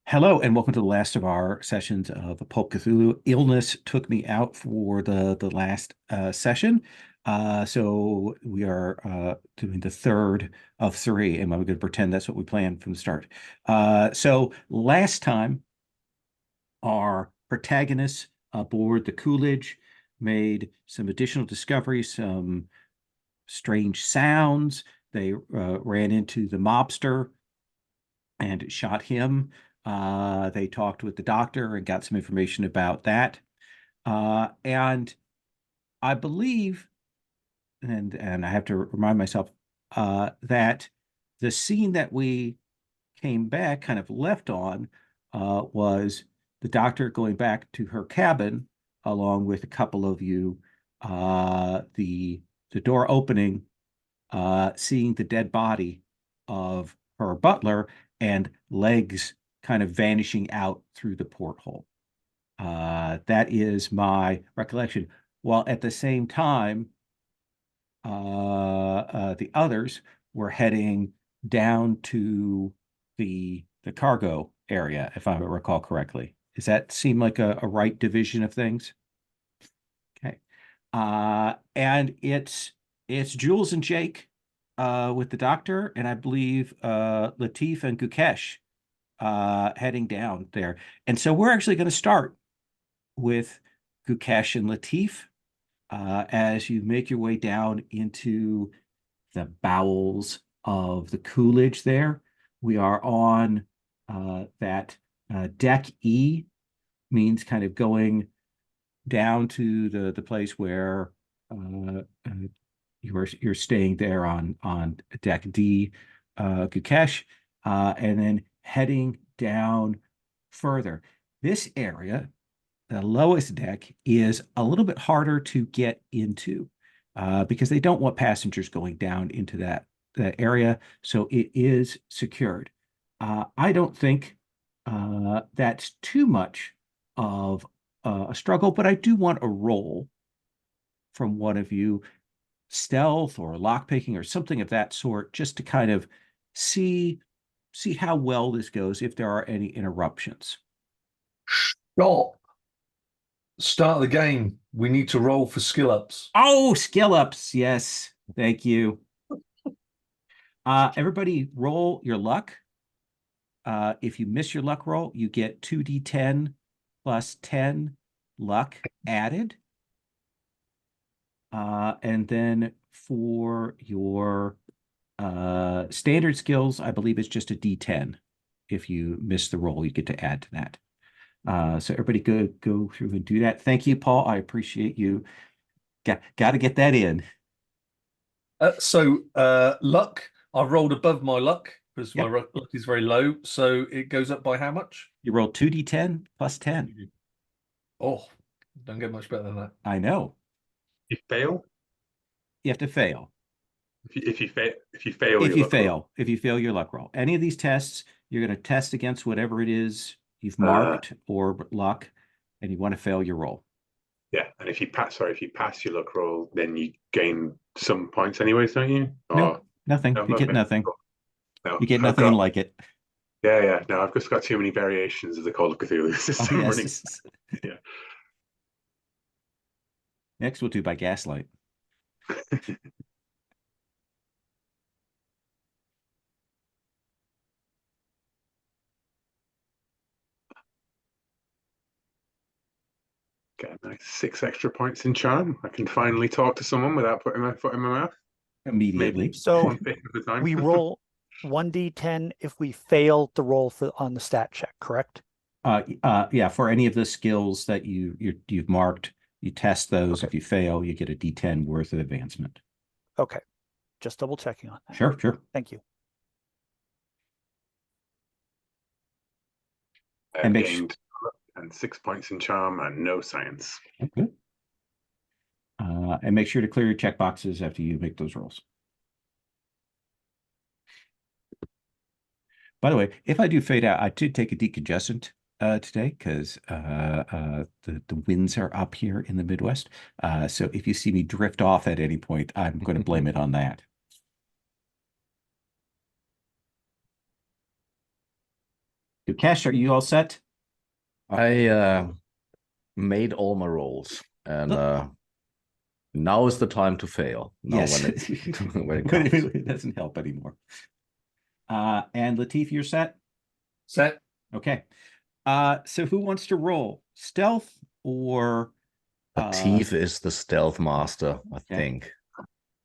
Hello, and welcome to the last of our sessions of Pulp Cthulhu. Illness took me out for the last session. So we are doing the third of three, and I'm going to pretend that's what we planned from the start. So last time, our protagonists aboard the Coolidge made some additional discoveries, some strange sounds. They ran into the mobster and shot him. They talked with the doctor and got some information about that. And I believe, and I have to remind myself, that the scene that we came back kind of left on was the doctor going back to her cabin along with a couple of you, the door opening, seeing the dead body of her butler and legs kind of vanishing out through the porthole. That is my recollection. While at the same time, the others were heading down to the cargo area, if I recall correctly. Does that seem like a right division of things? Okay. And it's Jules and Jake with the doctor, and I believe Latif and Gukesh heading down there. And so we're actually going to start with Gukesh and Latif as you make your way down into the bowels of the Coolidge there. We are on that deck E, means kind of going down to the place where you're staying there on deck D, Gukesh, and then heading down further. This area, the lowest deck, is a little bit harder to get into because they don't want passengers going down into that area, so it is secured. I don't think that's too much of a struggle, but I do want a roll from one of you, stealth or lockpicking or something of that sort, just to kind of see how well this goes, if there are any interruptions. Stop. Start the game. We need to roll for skill ups. Oh, skill ups. Yes. Thank you. Everybody roll your luck. If you miss your luck roll, you get 2d10 plus 10 luck added. And then for your standard skills, I believe it's just a d10. If you miss the roll, you get to add to that. So everybody go through and do that. Thank you, Paul. I appreciate you. Got to get that in. Luck. I've rolled above my luck because my Yep. luck is very low. So it goes up by how much? You roll 2d10 plus 10. Oh, don't get much better than that. I know. You fail. You have to fail. If you fail your luck roll. If you fail your luck roll, any of these tests, you're going to test against whatever it is you've Uh, marked or luck, and you want to fail your roll. Yeah, and if you pass your luck roll, then you gain some points anyways, don't you? No, nothing. No, You get okay. nothing. No, You get nothing like it. Yeah. No, I've just got too many variations of the Call of Cthulhu system Oh, running. yes. Yeah. Next, we'll do by gaslight. Get a nice 6 extra points in charm. I can finally talk to someone without putting my foot in my mouth. Immediately. Maybe So 1/5 of the time. we roll 1d10 if we fail the roll on the stat check, correct? Yeah, for any of the skills that you've marked, you test those. Okay. If you fail, you get a D10 worth of advancement. Okay. Just double checking on that. Sure. Thank you. I've make gained and 6 points in charm and no science. Okay. And make sure to clear your check boxes after you make those rolls. By the way, if I do fade out, I did take a decongestant today because the winds are up here in the Midwest. So if you see me drift off at any point, I'm going to blame it on that. Dukesh, are you all set? I made all my rolls, and now is the time to fail. Now Yes. when it when it When counts. it doesn't help anymore. And Latif, you're set? Set. Okay. So who wants to roll? Stealth or Latif is the stealth master, I okay. think.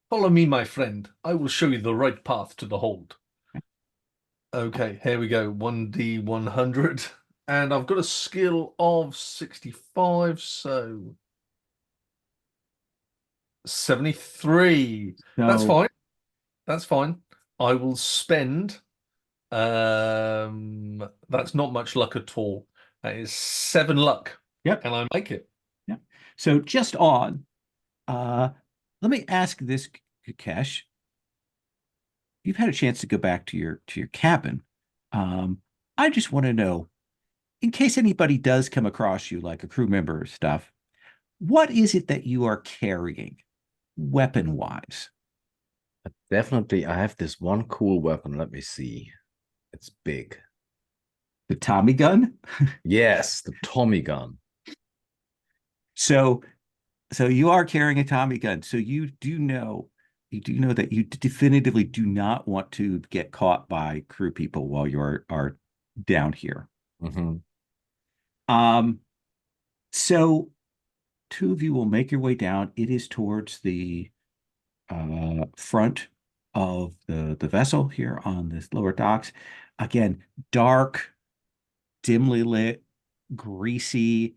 Follow me, my friend. I will show you the right path to the hold. Okay, here we go. 1d100. And I've got a skill of 65, so 73. That's So- fine. That's fine. I will spend that's not much luck at all. That is 7 luck. Yep. And I make it. Yeah. So just on, let me ask this, Kakesh. You've had a chance to go back to your cabin. I just want to know, in case anybody does come across you, like a crew member or stuff, what is it that you are carrying, weapon-wise? Definitely, I have this one cool weapon. Let me see. It's big. The Tommy gun? Yes, the Tommy gun. So you are carrying a Tommy gun. So you do know that you definitively do not want to get caught by crew people while you are down here. Mm-hmm. So two of you will make your way down. It is towards the front of the vessel here on this lower docks. Again, dark, dimly lit, greasy,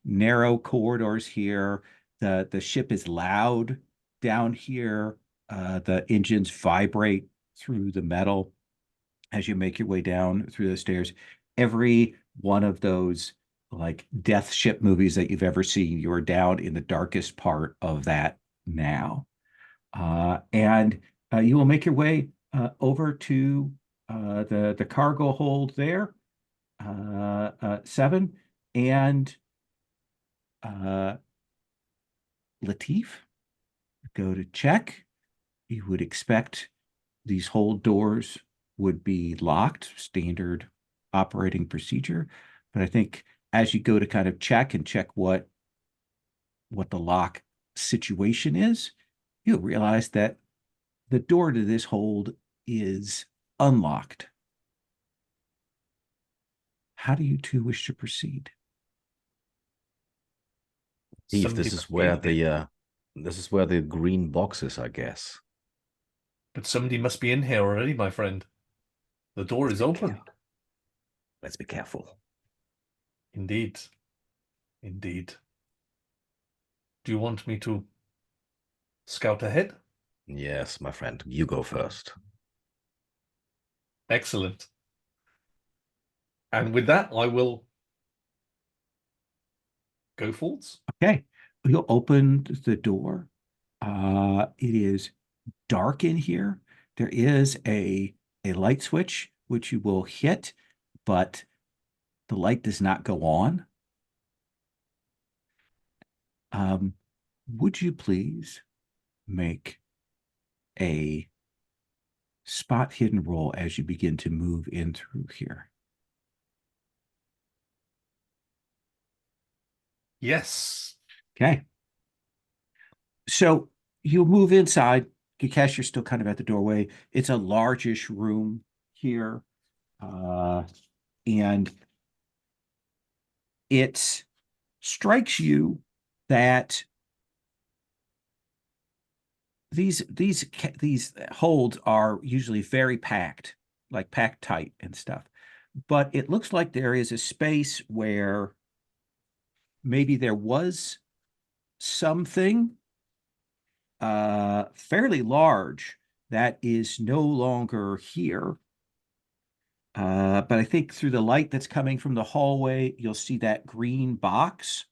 narrow corridors here. The ship is loud down here. The engines vibrate through the metal as you make your way down through the stairs. Every one of those like death ship movies that you've ever seen, you're down in the darkest part of that now. And you will make your way over to the cargo hold there, 7, and Latif, go to check. You would expect these hold doors would be locked, standard operating procedure. But I think as you go to kind of check what the lock situation is, you'll realize that the door to this hold is unlocked. How do you two wish to proceed? Steve, Somebody this is must be where in here. the green box is, I guess. But somebody must be in here already, my friend. The door is open. Let's be careful. Indeed. Indeed. Do you want me to scout ahead? Yes, my friend, you go first. Excellent. And with that, I will go forwards. Okay, you'll open the door. It is dark in here. There is a light switch which you will hit, but the light does not go on. Would you please make a spot hidden roll as you begin to move in through here? Yes. Okay. So you'll move inside. Gakesh, you're still kind of at the doorway. It's a largish room here. And it strikes you that these holds are usually very packed, like packed tight and stuff. But it looks like there is a space where maybe there was something fairly large that is no longer here. But I think through the light that's coming from the hallway, you'll see that green box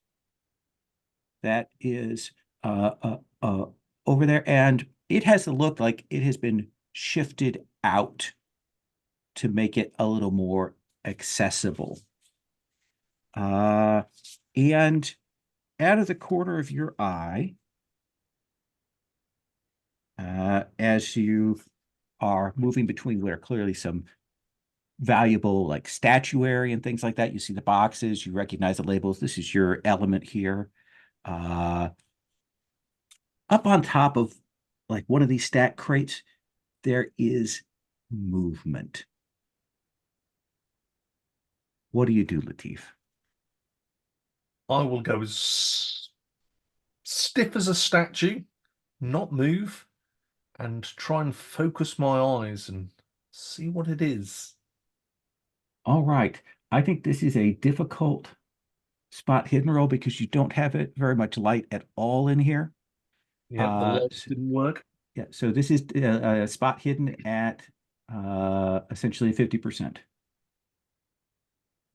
that is over there. And it has the look like it has been shifted out to make it a little more accessible. And out of the corner of your eye, as you are moving between what are clearly some valuable like statuary and things like that. You see the boxes, you recognize the labels. This is your element here. Up on top of like one of these stack crates, there is movement. What do you do, Latif? I will go as stiff as a statue, not move, and try and focus my eyes and see what it is. All right. I think this is a difficult spot hidden roll because you don't have it very much light at all in here. Yeah, the lights didn't work. Yeah, so this is a spot hidden at essentially 50%.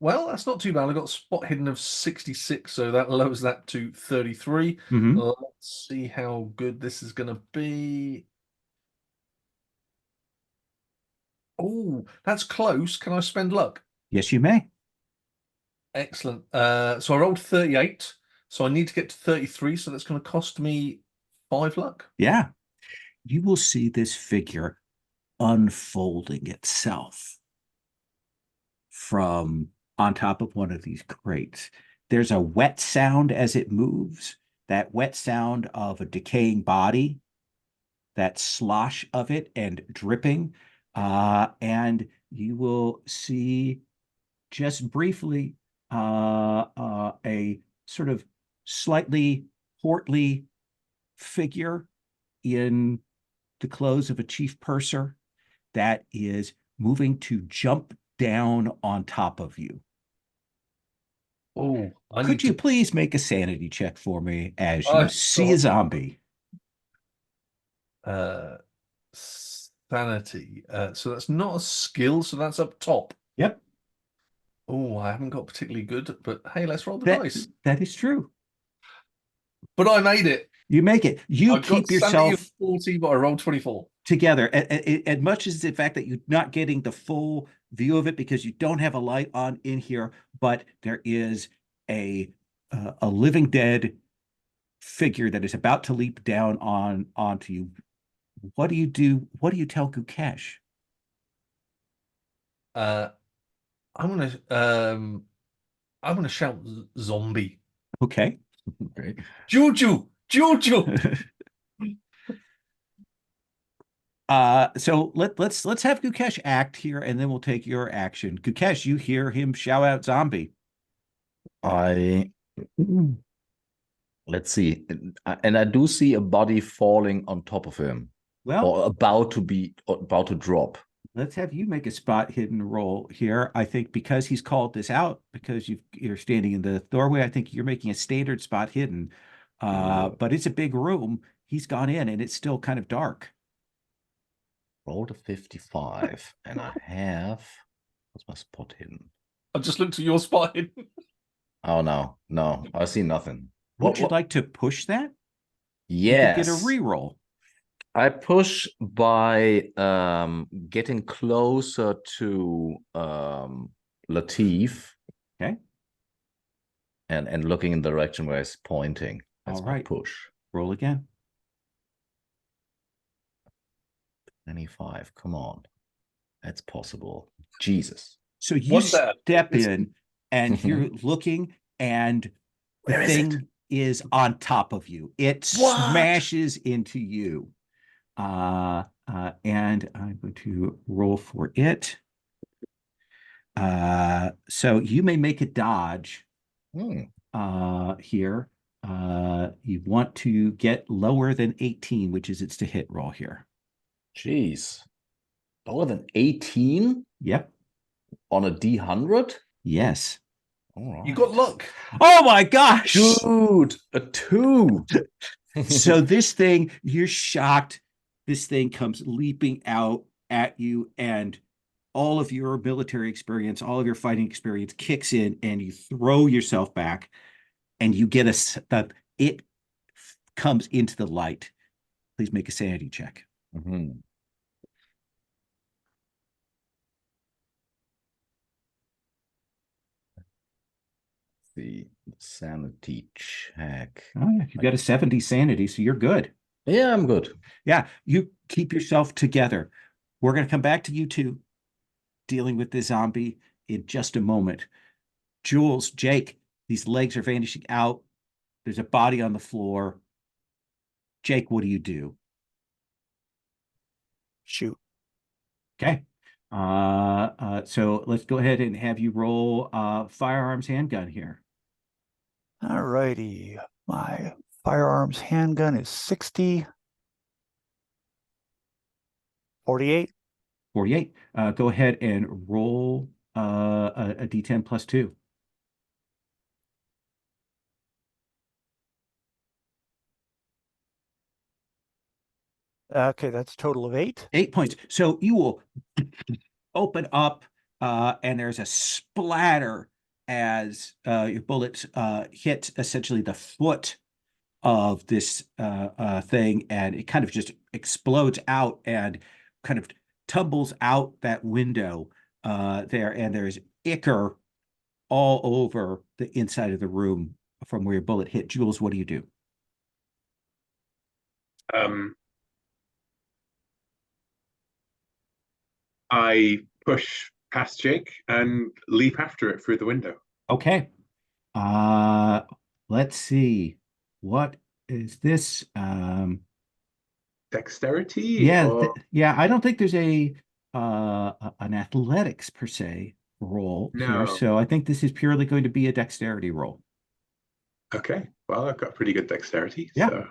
Well, that's not too bad. I got a spot hidden of 66, so that lowers that to 33. Mhm. Let's see how good this is going to be. Oh, that's close. Can I spend luck? Yes, you may. Excellent. So I rolled 38, so I need to get to 33, so that's going to cost me 5 luck. Yeah. You will see this figure unfolding itself from on top of one of these crates. There's a wet sound as it moves, that wet sound of a decaying body, that slosh of it and dripping. And you will see just briefly a sort of slightly portly figure in the clothes of a chief purser that is moving to jump down on top of you. Oh, I Could need you to. please make a sanity check for me as you I see a thought- zombie? Sanity. So that's not a skill, so that's up top. Yep, Oh, I haven't got particularly good, but hey, let's roll the dice. that is true. But I made it. You make it. You I've got keep sanity yourself of 40, but I rolled 24. together. As much as the fact that you're not getting the full view of it because you don't have a light on in here, but there is a living dead figure that is about to leap down onto you. What do you do? What do you tell Gukesh? I'm gonna shout zombie. Okay. Great. Juju! Juju! So let's have Gukesh act here, and then we'll take your action. Gukesh, you hear him shout out zombie. Let's see. And I do see a body falling on top of him, Well, or about to drop. let's have you make a spot hidden roll here. I think because he's called this out, because you're standing in the doorway, I think you're making a standard spot hidden. But it's a big room. He's gone in, and it's still kind of dark. Rolled a 55, and I have. What's my spot hidden? I just looked at your spot. Oh no, I see nothing. Would you like to push that? Yes. You could get a reroll. I push by getting closer to Latif. Okay. And looking in the direction where he's pointing. That's All my right. push. Roll again. 25. Come on. That's possible. Jesus. So you What's that? step in and you're looking, and the Where is it? thing is on top of you. It What? smashes into you. And I'm going to roll for it. So you may make a dodge here. You want to get lower than 18, which is its to hit roll here. Jeez. Lower than 18 Yep. on a D100? Yes. All right. You got luck. Oh my gosh. Dude, a 2. So this thing, you're shocked. This thing comes leaping out at you, and all of your military experience, all of your fighting experience kicks in, and you throw yourself back, and you get it comes into the light. Please make a sanity check. Mhm. The sanity check. Oh, yeah, you've got a 70 sanity, so you're good. Yeah, I'm good. Yeah, you keep yourself together. We're going to come back to you two. dealing with this zombie in just a moment. Jules, Jake, these legs are vanishing out. There's a body on the floor. Jake, what do you do? Shoot. Okay. So let's go ahead and have you roll firearms handgun here. All righty. My firearms handgun is 60. 48. 48. Go ahead and roll a D10 plus 2. Okay, that's a total of 8. 8 points. So you will open up, and there's a splatter as your bullets hit essentially the foot of this thing, and it kind of just explodes out and kind of tumbles out that window there, and there's ichor all over the inside of the room from where your bullet hit. Jules, what do you do? I push past Jake and leap after it through the window. Okay. Let's see. What is this? Dexterity? Yeah, Or... yeah, I don't think there's an athletics per se roll here, No. so I think this is purely going to be a dexterity roll. Okay. Well, I've got pretty good dexterity. Yeah. So.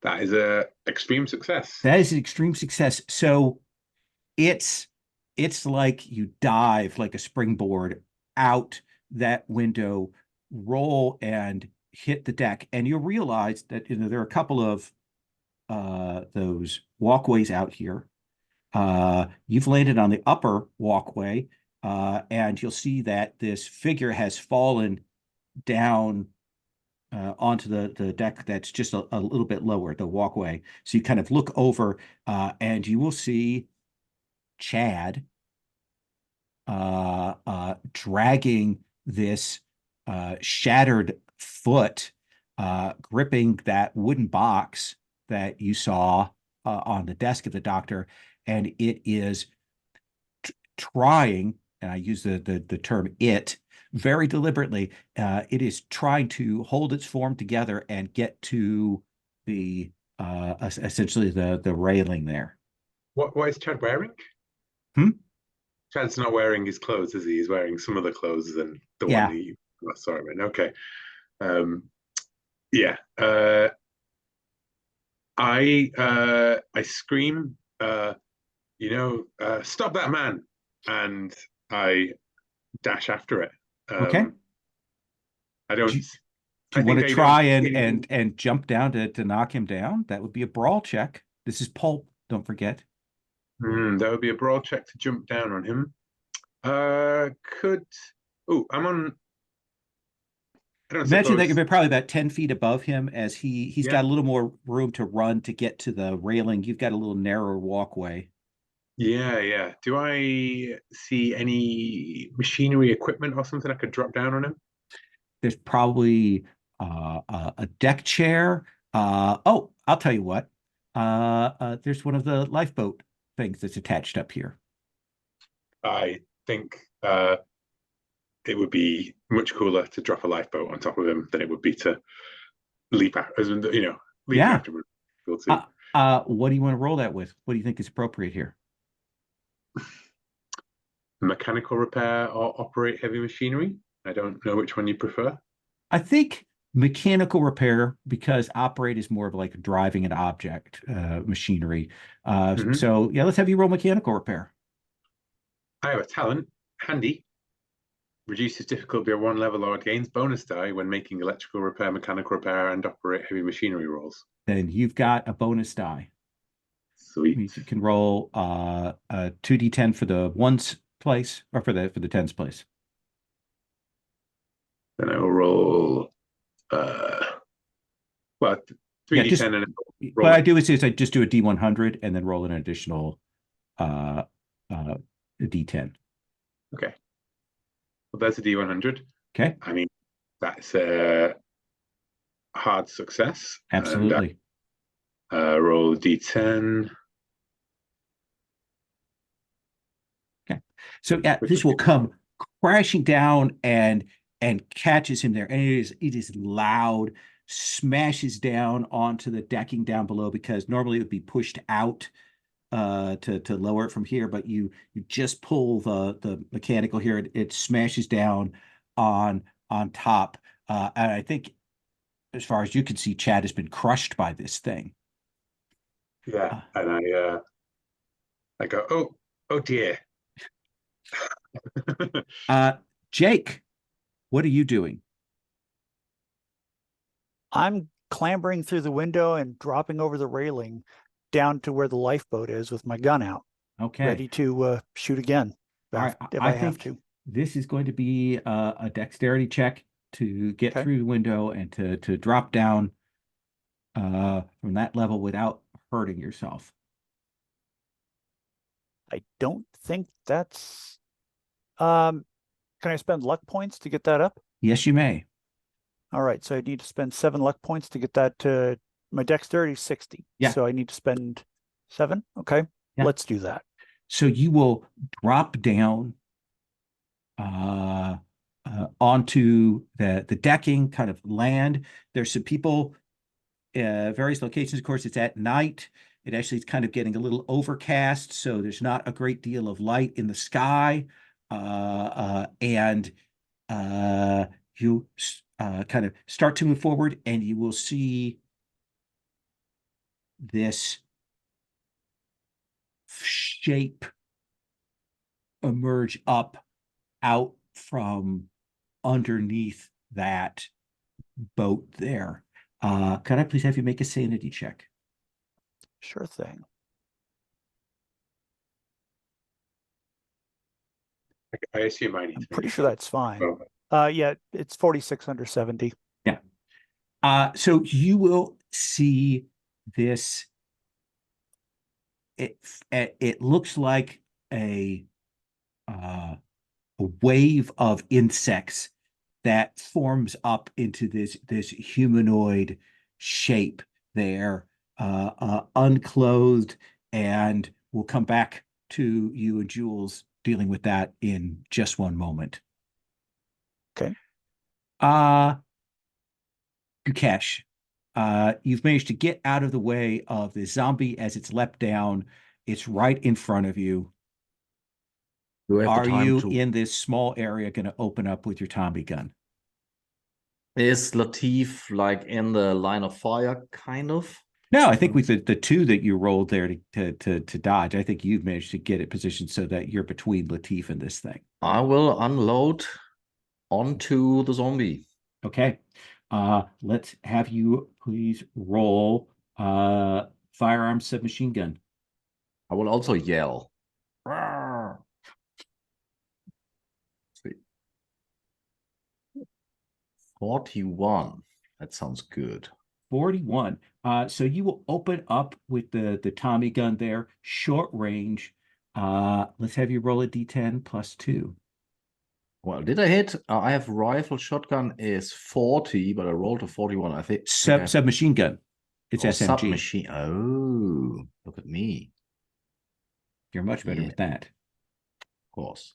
That is a extreme success. That is an extreme success. So it's like you dive like a springboard out that window, roll and hit the deck, and you realize that there are a couple of those walkways out here. You've landed on the upper walkway, and you'll see that this figure has fallen down onto the deck that's just a little bit lower, the walkway. So you kind of look over, and you will see Chad dragging this shattered foot, gripping that wooden box that you saw on the desk of the doctor, and it is trying, and I use the term "it" very deliberately. It is trying to hold its form together and get to the essentially the railing there. What is Chad wearing? Hmm? Chad's not wearing his clothes, is he? He's wearing some other clothes than the Yeah. one that you saw him in. Okay. Yeah. I scream, stop that man, and I dash after it. Okay. I don't. Do I you want think to I try don't- and jump down to knock him down? That would be a brawl check. This is Pulp, don't forget. That would be a broad check to jump down on him. Could. Oh, I'm on. I don't Imagine that suppose. you're probably about 10 feet above him as he's Yeah. got a little more room to run to get to the railing. You've got a little narrower walkway. Yeah, yeah. Do I see any machinery, equipment, or something I could drop down on him? There's probably a deck chair. Oh, I'll tell you what. There's one of the lifeboat things that's attached up here. I think it would be much cooler to drop a lifeboat on top of him than it would be to leap after, leap Yeah. after him. Cool too. What do you want to roll that with? What do you think is appropriate here? Mechanical repair or operate heavy machinery? I don't know which one you prefer. I think mechanical repair, because operate is more of like driving an object, machinery. So yeah, let's have you roll mechanical repair. I have a talent, handy. Reduces difficulty by 1 level or gains bonus die when making electrical repair, mechanical repair, and operate heavy machinery rolls. Then you've got a bonus die. Sweet. Means you can roll a 2d10 for the ones place or for the tens place. Then I will roll 3d10 just, and roll what I do is I just do a d100 and then roll an additional d10. Okay. Well, there's a d100. Okay. I mean, that's hard success. Absolutely. And roll d10. Okay. So yeah, this will come crashing down and catches him there. And it is loud, smashes down onto the decking down below, because normally it would be pushed out to lower it from here, but you just pull the mechanical here, it smashes down on top. And I think, as far as you can see, Chad has been crushed by this thing. Yeah, and I go, oh dear. Jake, what are you doing? I'm clambering through the window and dropping over the railing down to where the lifeboat is with my gun out, Okay. ready to shoot again All right. if I have think to. this is going to be a dexterity check to get Okay. through the window and to drop down from that level without hurting yourself. I don't think that's. Can I spend luck points to get that up? Yes, you may. All right, so I need to spend 7 luck points to get that to my dexterity 60. Yeah. So I need to spend 7. Okay, Yeah. let's do that. So you will drop down onto the decking, kind of land. There's some people, various locations. Of course, it's at night. It actually is kind of getting a little overcast, so there's not a great deal of light in the sky. And you kind of start to move forward, and you will see this shape emerge up out from underneath that boat there. Could I please have you make a sanity check? Sure thing. I assume I need I'm to pretty make sure that's fine. Yeah, it's 46 under 70. Yeah. So you will see this. It looks like a wave of insects that forms up into this humanoid shape there, unclothed, and we'll come back to you and Jules dealing with that in just one moment. Okay. Gukesh, you've managed to get out of the way of the zombie as it's leapt down. It's right in front of you. Do I have the Are time you to? in this small area going to open up with your Tommy gun? Is Latif like in the line of fire, kind of? No, I think with the two that you rolled there to dodge, I think you've managed to get it positioned so that you're between Latif and this thing. I will unload onto the zombie. Okay. Let's have you please roll firearm submachine gun. I will also yell. Rawr. See. 41. That sounds good. 41. So you will open up with the Tommy gun there, short range. Let's have you roll a d10 plus 2. Well, did I hit? I have rifle shotgun is 40, but I rolled a 41. I think Submachine gun. It's SMG. Submachine. Oh, look at me. You're much better with that. Of course.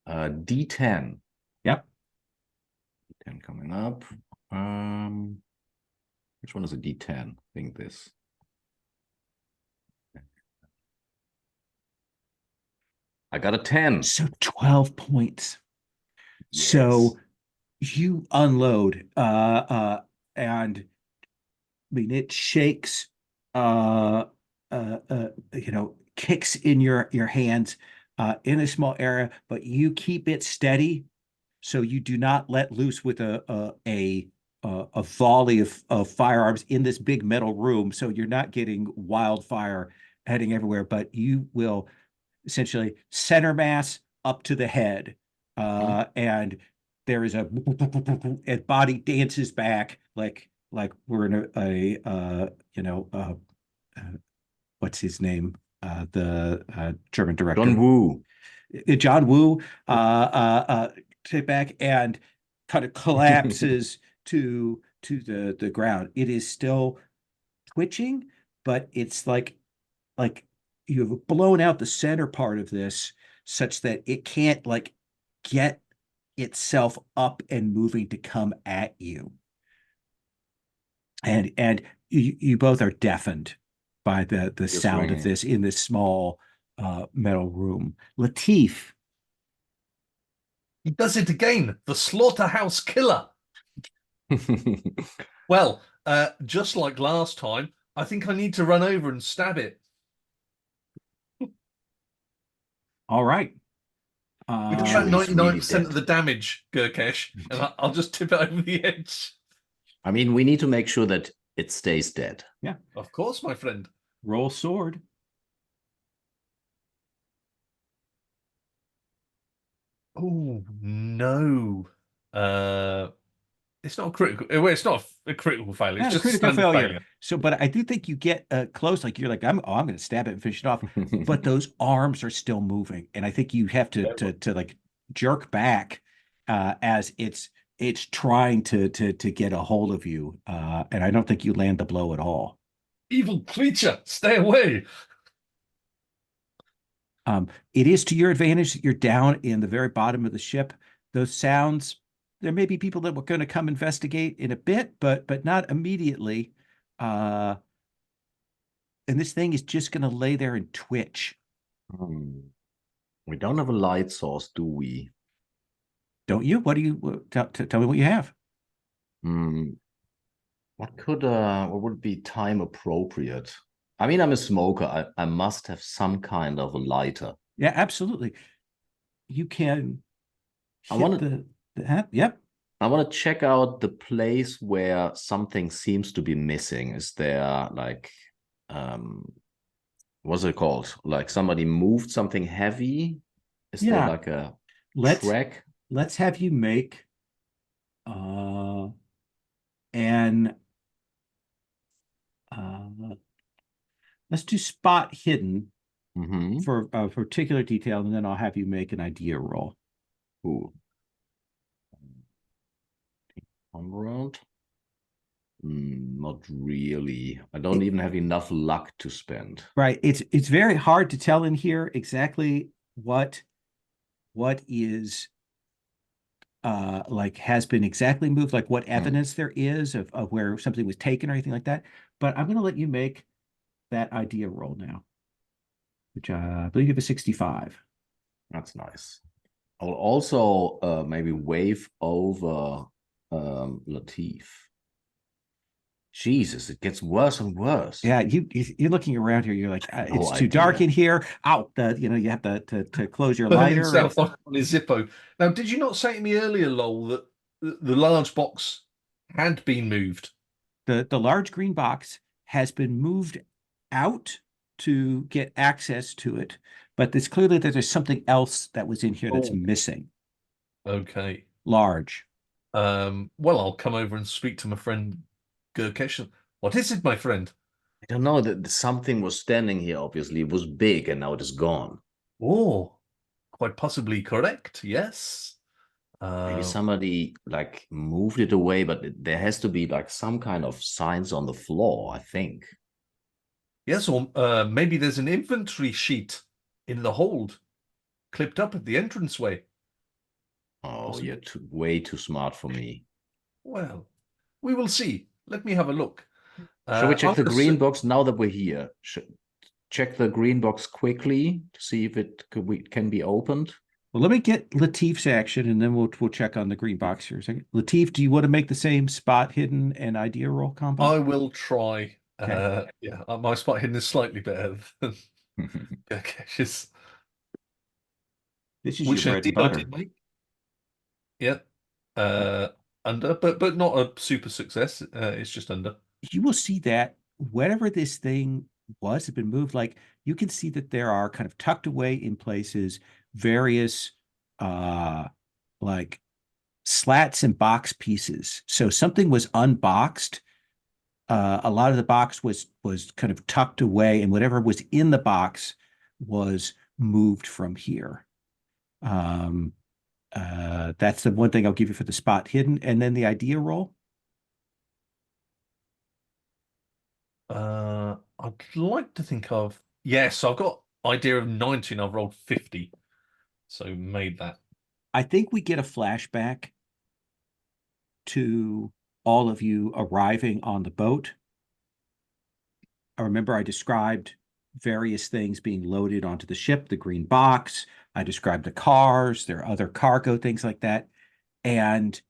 D10. Yep. D10 coming up. Which one is a D10? I think this. I got a 10. So 12 points. Yes. So you unload, and I mean it shakes, kicks in your hands in a small area, but you keep it steady, so you do not let loose with a volley of firearms in this big metal room. So you're not getting wildfire heading everywhere, but you will essentially center mass up to the head, and there is a body dances back like we're in a what's his name, the German director John Woo. John Woo, sit back and kind of collapses to to the ground. It is still twitching, but it's like you've blown out the center part of this such that it can't like get itself up and moving to come at you. And you both are deafened by the Just sound of ringing. this in this small metal room. Latif, He does it again. The slaughterhouse killer. Well, just like last time, I think I need to run over and stab it. all right. We do sure about he's really 99% of dead. the damage, Gurkesh, and I'll just tip it over the edge. I mean, we need to make sure that it stays dead. Of course, my friend. Roll sword. Oh no. It's not a critical. Well, it's not a critical failure. Not It's a just a critical standard failure. failure. So, but I do think you get close. Like you're like, I'm going to stab it and finish it off. But those arms are still moving, and I think you have to like jerk back as it's trying to get a hold of you. And I don't think you land the blow at all. Evil creature, stay away. It is to your advantage that you're down in the very bottom of the ship. Those sounds, there may be people that were going to come investigate in a bit, but not immediately. And this thing is just going to lay there and twitch. We don't have a light source, do we? Don't you? What do you tell me what you have? What would be time appropriate? I mean, I'm a smoker. I must have some kind of a lighter. Yeah, absolutely. You can I hit wanna- yep. I want to check out the place where something seems to be missing. Is there like, what's it called? Like somebody moved something heavy? Is there Yeah. like a Let's track? let's have you make an let's do spot hidden Mm-hmm. for a particular detail, and then I'll have you make an idea roll. Ooh. One round? Not really. I don't even have enough luck to spend. Right. It's very hard to tell in here exactly what is like has been exactly moved, like what evidence there is of where something was taken or anything like that. But I'm going to let you make that idea roll now, which I believe you have a 65. That's nice. I'll also maybe wave over Latif. Jesus, it gets worse and worse. Yeah, you're looking around here. You're like, it's No too dark idea. in here. Out, you have to close your Burn lighter. himself on his Zippo. Now, did you not say to me earlier, Lowell, that the large box had been moved? The large green box has been moved out to get access to it, but it's clearly that there's something else that was in here that's missing. Okay. Large. Well, I'll come over and speak to my friend Gurkesh. What is it, my friend? I don't know that something was standing here. Obviously, it was big, and now it is gone. Oh, quite possibly correct. Yes. Maybe somebody like moved it away, but there has to be like some kind of signs on the floor, I think. Yes, or maybe there's an inventory sheet in the hold, clipped up at the entranceway. Oh, Possibly. you're way too smart for me. Well, we will see. Let me have a look. Shall we check the I'm green assu- box now that we're here? Check the green box quickly to see if it can be opened. Well, let me get Latif's action, and then we'll check on the green box here a second. Latif, do you want to make the same spot hidden and idea roll combo? I will try. Okay. Yeah, my spot hidden is slightly better than Gurkesh's. This is Which your bread and indeed I butter. did make. Yeah. Under, but not a super success. It's just under. You will see that whatever this thing was had been moved. Like you can see that there are kind of tucked away in places various like slats and box pieces. So something was unboxed. A lot of the box was kind of tucked away, and whatever was in the box was moved from here. That's the one thing I'll give you for the spot hidden, and then the idea roll. would like to think of. Yes, I've got idea of 90 and I've rolled 50. So made that. I think we get a flashback to all of you arriving on the boat. I remember I described various things being loaded onto the ship, the green box. I described the cars, there are other cargo, things like that. And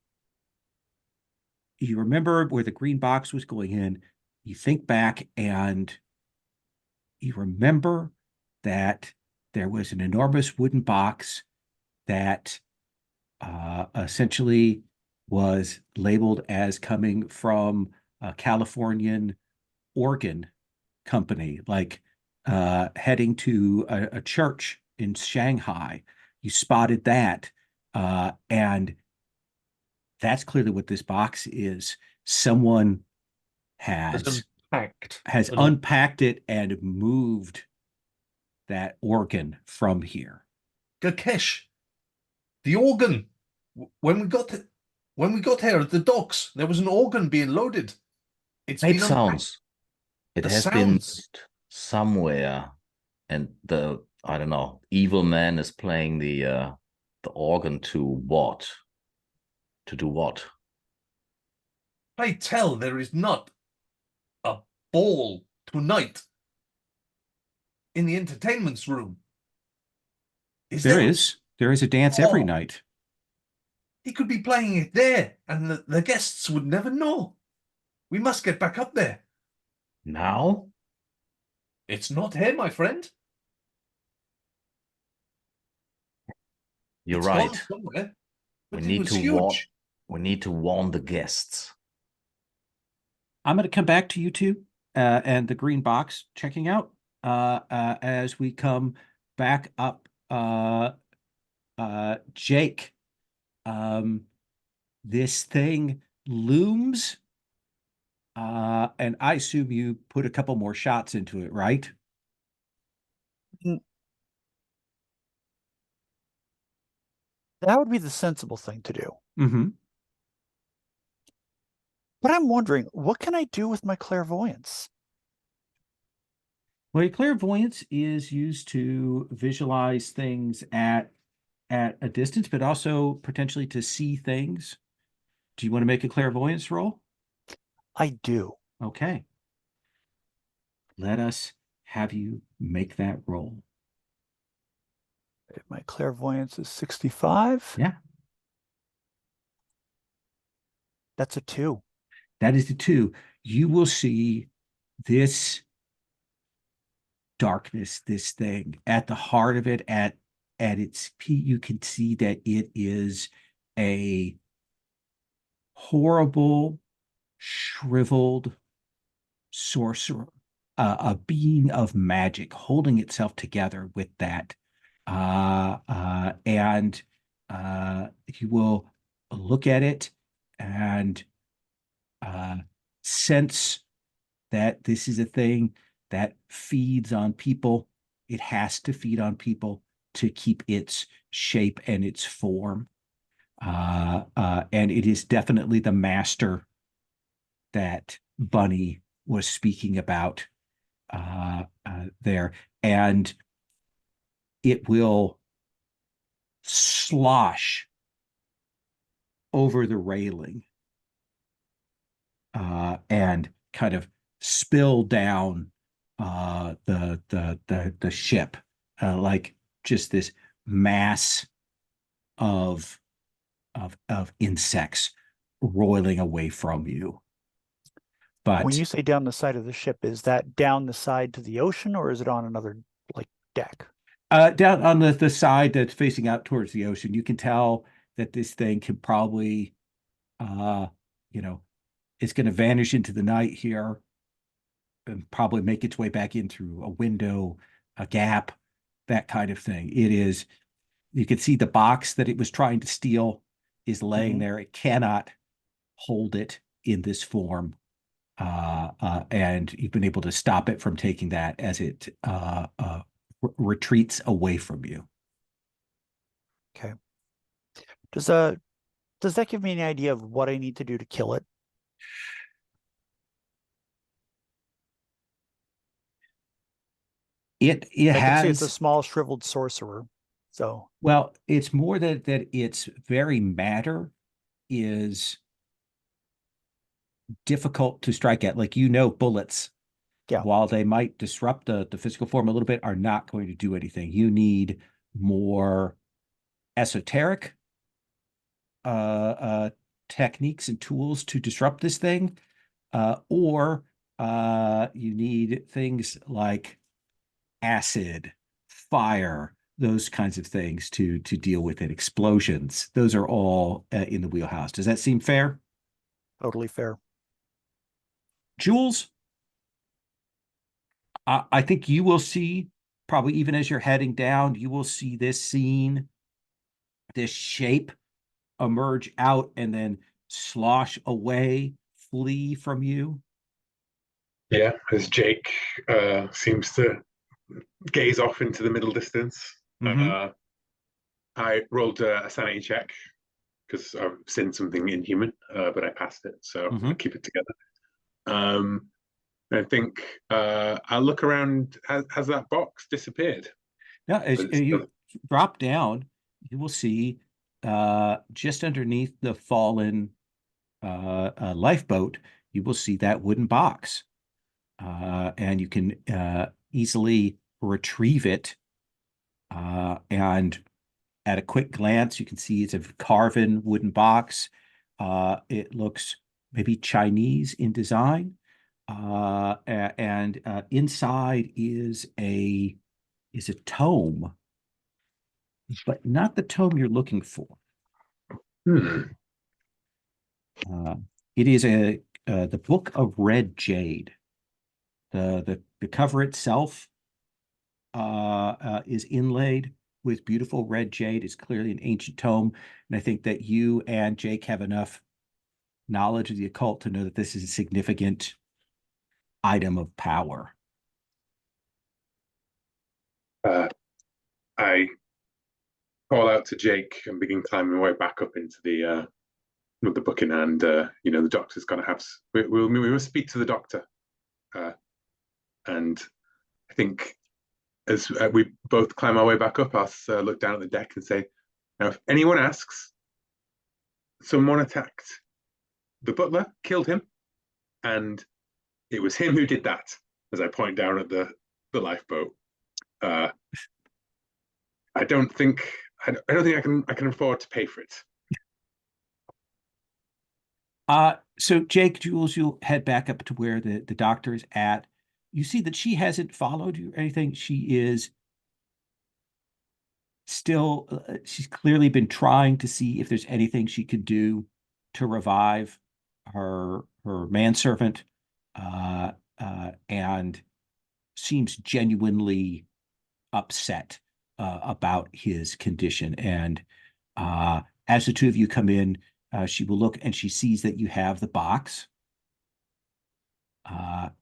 you remember where the green box was going in. You think back and you remember that there was an enormous wooden box that essentially was labeled as coming from a Californian organ company, like heading to a church in Shanghai. You spotted that, and that's clearly what this box is. Someone It's has unpacked it and moved that organ from here. Gakesh, the organ. When we got here at the docks, there was an organ being loaded. It's It been sounds. It The has sounds. been somewhere, and the I don't know, evil man is playing the organ to what? To do what? Pray tell, there is not a ball tonight in the entertainment's room. There is a dance every Oh. night. He could be playing it there, and the guests would never know. We must get back up there. Now? It's not here, my friend. You're It's right. gone somewhere, We but it need was to warn. huge. We need to warn the guests. I'm going to come back to you two and the green box checking out as we come back up. Jake, this thing looms, and I assume you put a couple more shots into it, right? That would be the sensible thing to do. Mm-hmm. But I'm wondering, what can I do with my clairvoyance? Well, your clairvoyance is used to visualize things at a distance, but also potentially to see things. Do you want to make a clairvoyance roll? I do. Okay. Let us have you make that roll. My clairvoyance is 65. Yeah. That's a 2. That is the 2. You will see this darkness, this thing at the heart of it, at its peak. You can see that it is a horrible, shriveled sorcerer, a being of magic holding itself together with that. And you will look at it and sense that this is a thing that feeds on people. It has to feed on people to keep its shape and its form. And it is definitely the master that Bunny was speaking about there. And it will slosh over the railing and kind of spill down the ship, like just this mass of insects roiling away from you. But when you say down the side of the ship, is that down the side to the ocean, or is it on another deck? Down on the side that's facing out towards the ocean, you can tell that this thing can probably, it's going to vanish into the night here and probably make its way back in through a window, a gap, that kind of thing. It is, you can see the box that it was trying to steal is laying there. It cannot hold it in this form. And you've been able to stop it from taking that as it retreats away from you. Okay. Does that give me any idea of what I need to do to kill it? It I can see it's a has, small shriveled sorcerer. So well, it's more that its very matter is difficult to strike at. Like, bullets, yeah, while they might disrupt the physical form a little bit, are not going to do anything. You need more esoteric techniques and tools to disrupt this thing, or you need things like acid, fire, those kinds of things to deal with it. Explosions, those are all in the wheelhouse. Does that seem fair? totally fair. Jules, I think you will see, probably even as you're heading down, you will see this scene, this shape emerge out and then slosh away, flee from you. Yeah, as Jake seems to gaze off into the middle distance. Mhm. I rolled a sanity check because I've seen something inhuman, but I passed it, so I keep it together. I think I'll look around. Has that box disappeared? Yeah, as It's you drop down, you will see just underneath the fallen lifeboat, you will see that wooden box. And you can easily retrieve it. And at a quick glance, you can see it's a carven wooden box. It looks maybe Chinese in design. And inside is a tome, but not the tome you're looking for. Hmm. It is the Book of Red Jade. The cover itself is inlaid with beautiful red jade. It's clearly an ancient tome, and I think that you and Jake have enough knowledge of the occult to know that this is a significant item of power. I call out to Jake and begin climbing my way back up into the with the book in hand. The doctor's going to have. We must speak to the doctor, and I think as we both climb our way back up, I'll look down at the deck and say, "Now, if anyone asks, someone attacked the butler, killed him, and it was him who did that." As I point down at the lifeboat, I don't think I can afford to pay for it. So Jake, Jules, you'll head back up to where the doctor is at. You see that she hasn't followed you or anything. She is still, she's clearly been trying to see if there's anything she could do to revive her manservant, and seems genuinely upset about his condition. And as the two of you come in, she will look and she sees that you have the box.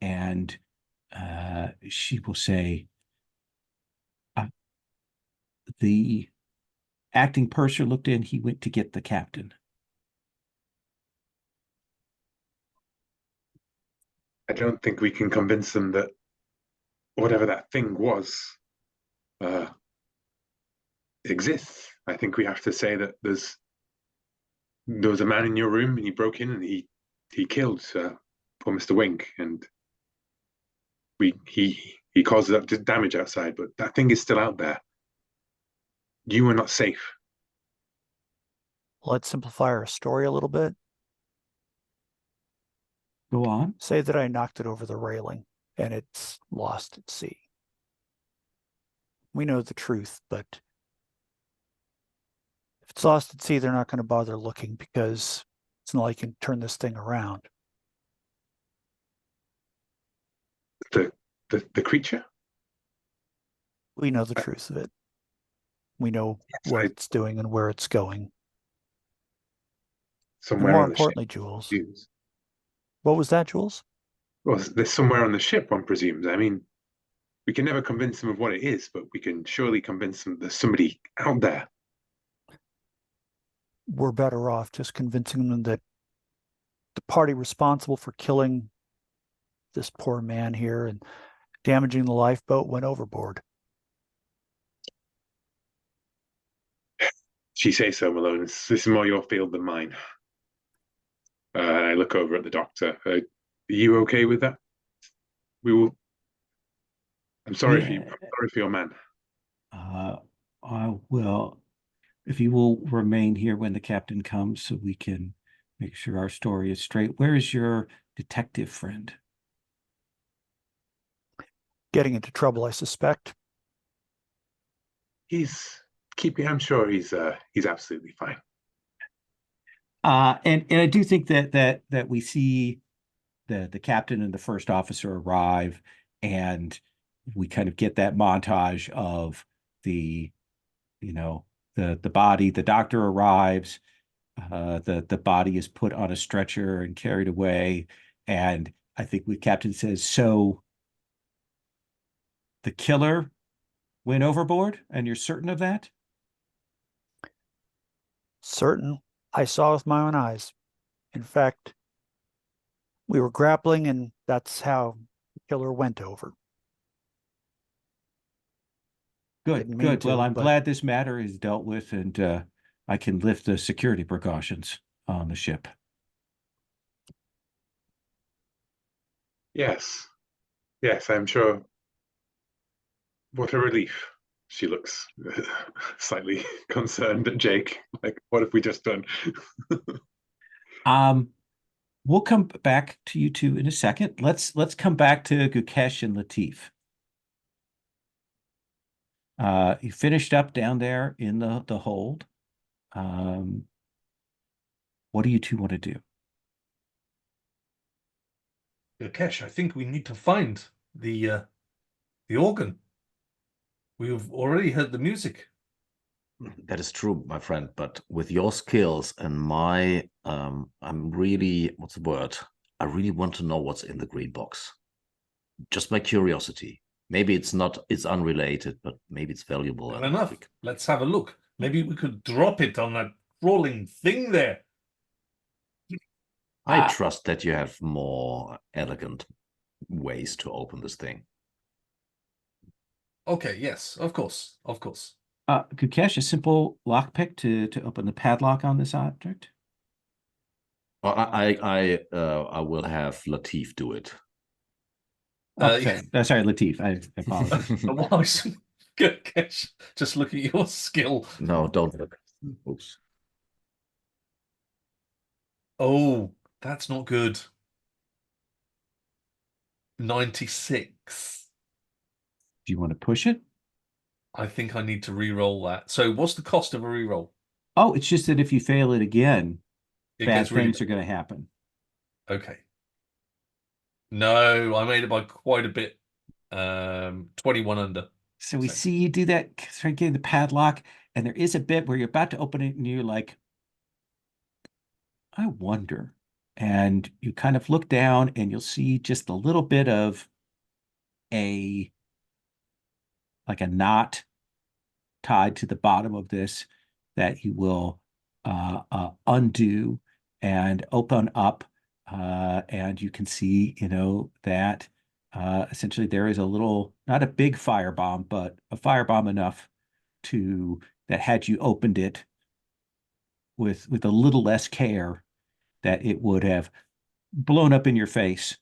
And she will say, the acting purser looked in, he went to get the captain. I don't think we can convince them that whatever that thing was exists. I think we have to say that there was a man in your room and he broke in and he killed poor Mr. Wink, and he caused that damage outside, but that thing is still out there. You are not safe. Let's simplify our story a little bit. Go on. Say that I knocked it over the railing and it's lost at sea. We know the truth, but if it's lost at sea, they're not going to bother looking because it's not like you can turn this thing around. The creature? We know the truth of it. We know what it's doing and where it's going. Somewhere And more on the ship. importantly, Jules. What was that, Jules? Well, there's somewhere on the ship, one presumes. I mean, we can never convince them of what it is, but we can surely convince them there's somebody out there. We're better off just convincing them that the party responsible for killing this poor man here and damaging the lifeboat went overboard. She says so, Malone. This is more your field than mine. I look over at the doctor. Are you okay with that? We will. I'm sorry for you. I'm sorry for your man. I will, if you will remain here when the captain comes so we can make sure our story is straight. Where is your detective friend? Getting into trouble, I suspect. He's keeping. I'm sure he's absolutely fine. And I do think that we see the captain and the first officer arrive, and we kind of get that montage of the body. The doctor arrives, the body is put on a stretcher and carried away, and I think the captain says, "So the killer went overboard, and you're certain of that?" Certain. I saw with my own eyes. In fact, we were grappling, and that's how the killer went over. Good, Didn't mean good. Well, to, I'm but glad this matter is dealt with, and I can lift the security precautions on the ship. Yes, yes, I'm sure. What a relief. She looks slightly concerned at Jake. Like, what have we just done? We'll come back to you two in a second. Let's come back to Gukesh and Latif. You finished up down there in the hold. What do you two want to do? Kesh, I think we need to find the organ. We've already heard the music. That is true, my friend. But with your skills and my, I'm really, what's the word? I really want to know what's in the green box. Just my curiosity. Maybe it's not, it's unrelated, but maybe it's valuable. Fair enough. Let's have a look. Maybe we could drop it on that crawling thing there. I trust that you have more elegant ways to open this thing. Okay, yes, of course, of course. Gukesh, a simple lockpick to open the padlock on this object. Well, I will have Latif do it. Oh, sorry, Latif. I apologize. Wise. Good catch. Just look at your skill. No, don't look. Oops. Oh, that's not good. 96. Do you want to push it? I think I need to re-roll that. So what's the cost of a re-roll? Oh, it's just that if you fail it again, It bad gets really things are going to happen. Okay. No, I made it by quite a bit. 21 under. So we see you do that, start getting the padlock, and there is a bit where you're about to open it and you're like, I wonder. And you kind of look down and you'll see just a little bit of like a knot tied to the bottom of this that you will undo and open up. And you can see, that essentially there is a little, not a big firebomb, but a firebomb enough that had you opened it with a little less care, that it would have blown up in your face.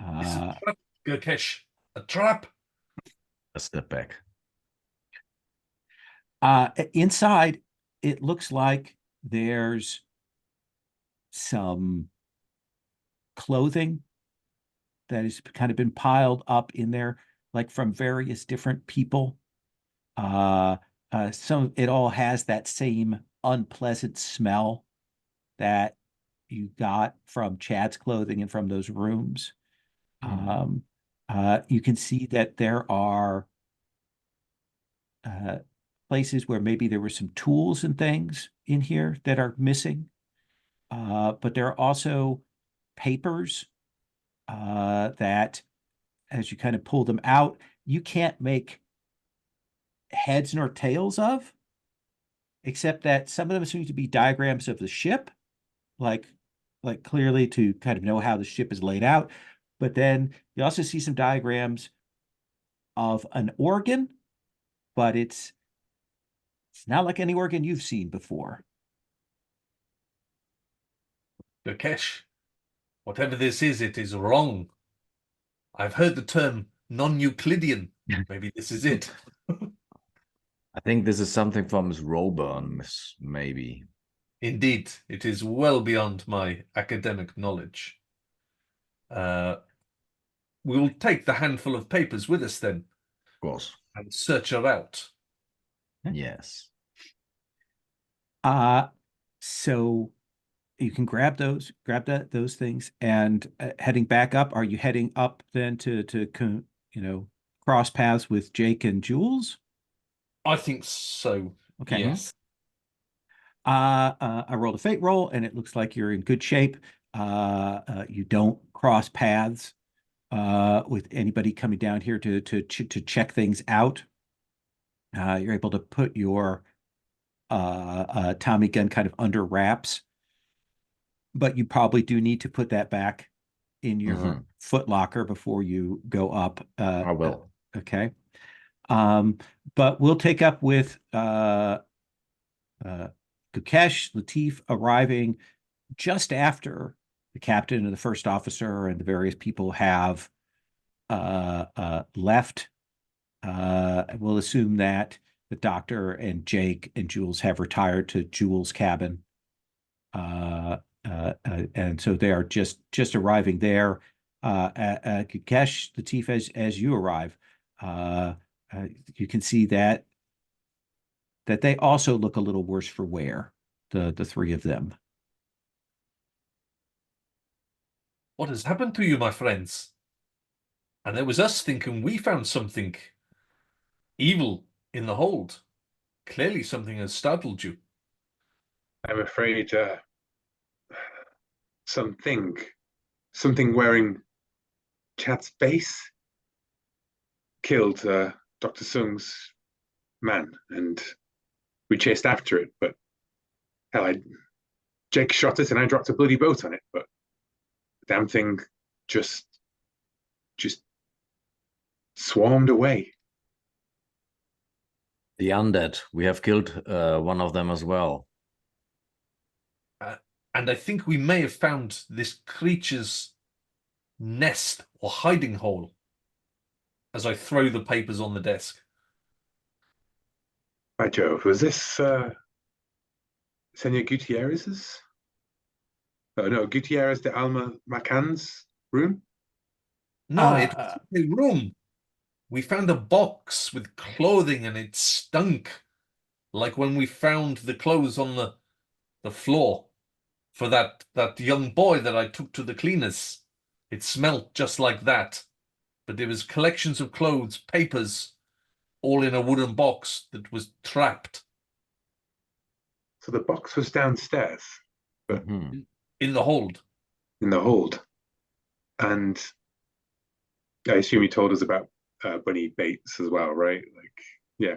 It's a trap, Gurkesh. A trap. A step back. Inside, it looks like there's some clothing that has kind of been piled up in there, like from various different people. It all has that same unpleasant smell that you got from Chad's clothing and from those rooms. You can see that there are places where maybe there were some tools and things in here that are missing. But there are also papers that, as you kind of pull them out, you can't make heads nor tails of, except that some of them seem to be diagrams of the ship, like clearly to kind of know how the ship is laid out. but then you also see some diagrams of an organ, but it's not like any organ you've seen before. Dukesh, whatever this is, it is wrong. I've heard the term non-Euclidean. Maybe this is it. I think this is something from Miss Roburn, maybe. Indeed, it is well beyond my academic knowledge. We'll take the handful of papers with us then Of course. and search her out. Yes. So you can grab those things, and heading back up. Are you heading up then to cross paths with Jake and Jules? I think so. Okay. Yes. I rolled a fate roll, and it looks like you're in good shape. You don't cross paths with anybody coming down here to check things out. You're able to put your Tommy gun kind of under wraps, but you probably do need to put that back in your foot locker before you go up. I will. Okay. But we'll take up with Gukesh, Latif arriving just after the captain and the first officer and the various people have left. We'll assume that the doctor and Jake and Jules have retired to Jules' cabin. And so they are just arriving there. Gukesh, Latif, as you arrive, you can see that they also look a little worse for wear, the three of them. What has happened to you, my friends? And it was us thinking we found something evil in the hold. Clearly something has startled you. I'm afraid something wearing Chat's base killed Dr. Sung's man, and we chased after it, but hell, Jake shot it and I dropped a bloody boat on it, but the damn thing just swarmed away. The undead. We have killed one of them as well. And I think we may have found this creature's nest or hiding hole as I throw the papers on the desk. By Jove, was this Senor Gutierrez's? Oh no, Gutierrez de Alma Macan's room? No, it was a room. We found a box with clothing and it stunk. Like when we found the clothes on the floor for that young boy that I took to the cleaners. It smelled just like that. But there was collections of clothes, papers, all in a wooden box that was trapped. So the box was downstairs, but in the hold. In the hold. And I assume you told us about Bunny Bates as well, right? Like, yeah.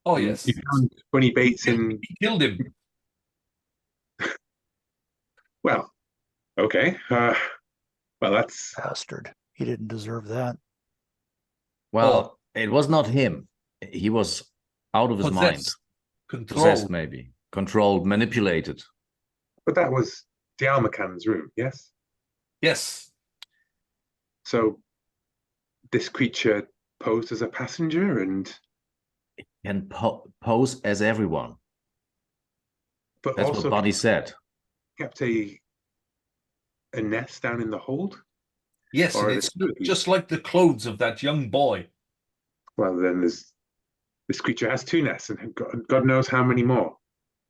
Oh, yes. You found Bunny Bates in... He killed him. Well, okay. Well, that's... Bastard. He didn't deserve that. Well, it was not him. He was out of his mind. Possessed, maybe. Controlled, manipulated. But that was Dialmacan's room, yes? Yes. So this creature posed as a passenger and... It can pose as everyone. But that's also what Buddy said. Kept a nest down in the hold? Yes, and it's just like the clothes of that young boy. Well, then this creature has two nests, and God knows how many more.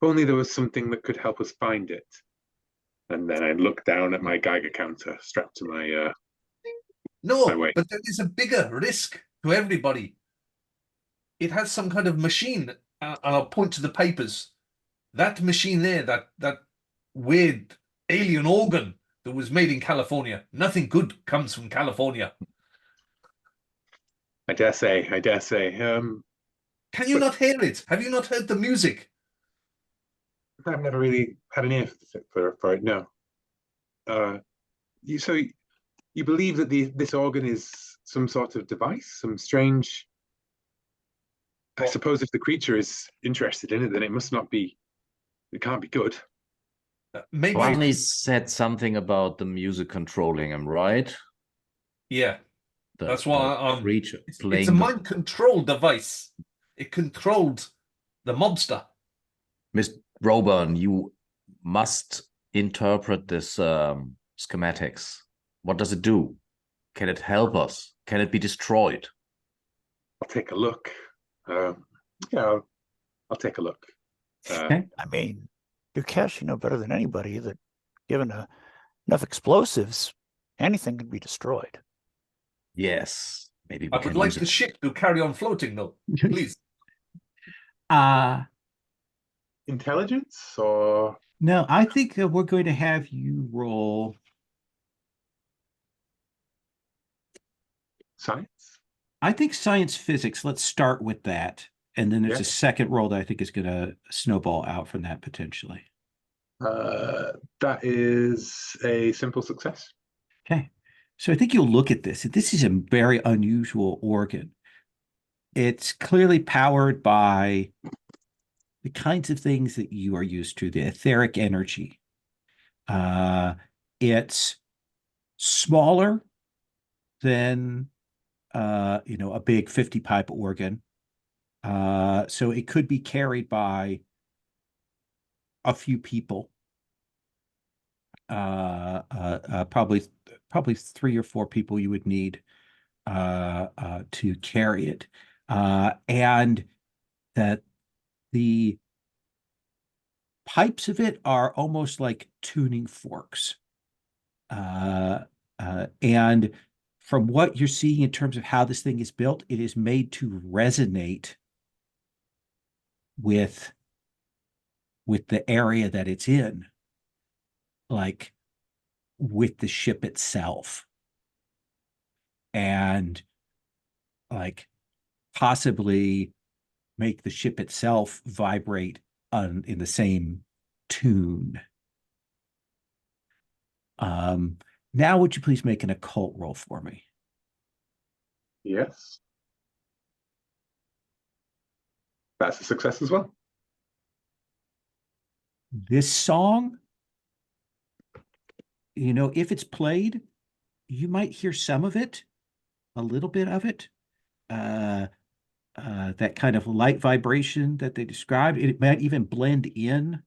If only there was something that could help us find it. And then I looked down at my Geiger counter strapped to my my waist. But there is a bigger risk to everybody. It has some kind of machine, and I'll point to the papers. That machine there, that weird alien organ that was made in California. Nothing good comes from California. I dare say. Can you not hear it? Have you not heard the music? I've never really had an ear for it, no. So you believe that this organ is some sort of device, some strange. I suppose if the creature is interested in it, then it must not be. It can't be good. Maybe. Barney said something about the music controlling him, right? Yeah. That's why the creature it's playing a mind control device. It controlled the mobster. Miss Roburn, you must interpret this schematics. What does it do? Can it help us? Can it be destroyed? I'll take a look. Yeah, I'll take a look. Okay. I mean, your cash, know better than anybody that given enough explosives, anything can be destroyed. Yes, maybe we I can would like use the it. ship to carry on floating, though. Please. Intelligence or No, I think we're going to have you roll science? I think science physics. Let's start with that. And then there's Yeah. a second roll that I think is going to snowball out from that potentially. That is a simple success. Okay. So I think you'll look at this. This is a very unusual organ. It's clearly powered by the kinds of things that you are used to, the etheric energy. It's smaller than a big 50 pipe organ. So it could be carried by a few people. Probably 3 or 4 people you would need to carry it. And that the pipes of it are almost like tuning forks. And from what you're seeing in terms of how this thing is built, it is made to resonate with the area that it's in, like with the ship itself. And like possibly make the ship itself vibrate in the same tune. Now, would you please make an occult roll for me? Yes. That's a success as well. This song, if it's played, you might hear some of it, a little bit of it. That kind of light vibration that they described. It might even blend in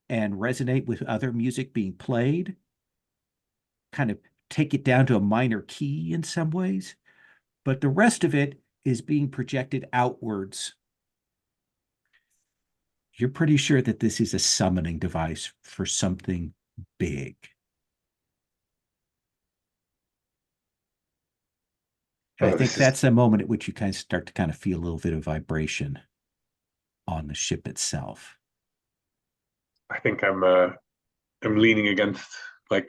and resonate with other music being played, kind of take it down to a minor key in some ways. But the rest of it is being projected outwards. You're pretty sure that this is a summoning device for something big. And I think that's the moment at which you kind of start to kind of feel a little bit of vibration on the ship itself. I think I'm leaning against the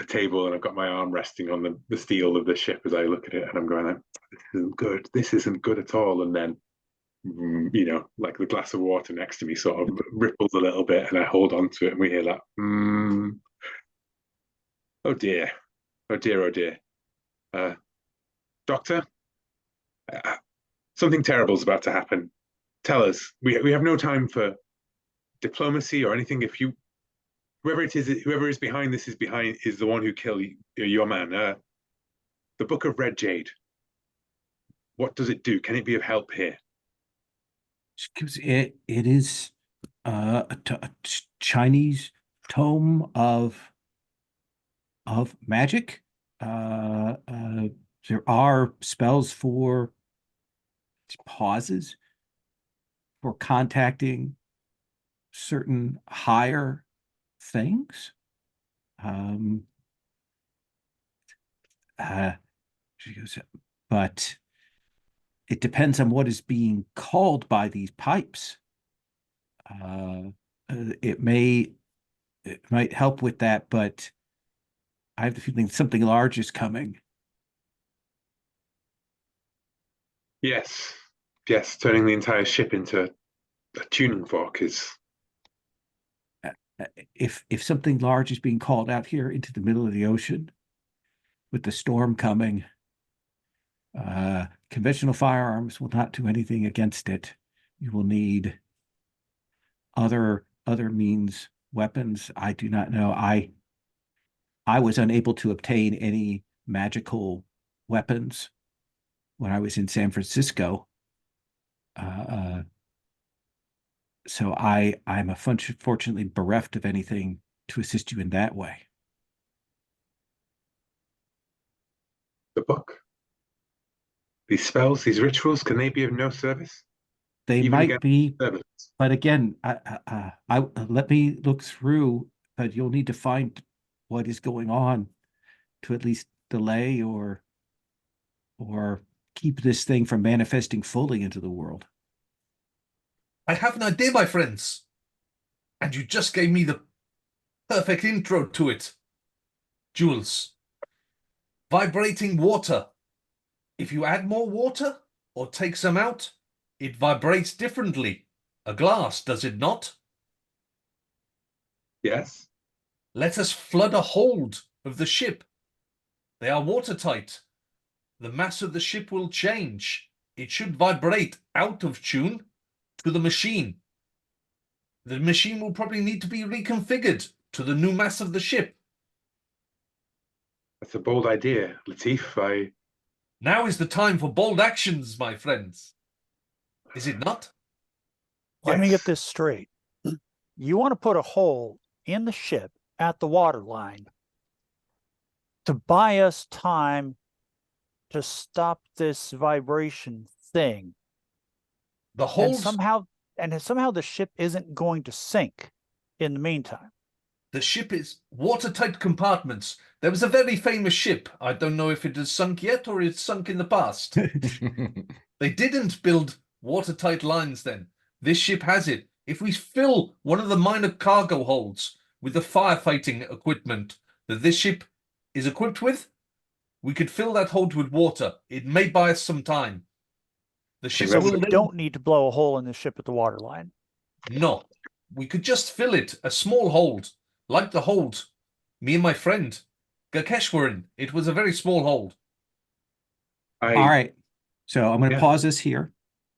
table, and I've got my arm resting on the steel of the ship as I look at it, and I'm going, this isn't good. This isn't good at all. And then like the glass of water next to me sort of ripples a little bit, and I hold on to it, and we hear that. Oh dear, oh dear, oh dear. Doctor, something terrible is about to happen. Tell us. We have no time for diplomacy or anything. If whoever is behind this is the one who killed your man. The Book of Red Jade. What does it do? Can it be of help here? It is a Chinese tome of magic. There are spells for pauses for contacting certain higher things. But it depends on what is being called by these pipes. It might help with that, but I have the feeling something large is coming. Yes, turning the entire ship into a tuning fork is if something large is being called out here into the middle of the ocean with the storm coming, conventional firearms will not do anything against it. You will need other means, weapons. I do not know. I was unable to obtain any magical weapons when I was in San Francisco. So I'm unfortunately bereft of anything to assist you in that way. The book. These spells, these rituals, can they be of no service? They Even might against be, servants? but again, I let me look through, but you'll need to find what is going on to at least delay or keep this thing from manifesting fully into the world. I have an idea, my friends. And you just gave me the perfect intro to it. Jules. Vibrating water. If you add more water or take some out, it vibrates differently. A glass, does it not? Yes. Let us flood a hold of the ship. They are watertight. The mass of the ship will change. It should vibrate out of tune to the machine. The machine will probably need to be reconfigured to the new mass of the ship. That's a bold idea, Latif. Now is the time for bold actions, my friends. Is it not? Let me Yes. get this straight. You want to put a hole in the ship at the waterline to buy us time to stop this vibration thing. The And hold, somehow the ship isn't going to sink in the meantime. the ship is watertight compartments. There was a very famous ship. I don't know if it has sunk yet or it's sunk in the past. They didn't build watertight lines then. This ship has it. If we fill one of the minor cargo holds with the firefighting equipment that this ship is equipped with, we could fill that hold with water. It may buy us some time. The ship So So will we then... don't need to blow a hole in the ship at the waterline. No, we could just fill it, a small hold, like the hold me and my friend Gakesh were in. It was a very small hold. All right. So I'm going to Yeah. pause this here.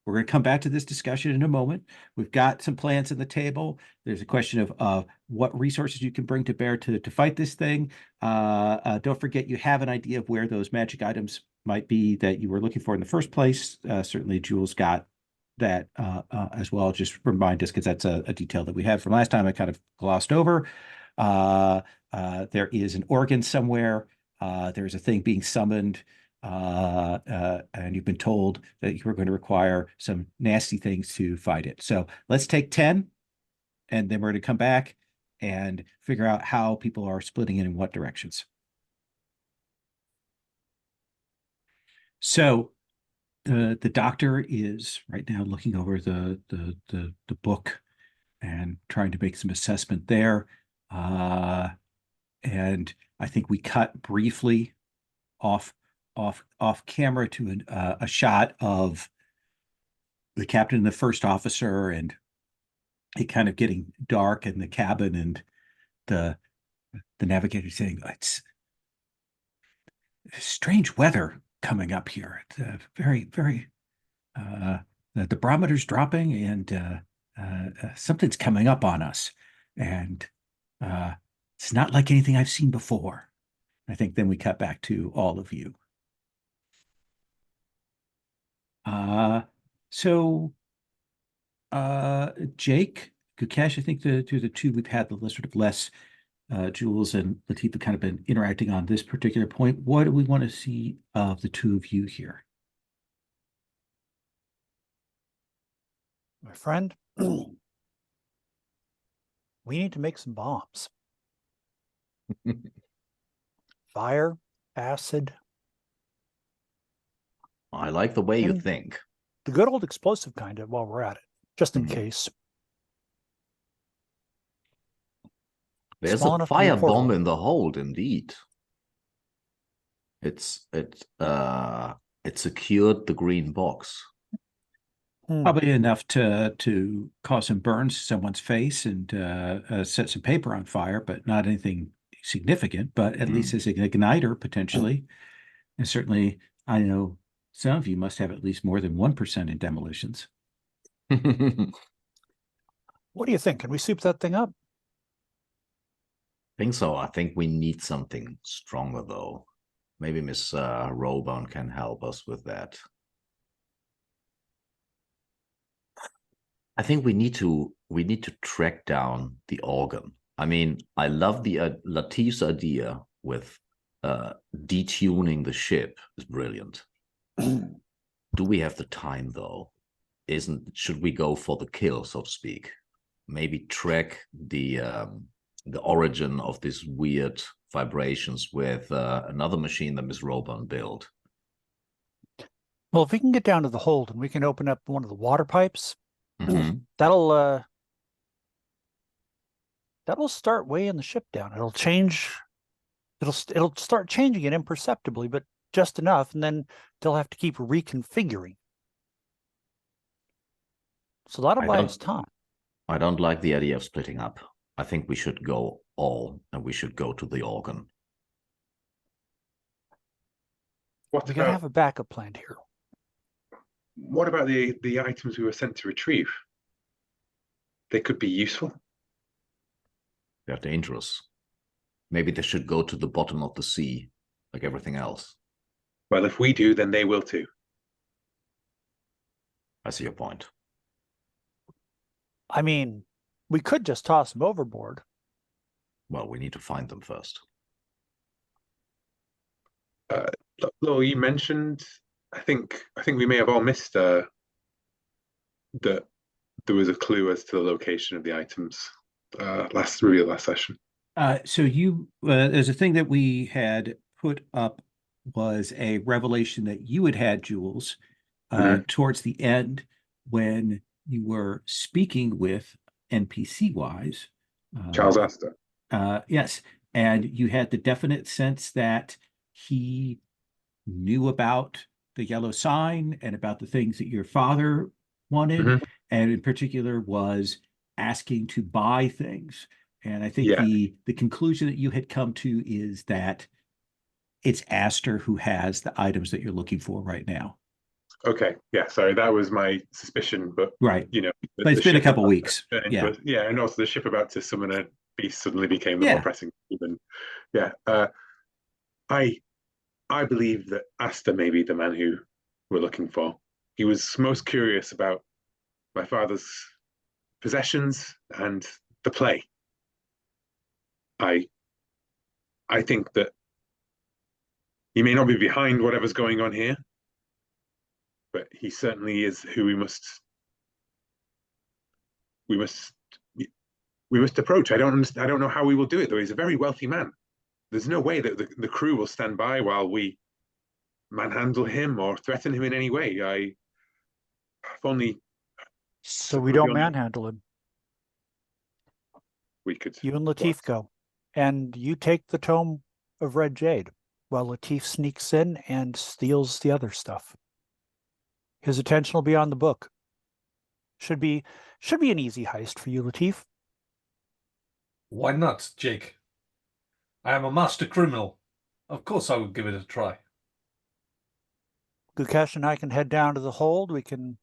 We're going to come back to this discussion in a moment. We've got some plans on the table. There's a question of what resources you can bring to bear to fight this thing. Don't forget you have an idea of where those magic items might be that you were looking for in the first place. Certainly Jules got that as well. Just remind us, because that's a detail that we had from last time I kind of glossed over. There is an organ somewhere. There's a thing being summoned. And you've been told that you are going to require some nasty things to fight it. So let's take 10, and then we're going to come back and figure out how people are splitting it in what directions. So the doctor is right now looking over the book and trying to make some assessment there. And I think we cut briefly off camera to a shot of the captain and the first officer, and it kind of getting dark in the cabin, and the navigator saying, "It's strange weather coming up here. It's very the barometer's dropping, and something's coming up on us, and it's not like anything I've seen before." I think then we cut back to all of you. So Jake, Gukesh, I think the two we've had the sort of less Jules and Latif have kind of been interacting on this particular point. What do we want to see of the two of you here? My friend, we need to make some bombs. Fire, acid. I like the way you And think. the good old explosive kind of while we're at it, just in Mhm. case. There's Small a enough to be fire bomb portable. in the hold, indeed. It secured the green box. Probably enough to cause some burns to someone's face and set some paper on fire, but not anything significant, but at least as an igniter potentially. And certainly, I know some of you must have at least more than 1% in demolitions. What do you think? Can we soup that thing up? Think so. I think we need something stronger, though. Maybe Miss Roban can help us with that. I think we need to track down the organ. I mean, I love the Latif's idea with detuning the ship is brilliant. Do we have the time though? Should we go for the kill, so to speak? Maybe track the origin of these weird vibrations with another machine that Miss Roban built. Well, if we can get down to the hold and we can open up one of the water pipes, that'll start weighing the ship down. It'll change. It'll start changing it imperceptibly, but just enough, and then they'll have to keep reconfiguring. So that'll buy us time. I don't like the idea of splitting up. I think we should go all, and we should go to the organ. What We gotta have a backup plan here. What about the items we were sent to retrieve? They could be useful. They're dangerous. Maybe they should go to the bottom of the sea, like everything else. Well, if we do, then they will too. I see your point. I mean, we could just toss them overboard. Well, we need to find them first. Lo, you mentioned, I think we may have all missed that there was a clue as to the location of the items last session. So there's a thing that we had put up was a revelation that you had, Jules, towards the end when you were speaking with NPC-wise. Charles Astor. Yes, and you had the definite sense that he knew about the yellow sign and about the things that your father wanted, and in particular was asking to buy things. And I think the conclusion that you had come to is that it's Astor who has the items that you're looking for right now. Okay, yeah, sorry, that was my suspicion, but right, you know, but it's been a couple weeks. Yeah, and also the ship about to summon a beast suddenly became the more pressing. Even, I believe that Astor may be the man who we're looking for. He was most curious about my father's possessions and the play. I think that he may not be behind whatever's going on here, but he certainly is who we must approach. I don't know how we will do it though. He's a very wealthy man. There's no way that the crew will stand by while we manhandle him or threaten him in any way. If only. So we don't manhandle him. We could. You and Latif go, and you take the tome of Red Jade, while Latif sneaks in and steals the other stuff. His attention will be on the book. Should be an easy heist for you, Latif. Why not, Jake? I am a master criminal. Of course I would give it a try. Gukesh and I can head down to the hold. We can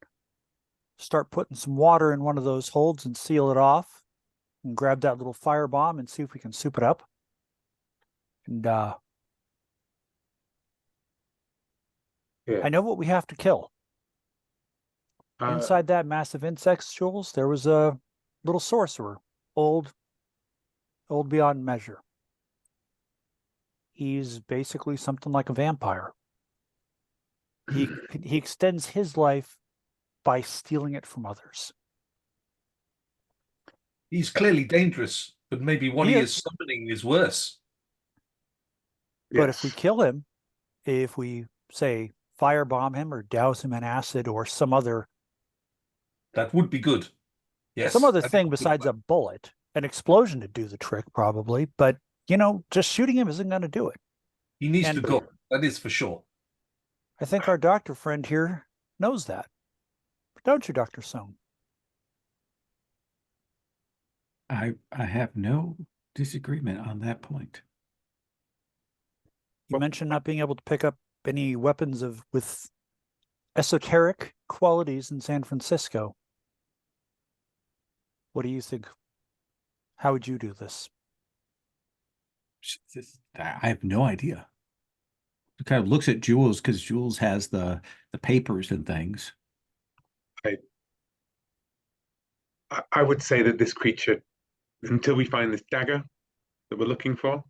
start putting some water in one of those holds and seal it off. And grab that little firebomb and see if we can soup it up. And I know what we have to kill. Inside that massive insect, Jules, there was a little sorcerer, old beyond measure. He's basically something like a vampire. He extends his life by stealing it from others. He's clearly dangerous, but maybe what he is summoning is worse. But if we kill him, if we say firebomb him or douse him in acid or some other, that would be good. Yes, some other thing besides a bullet, an explosion to do the trick probably. But just shooting him isn't going to do it. He needs to go. That is for sure. I think our doctor friend here knows that. don't you, Dr. Sohn? I have no disagreement on that point. You mentioned not being able to pick up any weapons with esoteric qualities in San Francisco. What do you think? How would you do this? I have no idea. It kind of looks at Jules because Jules has the papers and things. I would say that this creature, until we find this dagger that we're looking for,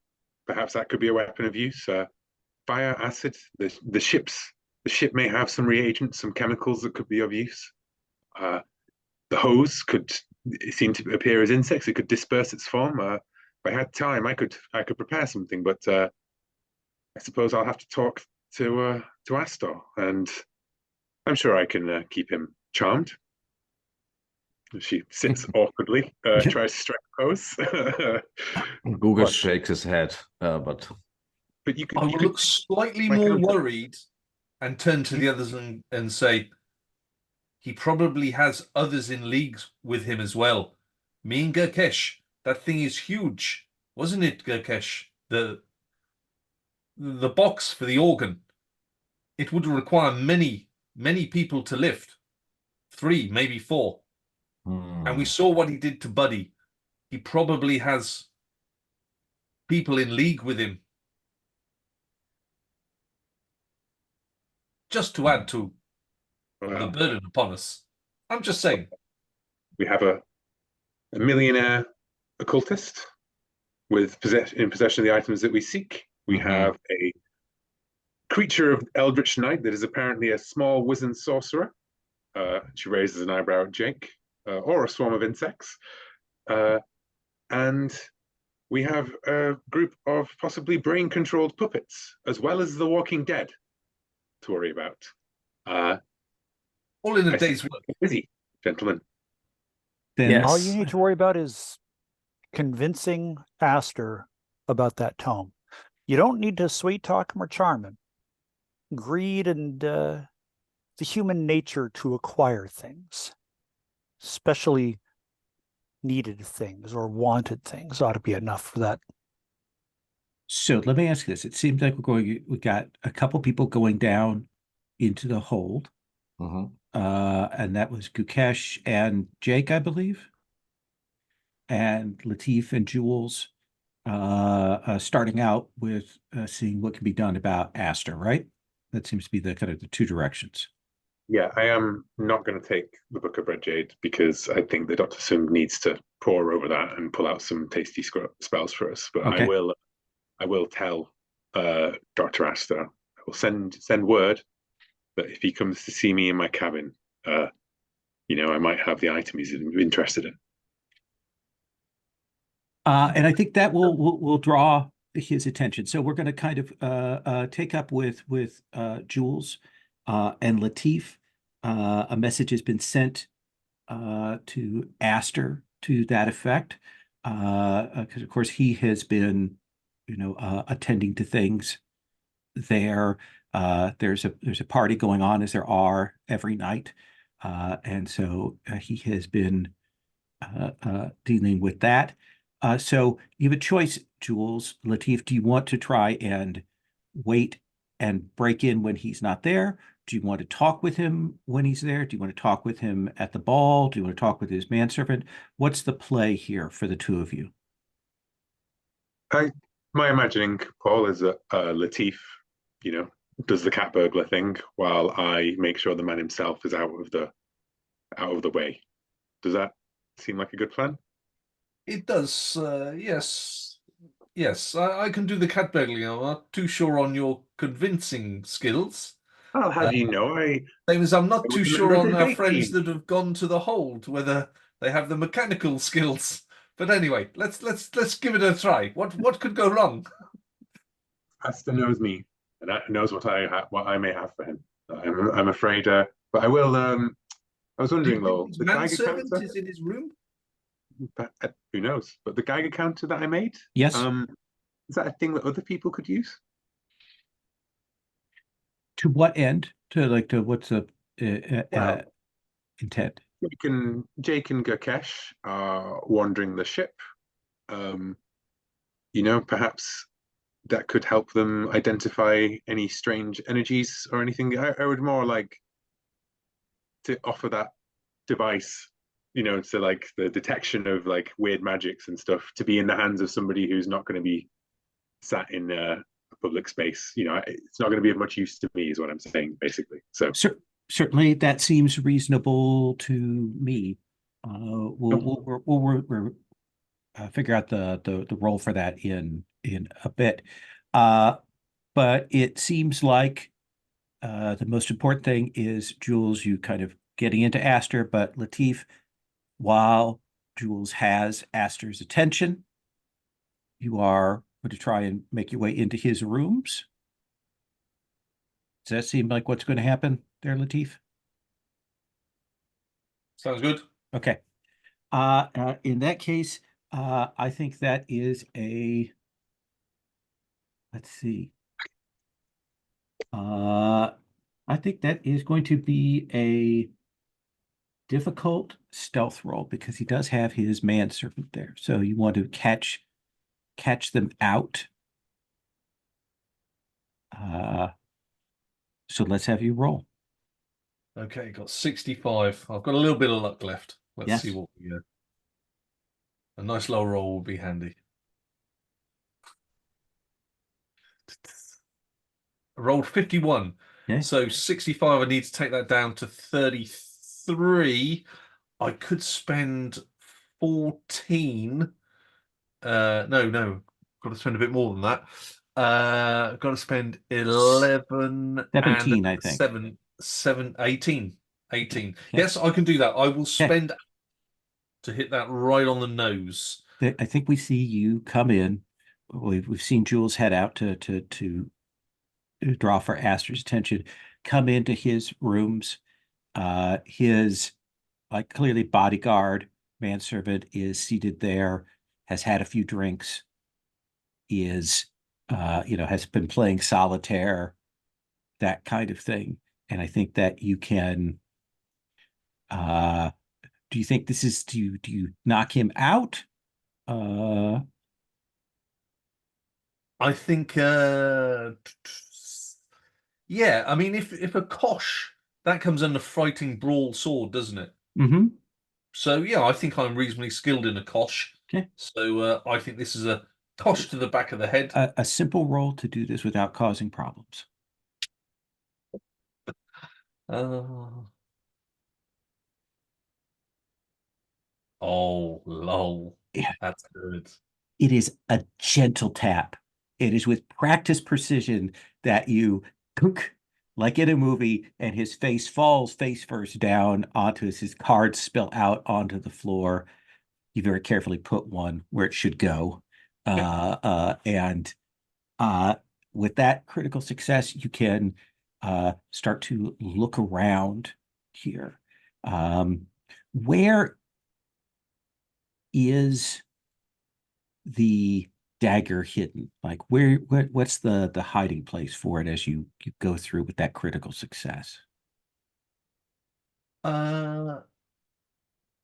perhaps that could be a weapon of use. Fire, acid. The ship may have some reagents, some chemicals that could be of use. The hose could seem to appear as insects. It could disperse its form. If I had time, I could prepare something, but I suppose I'll have to talk to Astor, and I'm sure I can keep him charmed. She sits awkwardly, tries to strike a pose. Google What? shakes his head, but But you I will could look slightly my more counter. worried and turn to the others and say, he probably has others in leagues with him as well. Me and Gurkesh, that thing is huge, wasn't it, Gurkesh? The box for the organ. It would require many, many people to lift. 3, maybe 4. And we saw what he did to Buddy. He probably has people in league with him. Just to add to the Well, burden upon us. I'm just saying. we have a millionaire occultist with in possession of the items that we seek. We have a creature of eldritch night that is apparently a small wizened sorcerer. She raises an eyebrow at Jake, or a swarm of insects. And we have a group of possibly brain-controlled puppets, as well as the Walking Dead, to worry about. All in a day's work. Busy, gentlemen. Then Yes. All you need to worry about is convincing Astor about that tome. You don't need to sweet talk him or charm him. Greed and the human nature to acquire things, especially needed things or wanted things, ought to be enough for that. So let me ask you this. It seems like we got a couple people going down into the hold. And that was Gukesh and Jake, I believe. And Latif and Jules starting out with seeing what can be done about Astor, right? That seems to be the kind of the two directions. Yeah, I am not going to take the Book of Red Jade because I think that Dr. Sung needs to pore over that and pull out some tasty spells for us. But Okay. I will tell Dr. Astor. I will send word that if he comes to see me in my cabin, I might have the item he's interested in. And I think that will draw his attention. So we're going to kind of take up with Jules and Latif. A message has been sent to Astor to that effect, because of course he has been, attending to things there. There's a party going on, as there are every night, and so he has been dealing with that. So you have a choice, Jules. Latif, do you want to try and wait and break in when he's not there? Do you want to talk with him when he's there? Do you want to talk with him at the ball? Do you want to talk with his manservant? What's the play here for the two of you? My imagining, Paul, is that Latif, does the cat burglar thing while I make sure the man himself is out of the way. Does that seem like a good plan? It does, yes. Yes, I can do the cat burgling. I'm not too sure on your convincing skills. I'll have you know, Same as I'm not too was a sure member of on the our debate friends team. that have gone to the hold, whether they have the mechanical skills. But anyway, let's give it a try. What could go wrong? Astor knows me and knows what I may have for him. I'm afraid, but I will. I was wondering, Lowell, His the Geiger manservant counter. is in his room. Who knows? But the Geiger counter that I made. Yes. Is that a thing that other people could use? To what end? To what's the? Well, Jake and Gurkesh are wandering the ship. Perhaps that could help them identify any strange energies or anything. I would more like to offer that device, to like the detection of like weird magics and stuff, to be in the hands of somebody who's not going to be sat in a public space. It's not going to be of much use to me, is what I'm saying, basically. So certainly that seems reasonable to me. We'll figure out the role for that in a bit. But it seems like the most important thing is, Jules, you kind of getting into Aster, but Latif, while Jules has Aster's attention, you are going to try and make your way into his rooms. Does that seem like what's going to happen there, Latif? Sounds good. Okay. In that case, I think that is let's see. I think that is going to be a difficult stealth roll, because he does have his manservant there. So you want to catch them out. So let's have you roll. Okay, got 65. I've got a little bit of luck left. Let's see what we get. A nice low roll will be handy. I rolled 51. Okay. So 65, I need to take that down to 33. I could spend 14. No, got to spend a bit more than that. Got to spend 11 17, and I think. 18. Okay. Yes, I can do that. I will spend to hit that right on the nose. I think we see you come in. We've seen Jules head out to draw for Aster's attention, come into his rooms. His like clearly bodyguard manservant is seated there, has had a few drinks, is has been playing solitaire, that kind of thing. And I think that you can do you think this is do you knock him out? I think yeah, I mean if a kosh, that comes under fighting brawl sword, doesn't it? Mm-hmm. So yeah, I think I'm reasonably skilled in a kosh. Okay. So I think this is a kosh to the back of the head. A simple roll to do this without causing problems. Oh, lol. Yeah. That's good. It is a gentle tap. It is with practiced precision that you cook like in a movie, and his face falls face first down onto his cards spill out onto the floor. You very carefully put one where it should go. And with that critical success, you can start to look around here. Where is the dagger hidden? Like what's the hiding place for it as you go through with that critical success? I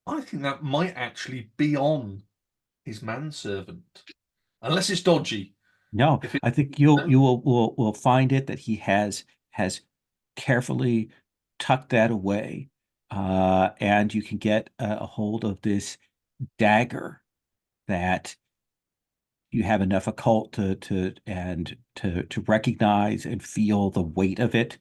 think that might actually be on his manservant, unless it's dodgy. No, I think you will find it that he has carefully tucked that away, and you can get a hold of this dagger that you have enough occult to recognize and feel the weight of it.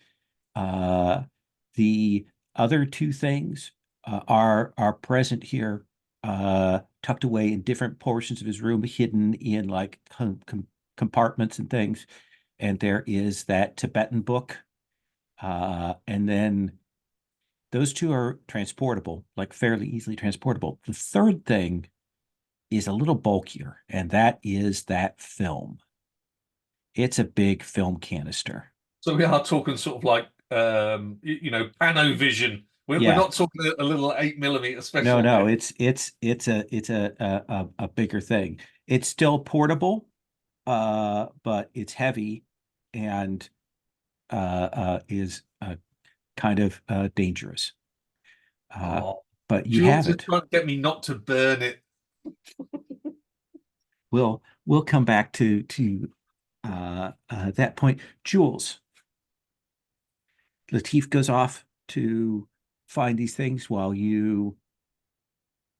The other two things are present here, tucked away in different portions of his room, hidden in like compartments and things. And there is that Tibetan book, and then those two are transportable, like fairly easily transportable. The third thing is a little bulkier, and that is that film. It's a big film canister. So we are talking sort of like Panovision. We're not talking a little 8mm special. No, it's a bigger thing. It's still portable, but it's heavy and is kind of dangerous. Oh, but you Jules have is it. trying to get me not to burn it. We'll come back to that point. Jules, Latif goes off to find these things while you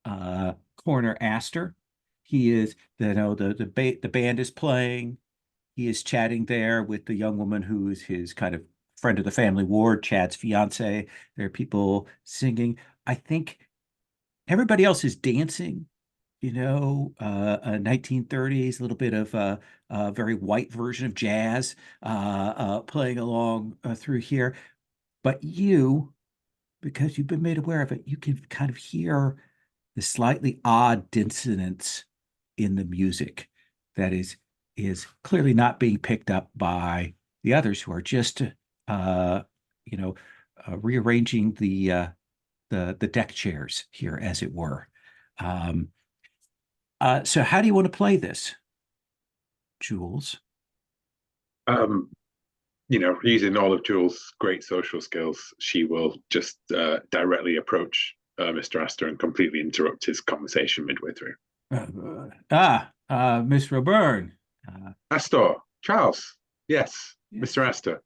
corner Aster. He is, the band is playing. He is chatting there with the young woman who is his kind of friend of the family, Ward, Chad's fiance. There are people singing. I think everybody else is dancing, 1930s, a little bit of a very white version of jazz playing along through here. But you, because you've been made aware of it, you can kind of hear the slightly odd dissonance in the music that is clearly not being picked up by the others who are just you know rearranging the deck chairs here, as it were. Um, so how do you want to play this, Jules? Using all of Jules' great social skills, she will just directly approach Mr. Astor and completely interrupt his conversation midway through. Miss Roburn. Astor, Charles, yes, Yes. Mr. Astor.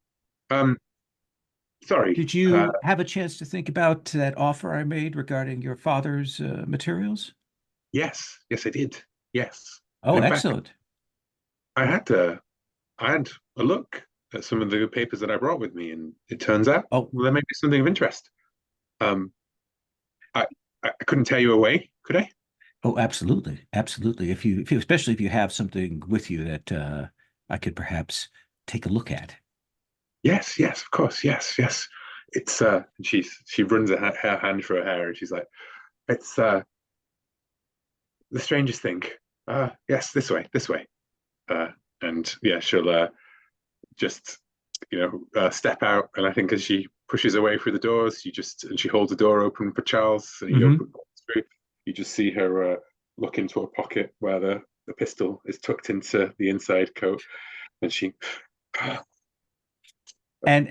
Sorry. Did you have a chance to think about that offer I made regarding your father's materials? Yes, I did. Yes. Oh, In fact, excellent. I had a look at some of the papers that I brought with me, and it turns out there may be something of interest. I couldn't tear you away, could I? Oh, absolutely, absolutely. If you especially if you have something with you that I could perhaps take a look at. Yes, of course, yes. It's she runs her hand through her hair, and she's like, it's the strangest thing. Yes, this way. And yeah, she'll just step out, and I think as she pushes away through the doors, she holds the door open for Charles, and he opens through. You just see her look into a pocket where the pistol is tucked into the inside coat, and she And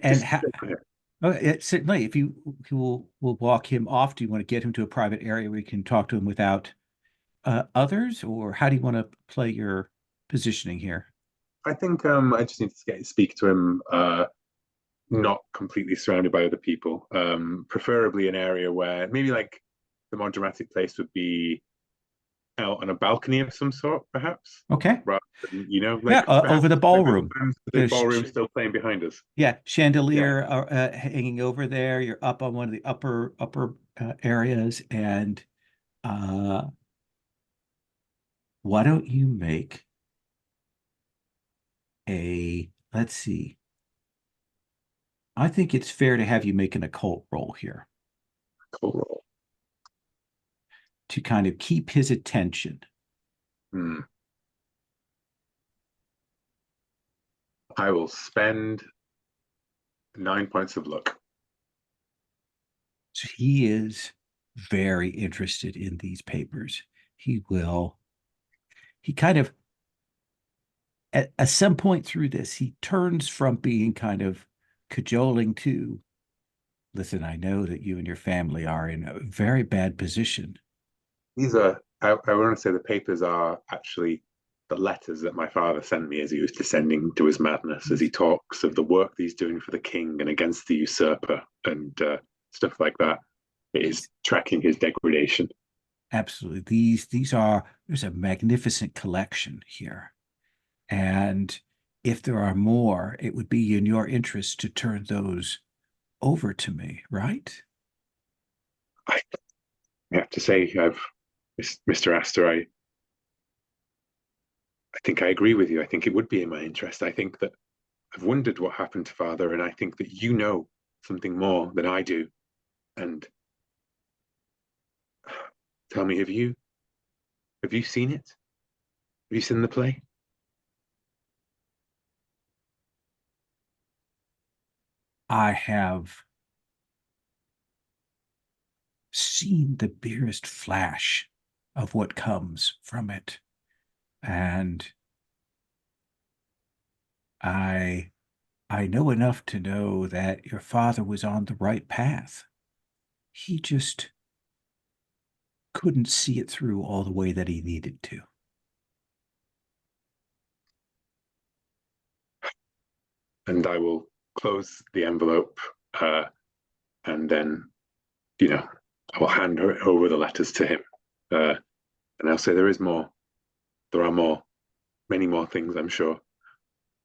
certainly, if you will walk him off, do you want to get him to a private area where you can talk to him without others, or how do you want to play your positioning here? I think I just need to speak to him, not completely surrounded by other people. Preferably an area where maybe like the more dramatic place would be out on a balcony of some sort, perhaps. Okay. Rather than, over the ballroom. The big ballroom still playing behind us. Yeah, chandelier hanging over there. You're up on one of the upper areas, and why don't you make let's see. I think it's fair to have you make an occult roll here Cool. to kind of keep his attention. I will spend 9 points of luck. So he is very interested in these papers. He kind of, at some point through this, he turns from being kind of cajoling to, listen, I know that you and your family are in a very bad position. These are, I want to say the papers are actually the letters that my father sent me as he was descending to his madness, as he talks of the work that he's doing for the king and against the usurper and stuff like that. It is tracking his degradation. Absolutely. There's a magnificent collection here. And if there are more, it would be in your interest to turn those over to me, right? I have to say, Mr. Astor, I think I agree with you. I think it would be in my interest. I think that I've wondered what happened to Father, and I think that you know something more than I do. And tell me, have you seen it? Have you seen the play? I have seen the barest flash of what comes from it. And I know enough to know that your father was on the right path. he just couldn't see it through all the way that he needed to. And I will close the envelope, and then, I will hand over the letters to him, and I'll say there are many more things, I'm sure,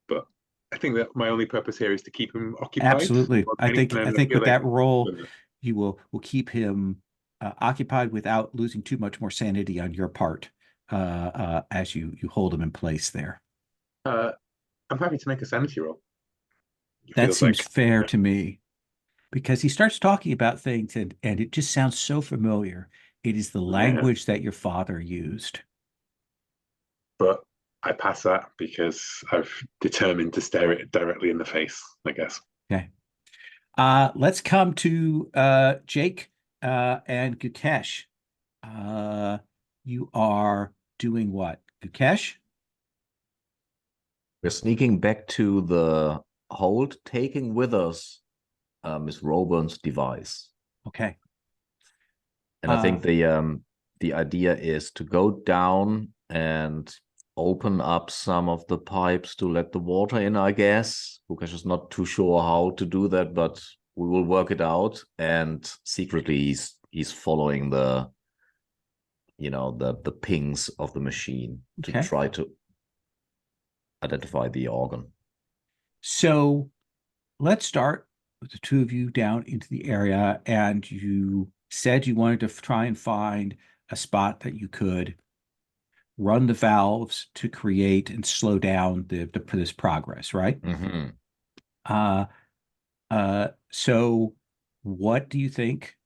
but I think that my only purpose here is to keep him occupied. Absolutely. I think feel with that like role, you will keep him occupied without losing too much more sanity on your part as you hold him in place there. I'm happy to make a sanity roll. That seems fair to me, because he starts talking about things and it just sounds so familiar. It is the language that your father used. But I pass that because I've determined to stare it directly in the face, I guess. Okay. Let's come to Jake and Gukesh. You are doing what? Gukesh? We're sneaking back to the hold, taking with us Miss Roburn's device. Okay. And I think the idea is to go down and open up some of the pipes to let the water in, I guess. Gukesh is not too sure how to do that, but we will work it out. And secretly he's following the pings of the machine to try to identify the organ. So let's start with the two of you down into the area, and you said you wanted to try and find a spot that you could run the valves to create and slow down this progress, right? Mm-hmm. So what do you think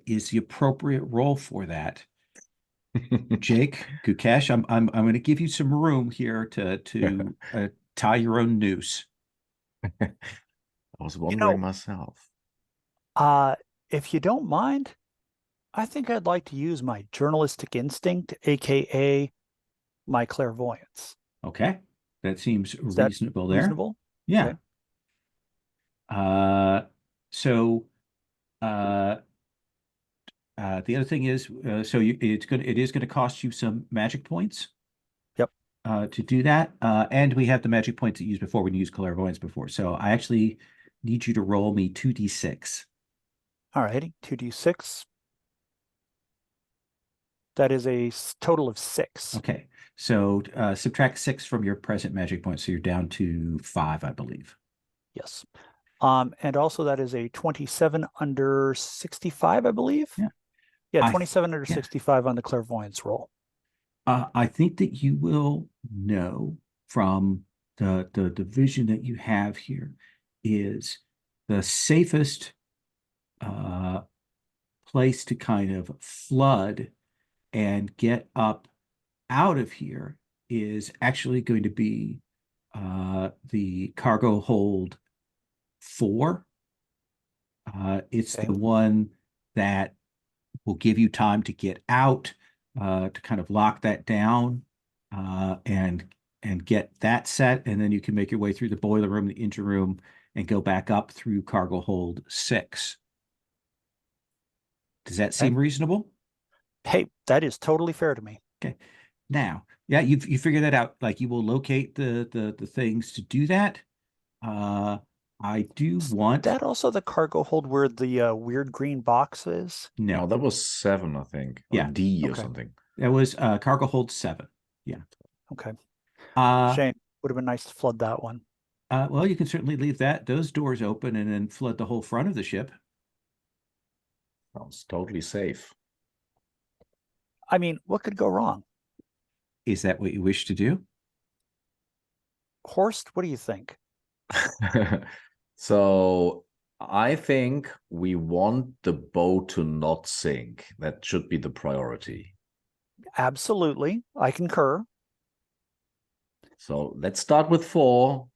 is the appropriate role for that? Jake, Gukesh, I'm going to give you some room here to tie your own noose. I was wondering myself. If you don't mind, I think I'd like to use my journalistic instinct, aka my clairvoyance. Okay, that seems reasonable there. Reasonable? Yeah. Okay. The other thing is, it is going to cost you some magic points. Yep. To do that, and we have the magic points that you used before when you used clairvoyance before. So I actually need you to roll me 2d6. All righty, 2d6. That is a total of 6. Okay, so subtract 6 from your present magic points, so you're down to 5, I believe. Yes. And also that is a 27 under 65, I believe. Yeah, 27 under 65 on the clairvoyance roll. I think that you will know from the vision that you have here is the safest place to kind of flood and get up out of here is actually going to be the cargo hold 4. It's the one that will give you time to get out, to kind of lock that down, and get that set, and then you can make your way through the boiler room, the engine room, and go back up through cargo hold 6. Does that seem reasonable? Hey, that is totally fair to me. Okay. Now, yeah, you figure that out. Like, you will locate the things to do that. I do want that also the cargo hold where the weird green box is. No, that was 7, I think. Or D or something. That was cargo hold 7. Yeah. Okay. Uh, Shame. Would have been nice to flood that one. Well, you can certainly leave those doors open and then flood the whole front of the ship. Sounds totally safe. I mean, what could go wrong? Is that what you wish to do? Horst, what do you think? So I think we want the boat to not sink. That should be the priority. Absolutely. I concur. So let's start with 4.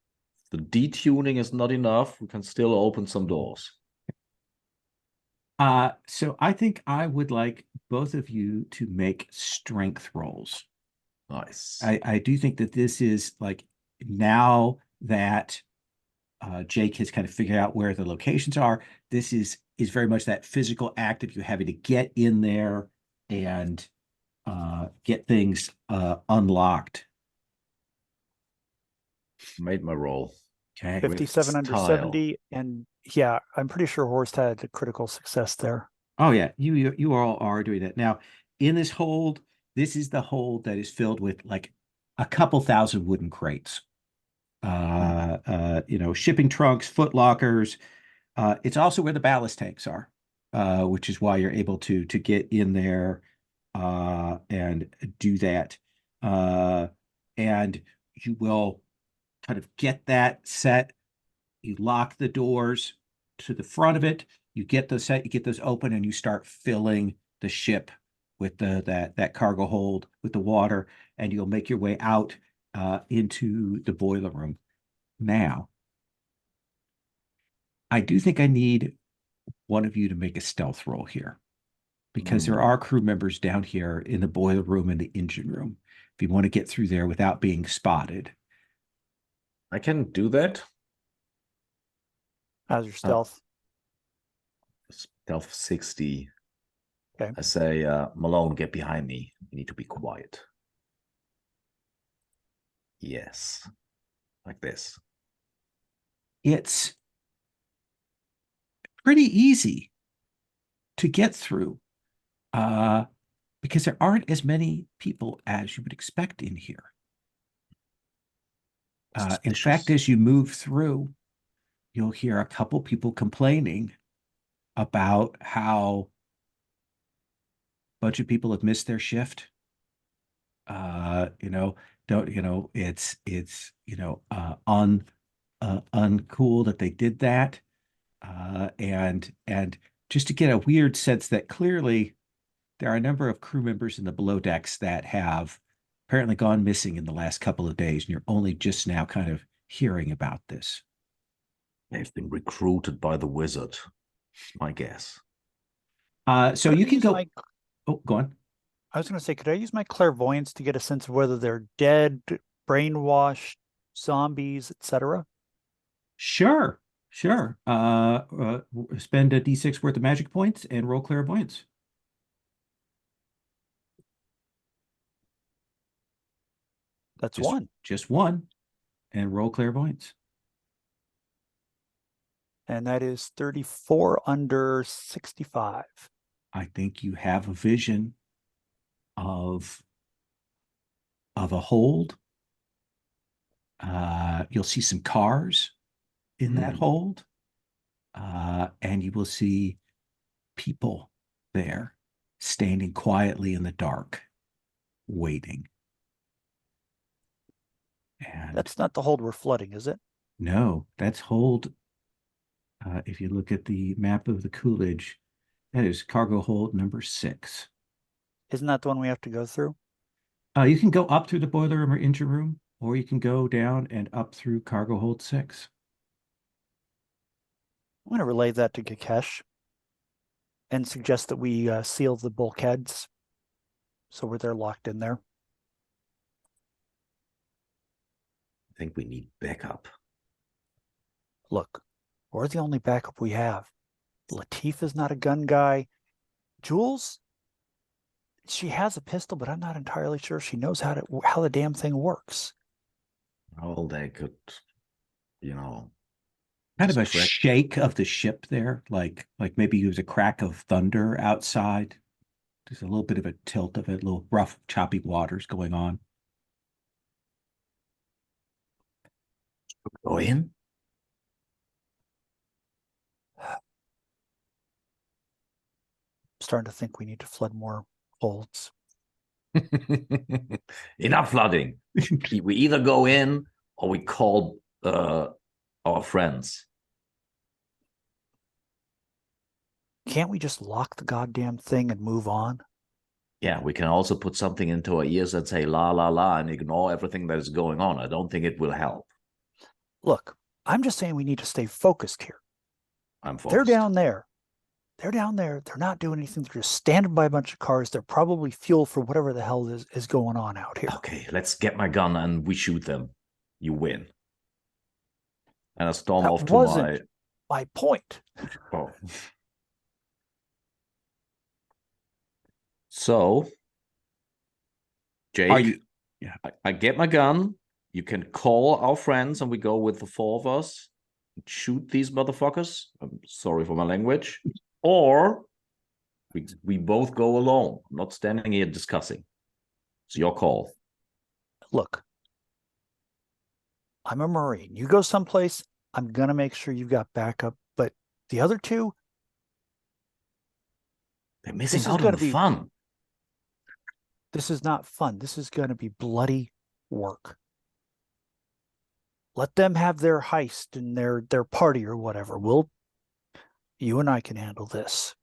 The detuning is not enough. We can still open some doors. So I think I would like both of you to make strength rolls. Nice. I do think that this is like, now that Jake has kind of figured out where the locations are, this is is very much that physical act of you having to get in there and get things unlocked. Made my roll. Okay. 57 under style. 70. And yeah, I'm pretty sure Horst had a critical success there. Oh yeah, you all are doing that. Now, in this hold, this is the hold that is filled with like a couple thousand wooden crates. Shipping trunks, foot lockers. It's also where the ballast tanks are, which is why you're able to get in there and do that. And you will kind of get that set. You lock the doors to the front of it. You get those set, you get those open, and you start filling the ship with that cargo hold with the water, and you'll make your way out into the boiler room. Now, I do think I need one of you to make a stealth roll here, because there are crew members down here in the boiler room and the engine room. If you want to get through there without being spotted. I can do that. How's your stealth? Stealth 60. Okay. I say, Malone, get behind me. You need to be quiet. Yes. Like this. It's pretty easy to get through because there aren't as many people as you would expect in here. In fact, as you move through, you'll hear a couple people complaining about how a bunch of people have missed their shift. It's uncool that they did that. And just to get a weird sense that clearly there are a number of crew members in the below decks that have apparently gone missing in the last couple of days, and you're only just now kind of hearing about this. They've been recruited by the wizard, my guess. So you can go. Oh, go on. I was going to say, could I use my clairvoyance to get a sense of whether they're dead, brainwashed, zombies, etc.? Sure. Spend a D6 worth of magic points and roll clairvoyance. That's one. Just one, and roll clairvoyance. And that is 34 under 65. I think you have a vision of a hold. You'll see some cars in that hold, and you will see people there standing quietly in the dark, waiting. And That's not the hold we're flooding, is it? no, that's hold. If you look at the map of the Coolidge, that is cargo hold number 6. Isn't that the one we have to go through? You can go up through the boiler room or engine room, or you can go down and up through cargo hold 6. I'm going to relay that to Gakesh and suggest that we seal the bulkheads so they're locked in there. I think we need backup. Look, we're the only backup we have. Latif is not a gun guy. Jules, she has a pistol, but I'm not entirely sure she knows how the damn thing works. Well, they could, Kind of a distract- shake of the ship there, like maybe it was a crack of thunder outside. There's a little bit of a tilt of it, little rough, choppy waters going on. Go in. Starting to think we need to flood more holds. Enough flooding. We either go in or we call our friends. Can't we just lock the goddamn thing and move on? Yeah, we can also put something into our ears and say la la la and ignore everything that is going on. I don't think it will help. Look, I'm just saying we need to stay focused here. I'm focused. They're down there. They're down there. They're not doing anything. They're just standing by a bunch of cars. They're probably fuel for whatever the hell is going on out here. Okay, let's get my gun and we shoot them. You win. And I storm That off to wasn't my point. Oh. So, Jake, Are you? Yeah. I get my gun. You can call our friends, and we go with the four of us. Shoot these motherfuckers. I'm sorry for my language. Or we both go alone. I'm not standing here discussing. It's your call. Look, I'm a Marine. You go someplace, I'm going to make sure you've got backup. But the other two, They're missing this is out on gonna the be- fun. this is not fun. This is going to be bloody work. Let them have their heist and their party or whatever. You and I can handle this.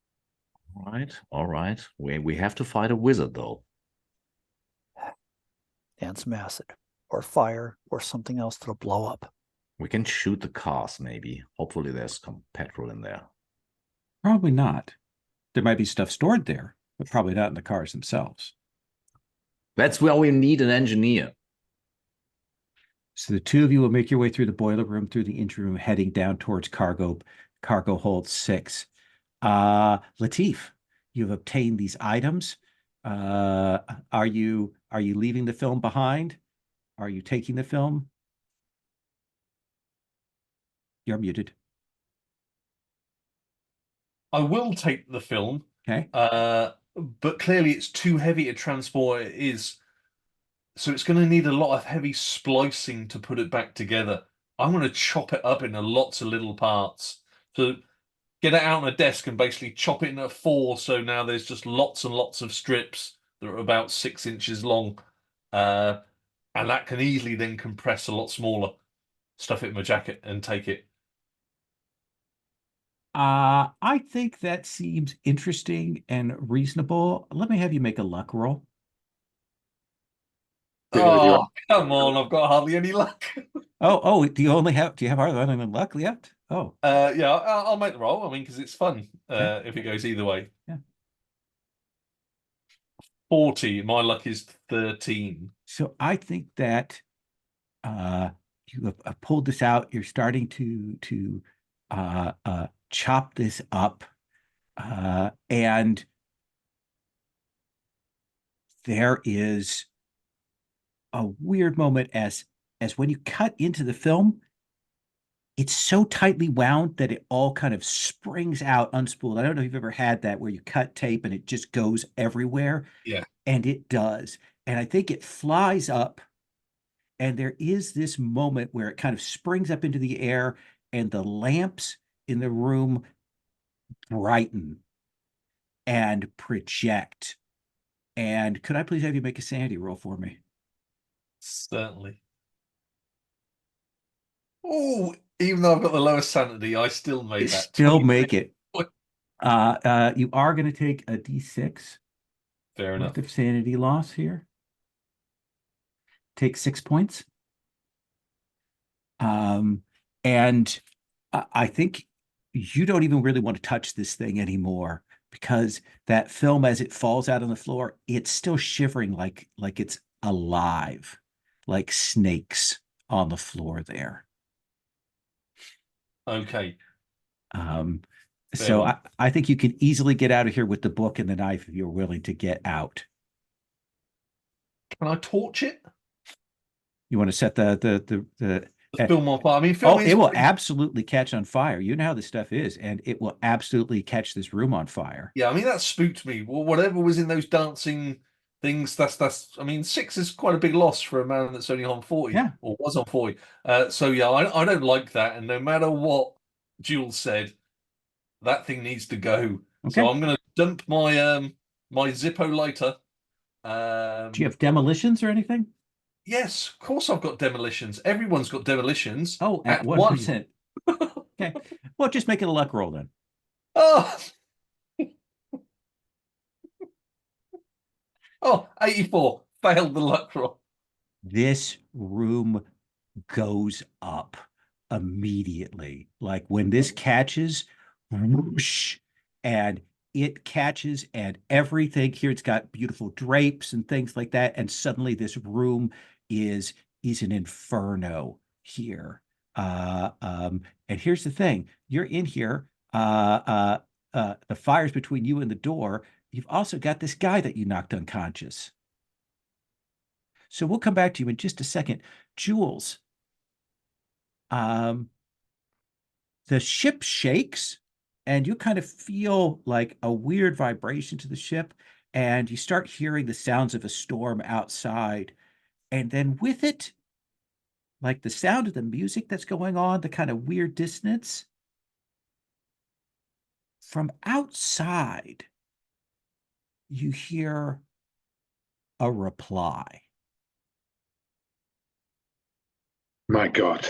All right. We have to fight a wizard, though. And some acid or fire or something else that'll blow up. We can shoot the cars, maybe. Hopefully there's some petrol in there. Probably not. There might be stuff stored there, but probably not in the cars themselves. That's where we need an engineer. So the two of you will make your way through the boiler room, through the engine room, heading down towards cargo hold 6. Latif, you've obtained these items. Are you leaving the film behind? Are you taking the film? You're muted. I will take the film, Okay. but clearly it's too heavy to transport. It is, so it's going to need a lot of heavy splicing to put it back together. I'm going to chop it up into lots of little parts. So get it out on a desk and basically chop it into 4. So now there's just lots and lots of strips that are about 6 inches long. And that can easily then compress a lot smaller. Stuff it in my jacket and take it. I think that seems interesting and reasonable. Let me have you make a luck roll. Oh, come on. I've got hardly any luck. Oh, do you have hardly any luck left? Oh, Yeah, I'll make the roll. I mean, because it's fun Okay. if it goes either way. Yeah. 40. My luck is 13. so I think that you have pulled this out. You're starting to chop this up, and there is a weird moment as when you cut into the film. It's so tightly wound that it all kind of springs out unspooled. I don't know if you've ever had that where you cut tape and it just goes everywhere. Yeah. And it does. And I think it flies up. And there is this moment where it kind of springs up into the air and the lamps in the room brighten and project. And could I please have you make a sanity roll for me? Certainly. Oh, even though I've got the lowest sanity, I still made that. Still 26. make it. You are going to take a D6 Fair enough. worth of sanity loss here. Take 6 points. And I think you don't even really want to touch this thing anymore because that film, as it falls out on the floor, it's still shivering like it's alive, like snakes on the floor there. Okay. So enough. I think you can easily get out of here with the book and the knife if you're willing to get out. Can I torch it? You want to set the The film on fire. I mean, Oh, film it will absolutely catch on fire. You know how this stuff is, and it will absolutely catch this room on fire. Yeah, I mean that spooked me. Well, whatever was in those dancing things, that's. I mean, 6 is quite a big loss for a man that's only on 40, Yeah. or was on 40. So yeah, I don't like that. And no matter what Jules said, that thing needs to go. Okay. So I'm going to dump my my Zippo lighter. Do you have demolitions or anything? Yes, of course I've got demolitions. Everyone's got demolitions. Oh, at 1%. Okay. Well, just make it a luck roll then. Oh. Oh, 84. Failed the luck roll. This room goes up immediately. Like when this catches, whoosh, and it catches and everything here, it's got beautiful drapes and things like that. And suddenly this room is an inferno here. And here's the thing. You're in here. The fire's between you and the door. you've also got this guy that you knocked unconscious. So we'll come back to you in just a second. Jules, the ship shakes and you kind of feel like a weird vibration to the ship, and you start hearing the sounds of a storm outside. And then with it, like the sound of the music that's going on, the kind of weird dissonance, from outside, you hear a reply. My God.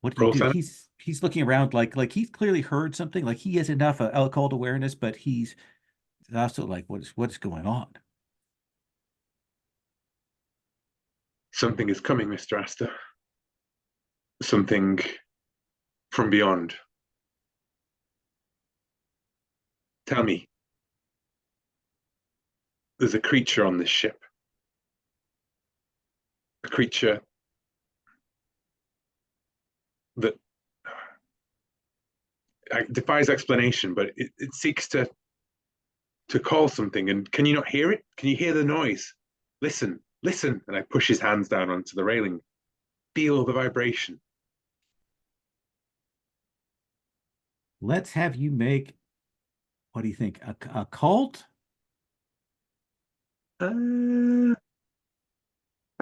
What do you Roll do? time. He's looking around like he's clearly heard something, like he has enough occult awareness, but he's also like, what is going on? Something is coming, Mr. Astor. Something from beyond. Tell me, there's a creature on this ship. A creature that defies explanation, but it seeks to call something. And can you not hear it? Can you hear the noise? Listen, listen. And I push his hands down onto the railing. Feel the vibration. Let's have you make, what do you think, a cult? I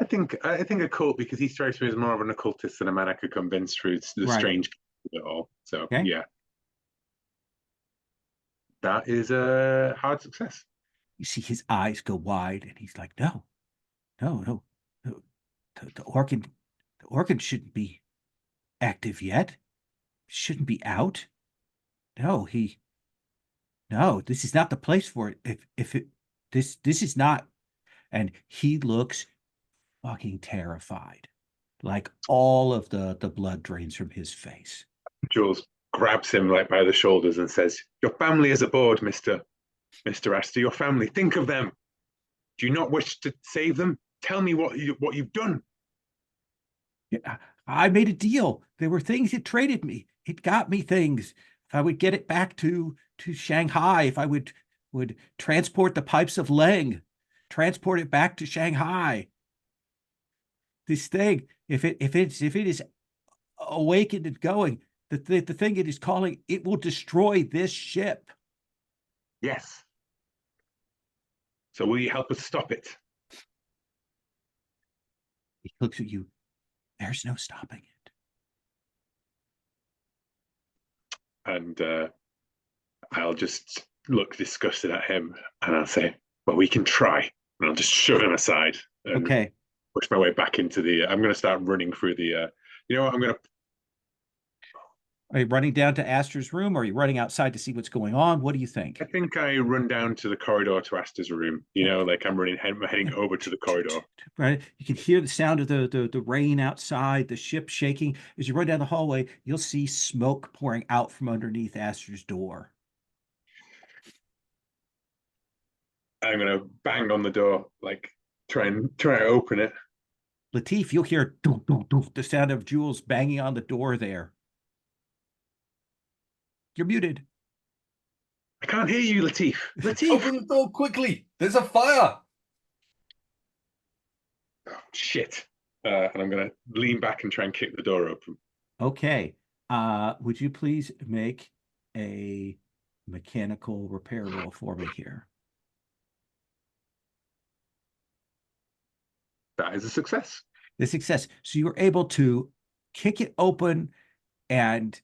think a cult, because he strikes me as more of an occultist than a man I could convince through the Right. strange of it all. So Okay. yeah, that is a hard success. You see his eyes go wide, and he's like, no, no. The organ shouldn't be active yet. Shouldn't be out. No, no, this is not the place for it. This is not. And he looks fucking terrified. Like all of the blood drains from his face. Jules grabs him right by the shoulders and says, "Your family is aboard, Mr. Astor. Your family. Think of them. Do you not wish to save them? Tell me what you've done." Yeah, I made a deal. There were things it traded me. It got me things. If I would get it back to Shanghai, if I would transport the pipes of Leng, transport it back to Shanghai. This thing, if it is awakened and going, the thing it is calling, it will destroy this ship. Yes. So will you help us stop it? He looks at you. There's no stopping it. And I'll just look disgusted at him, and I'll say, "Well, we can try." And I'll just shove him aside and Okay. push my way back into the. I'm going to start running through the. You know what? I'm going to. Are you running down to Astor's room, or are you running outside to see what's going on? What do you think? I think I run down to the corridor to Astor's room. You know, like I'm heading over to the corridor. Right. You can hear the sound of the rain outside, the ship shaking. As you run down the hallway, you'll see smoke pouring out from underneath Astor's door. I'm going to bang on the door, like try to open it. Latif, you'll hear doof, doof, doof, the sound of Jules banging on the door there. You're muted. I can't hear you, Latif. Latif! Open the door quickly. There's a fire. Oh, shit. And I'm going to lean back and try and kick the door open. Okay. Would you please make a mechanical repair roll for me here? That is a success. The success. So you were able to kick it open and,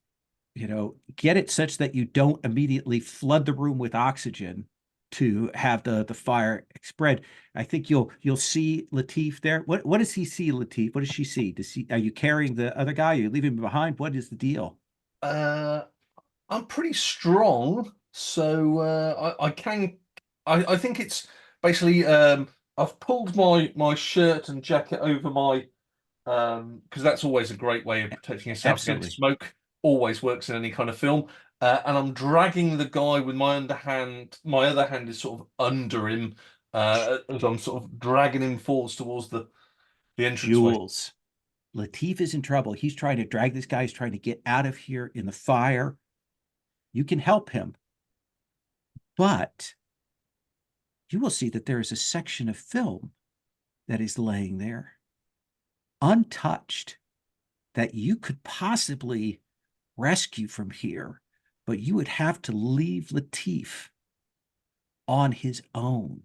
get it such that you don't immediately flood the room with oxygen to have the fire spread. I think you'll see Latif there. What does he see, Latif? What does she see? Are you carrying the other guy? Are you leaving him behind? What is the deal? I'm pretty strong, so I can. I think it's basically I've pulled my shirt and jacket over my because that's always a great way of protecting yourself Absolutely. against smoke. Always works in any kind of film. And I'm dragging the guy with my underhand. My other hand is sort of under him as I'm sort of dragging him forwards towards the entranceway. Jules, Latif is in trouble. He's trying to drag this guy. He's trying to get out of here in the fire. You can help him. But you will see that there is a section of film that is laying there, untouched, that you could possibly rescue from here, but you would have to leave Latif on his own.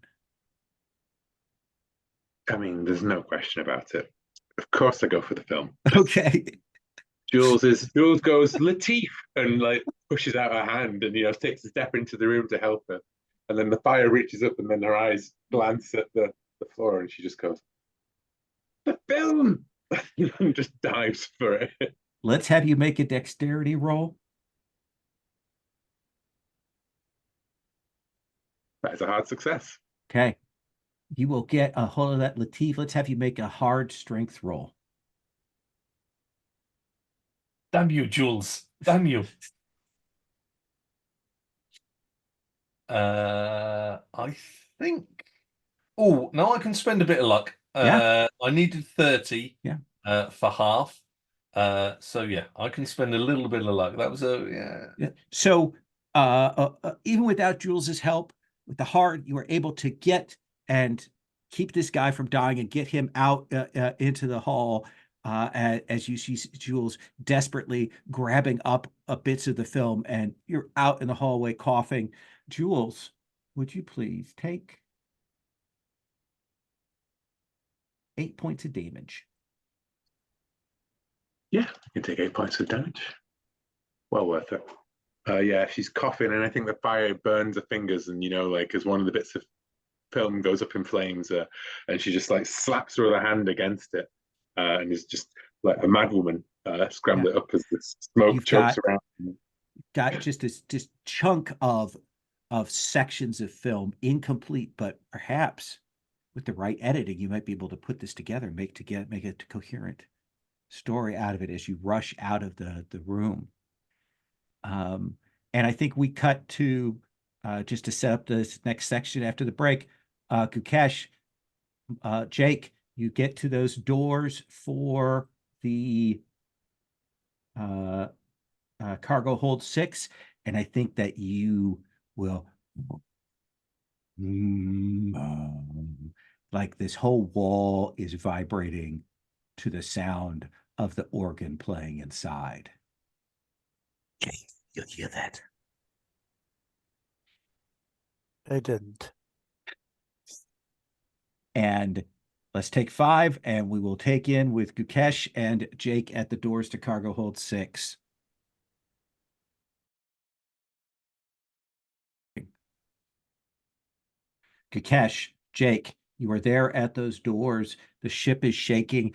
I mean, there's no question about it. Of course I go for the film. Okay. Jules goes, Latif, and like pushes out her hand and takes a step into the room to help her. And then the fire reaches up and then her eyes glance at the floor and she just goes, the film, and just dives for it. Let's have you make a dexterity roll. That is a hard success. Okay. You will get a hold of that, Latif. Let's have you make a hard strength roll. Damn you, Jules. Damn you. I think. Oh, now I can spend a bit of luck. Yeah. I needed 30. Yeah. For half. So yeah, I can spend a little bit of luck. That was Yeah. So even without Jules's help, with the heart, you were able to get and keep this guy from dying and get him out into the hall. As you see Jules desperately grabbing up bits of the film, and you're out in the hallway coughing. Jules, would you please take 8 points of damage? Yeah, you can take 8 points of damage. Well worth it. Yeah, she's coughing, and I think the fire burns her fingers, and like as one of the bits of film goes up in flames, and she just like slaps her other hand against it, and is just like a madwoman, scrambling up as the smoke You've chokes around. got just this chunk of sections of film, incomplete, but perhaps with the right editing, you might be able to put this together, make a coherent story out of it as you rush out of the room. And I think we cut to just to set up this next section after the break. Gukesh, Jake, you get to those doors for the cargo hold 6, and I think that you will like this whole wall is vibrating to the sound of the organ playing inside. Okay, you hear that? I didn't. And let's take 5, and we will take in with Gukesh and Jake at the doors to cargo hold 6. Gukesh, Jake, you are there at those doors. The ship is shaking,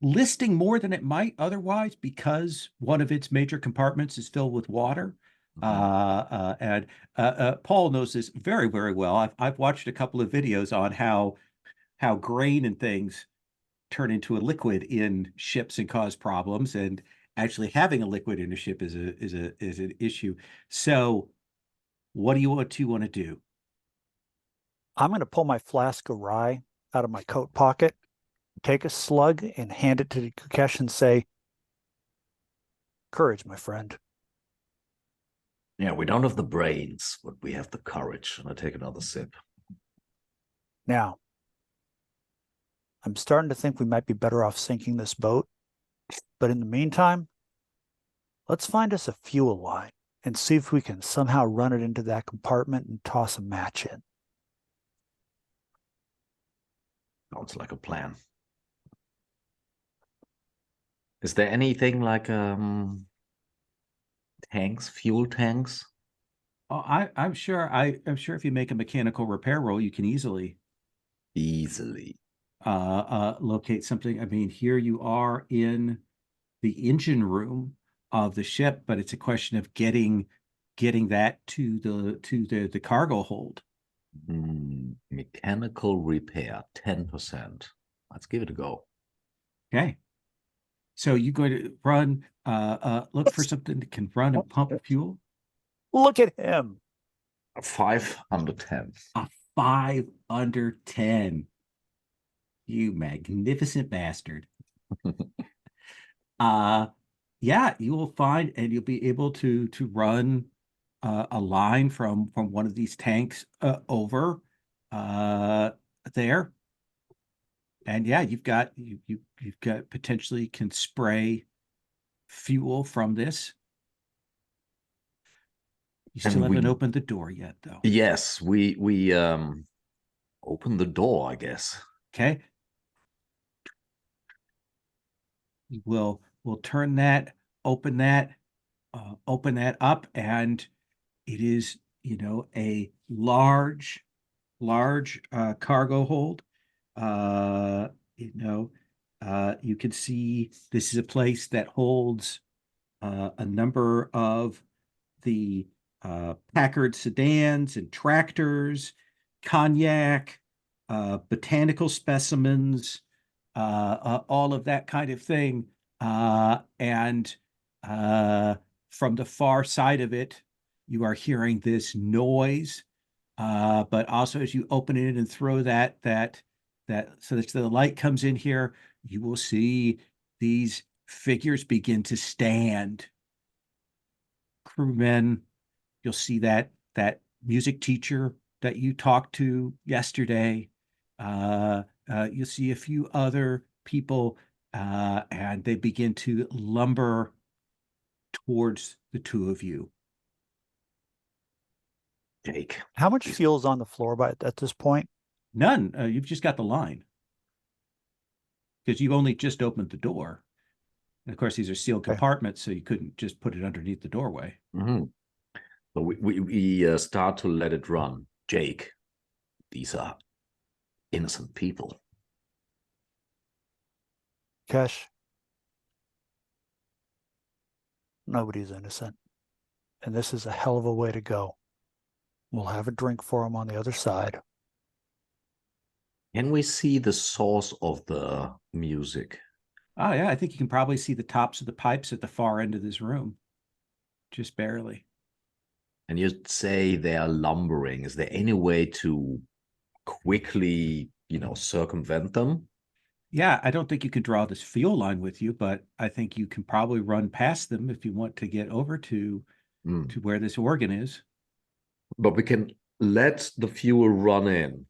listing more than it might otherwise because one of its major compartments is filled with water. And Paul knows this very, very well. I've watched a couple of videos on how grain and things turn into a liquid in ships and cause problems, and actually having a liquid in a ship is an issue. So what do you want to do? I'm going to pull my flask of rye out of my coat pocket, take a slug, and hand it to Gukesh and say, "Courage, my friend." Yeah, we don't have the brains, but we have the courage. And I take another sip. Now, I'm starting to think we might be better off sinking this boat. But in the meantime, let's find us a fuel line and see if we can somehow run it into that compartment and toss a match in. Sounds like a plan. Is there anything like tanks, fuel tanks? Oh, I'm sure if you make a mechanical repair roll, you can easily locate something. I mean, here you are in the engine room of the ship, but it's a question of getting that to the cargo hold. Mechanical repair, 10%. Let's give it a go. Okay. So you're going to run, look for something that can run and pump fuel. Look at him. A 5 under 10. A 5 under 10. You magnificent bastard. Yeah, you will find, and you'll be able to run a line from one of these tanks over there. And yeah, you've got potentially can spray fuel from this. You And still haven't we- opened the door yet, though. Yes, we open the door, I guess. Okay. We'll turn that, open that up, and it is, a large cargo hold. You know, you can see this is a place that holds a number of the Packard sedans and tractors, cognac, botanical specimens, all of that kind of thing. And from the far side of it, you are hearing this noise. But also as you open it and throw that so that the light comes in here, you will see these figures begin to stand. Crewmen, you'll see that music teacher that you talked to yesterday. You'll see a few other people, and they begin to lumber towards the two of you. Jake. How much fuel is on the floor at this point? None. You've just got the line. Because you only just opened the door. And of course, these are sealed Okay. compartments, so you couldn't just put it underneath the doorway. Mm-hmm. So we start to let it run. Jake, these are innocent people. Kesh, nobody's innocent. And this is a hell of a way to go. We'll have a drink for them on the other side. Can we see the source of the music? Oh, yeah, I think you can probably see the tops of the pipes at the far end of this room. Just barely. And you say they are lumbering. Is there any way to quickly, circumvent them? Yeah, I don't think you can draw this fuel line with you, but I think you can probably run past them if you want to get over to where this organ is. But we can let the fuel run in.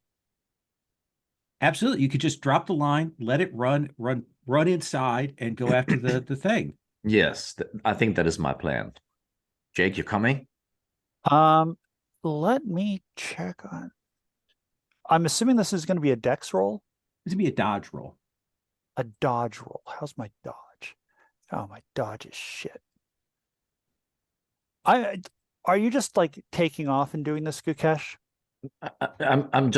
Absolutely. You could just drop the line, let it run inside, and go after the thing. Yes, I think that is my plan. Jake, you coming? Let me check on. I'm assuming this is going to be a dex roll. This would be a dodge roll. A dodge roll. How's my dodge? Oh, my dodge is shit. Are you just like taking off and doing this, Gukesh? I'm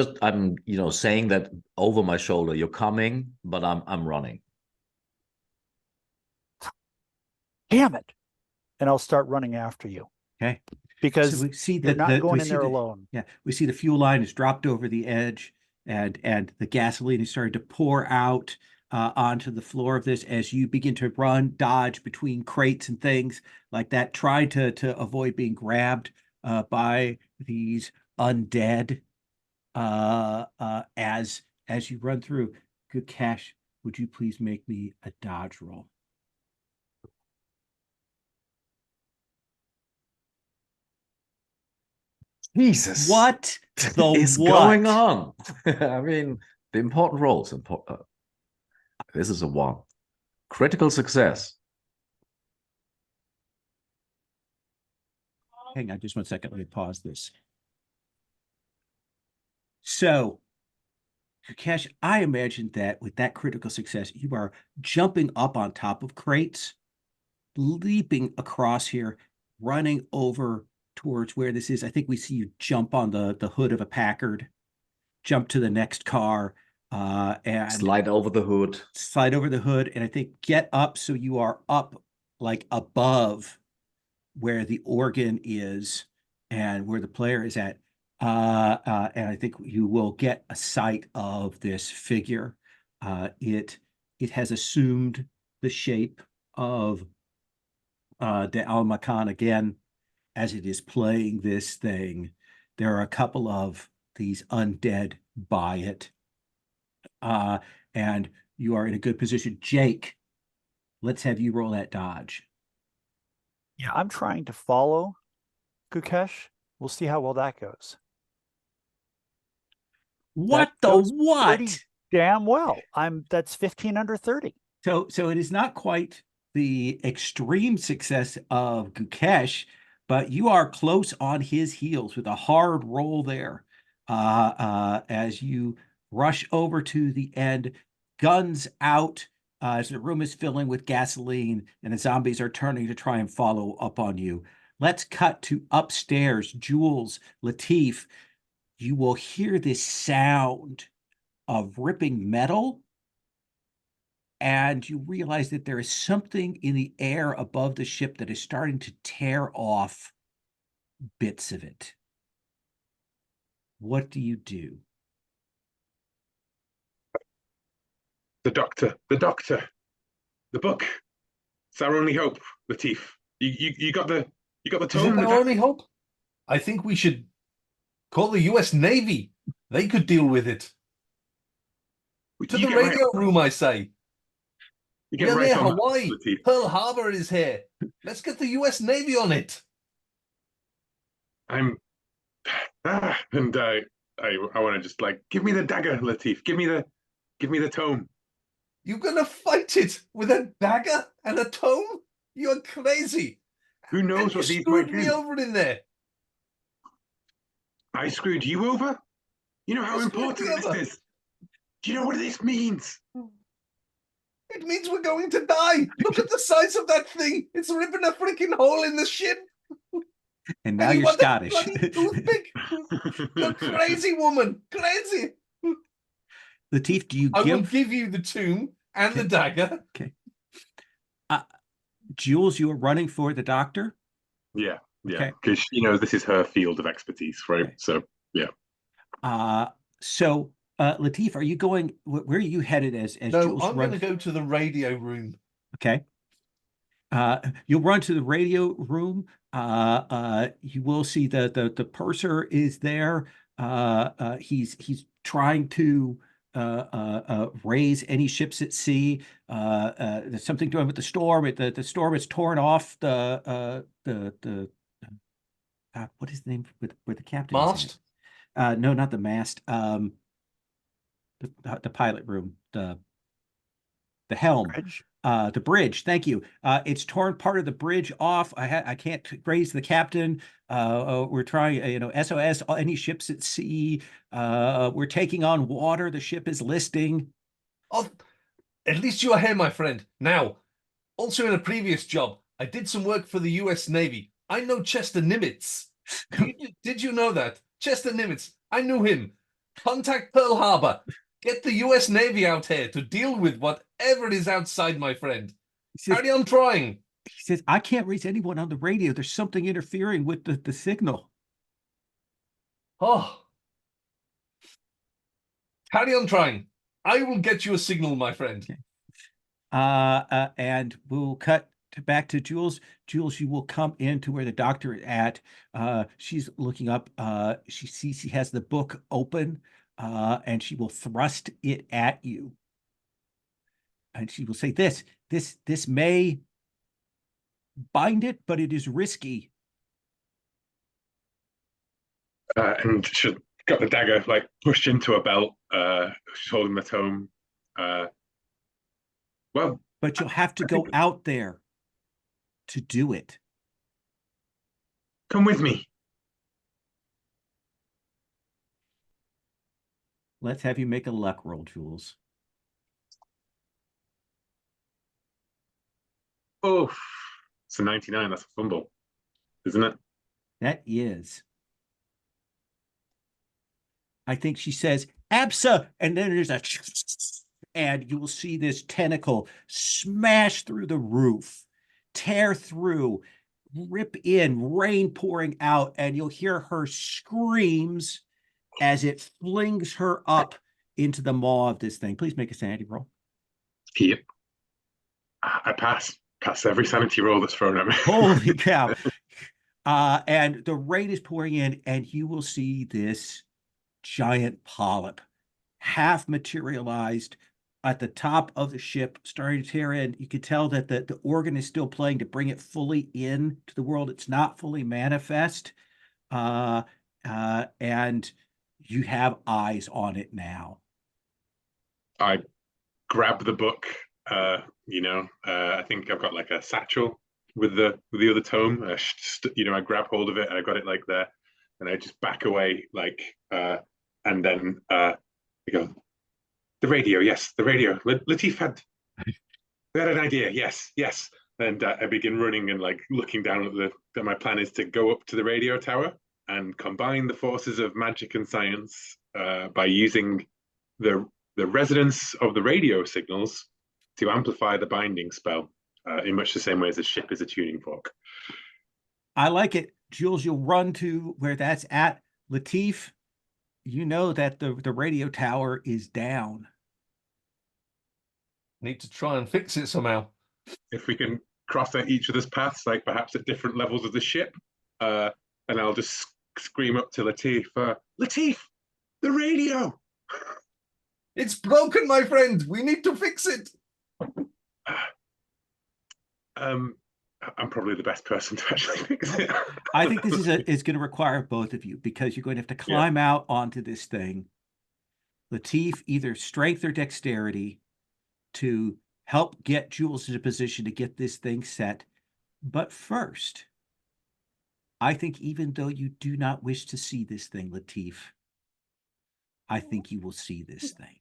saying that over my shoulder. You're coming, but I'm running. Damn it! And I'll start running after you. Okay. Because so we see you're not going in there alone. Yeah, we see the fuel line is dropped over the edge, and the gasoline is starting to pour out onto the floor of this as you begin to run, dodge between crates and things like that, trying to avoid being grabbed by these undead as you run through. Good Cash, would you please make me a dodge roll? Jesus, What is going on? I mean, the important roles. This is a 1. Critical success. Hang on just 1 second. Let me pause this. So, Cash, I imagine that with that critical success, you are jumping up on top of crates, leaping across here, running over towards where this is. I think we see you jump on the hood of a Packard, jump to the next car, and slide over the hood. And I think get up so you are up like above where the organ is and where the player is at. And I think you will get a sight of this figure. It has assumed the shape of De Almacan again as it is playing this thing. There are a couple of these undead by it. And you are in a good position. Jake, let's have you roll that dodge. Yeah, I'm trying to follow Gukesh. We'll see how well that goes. What That the goes what? pretty damn well. That's 15 under 30. So it is not quite the extreme success of Gukesh, but you are close on his heels with a hard roll there. As you rush over to the end, guns out, as the room is filling with gasoline and the zombies are turning to try and follow up on you. Let's cut to upstairs. Jules, Latif, you will hear this sound of ripping metal, and you realize that there is something in the air above the ship that is starting to tear off bits of it. What do you do? The doctor, the book. It's our only hope, Latif. You got the Is tome. it The our only hope? I think we should call the US Navy. They could deal with it. To You the get right radio on- room, I say. You get We're right near on that, Hawaii. Latif. Pearl Harbor is here. Let's get the US Navy on it. I'm and I want to just like give me the dagger, Latif. Give me the tome. You're gonna fight it with a dagger and a tome? You're crazy. Who And knows you what these might screwed me do? over in there. I screwed you over. You know how You screwed important me this over. is. Do you know what this means? It means we're going to die. Look at the size of that thing. It's ripping a freaking hole in the ship. And now And you you're want that Scottish. bloody toothpick? You're crazy, woman. Crazy. Latif, do you I will give give you the tomb and the Okay. dagger. Jules, you are running for the doctor? Yeah, Okay. because this is her field of expertise, right? Okay. So Latif, are you going, where are you headed as No, Jules I'm going runs? to go to the radio room. Okay. You'll run to the radio room. You will see the purser is there. He's trying to raise any ships at sea. There's something doing with the storm. The storm has torn off what is the name where the captain is Mast? at? No, not the mast. The pilot room. The helm. Bridge. The bridge. Thank you. It's torn part of the bridge off. I can't raise the captain. We're trying, SOS, any ships at sea. We're taking on water. The ship is listing. Oh, at least you are here, my friend. Now, also in a previous job, I did some work for the US Navy. I know Chester Nimitz. Did you know that? Chester Nimitz. I knew him. Contact Pearl Harbor. Get the US Navy out here to deal with whatever is outside, my friend. Carry on trying. He says, I can't reach anyone on the radio. There's something interfering with the signal. Oh. Carry on trying. I will get you a signal, my friend. Okay. And we'll cut back to Jules. Jules, you will come into where the doctor is at. She's looking up. She sees he has the book open, and she will thrust it at you. And she will say, this may bind it, but it is risky. and she's got the dagger like pushed into her belt. She's holding the tome. Well, But you'll have to go out there to do it. come with me. Let's have you make a luck roll, Jules. Oh, it's a 99. That's a fumble, isn't it? That is. I think she says, Absa, and then there's a and you will see this tentacle smash through the roof, tear through, rip in, rain pouring out, and you'll hear her screams as it flings her up into the maw of this thing. Please make a sanity roll. Here. I pass every sanity roll that's thrown at me. Holy cow. And the rain is pouring in, and you will see this giant polyp, half materialized, at the top of the ship starting to tear in. You can tell that the organ is still playing to bring it fully in to the world. It's not fully manifest. And you have eyes on it now. I grab the book. I think I've got like a satchel with the other tome. I grab hold of it and I got it like there, and I just back away and then I go, the radio, yes, the radio. Latif had an idea, yes. And I begin running and like looking down at my plan is to go up to the radio tower and combine the forces of magic and science by using the resonance of the radio signals to amplify the binding spell in much the same way as a ship is a tuning fork. I like it. Jules, you'll run to where that's at. Latif, you know that the radio tower is down. Need to try and fix it somehow. If we can cross each other's paths, like perhaps at different levels of the ship, and I'll just scream up to Latif, Latif, the radio! It's broken, my friend. We need to fix it. I'm probably the best person to actually fix it. I think this is going to require both of you, because you're going to have to climb out onto this thing. Latif, either strength or dexterity to help get Jules into position to get this thing set. But first, I think even though you do not wish to see this thing, Latif, I think you will see this thing.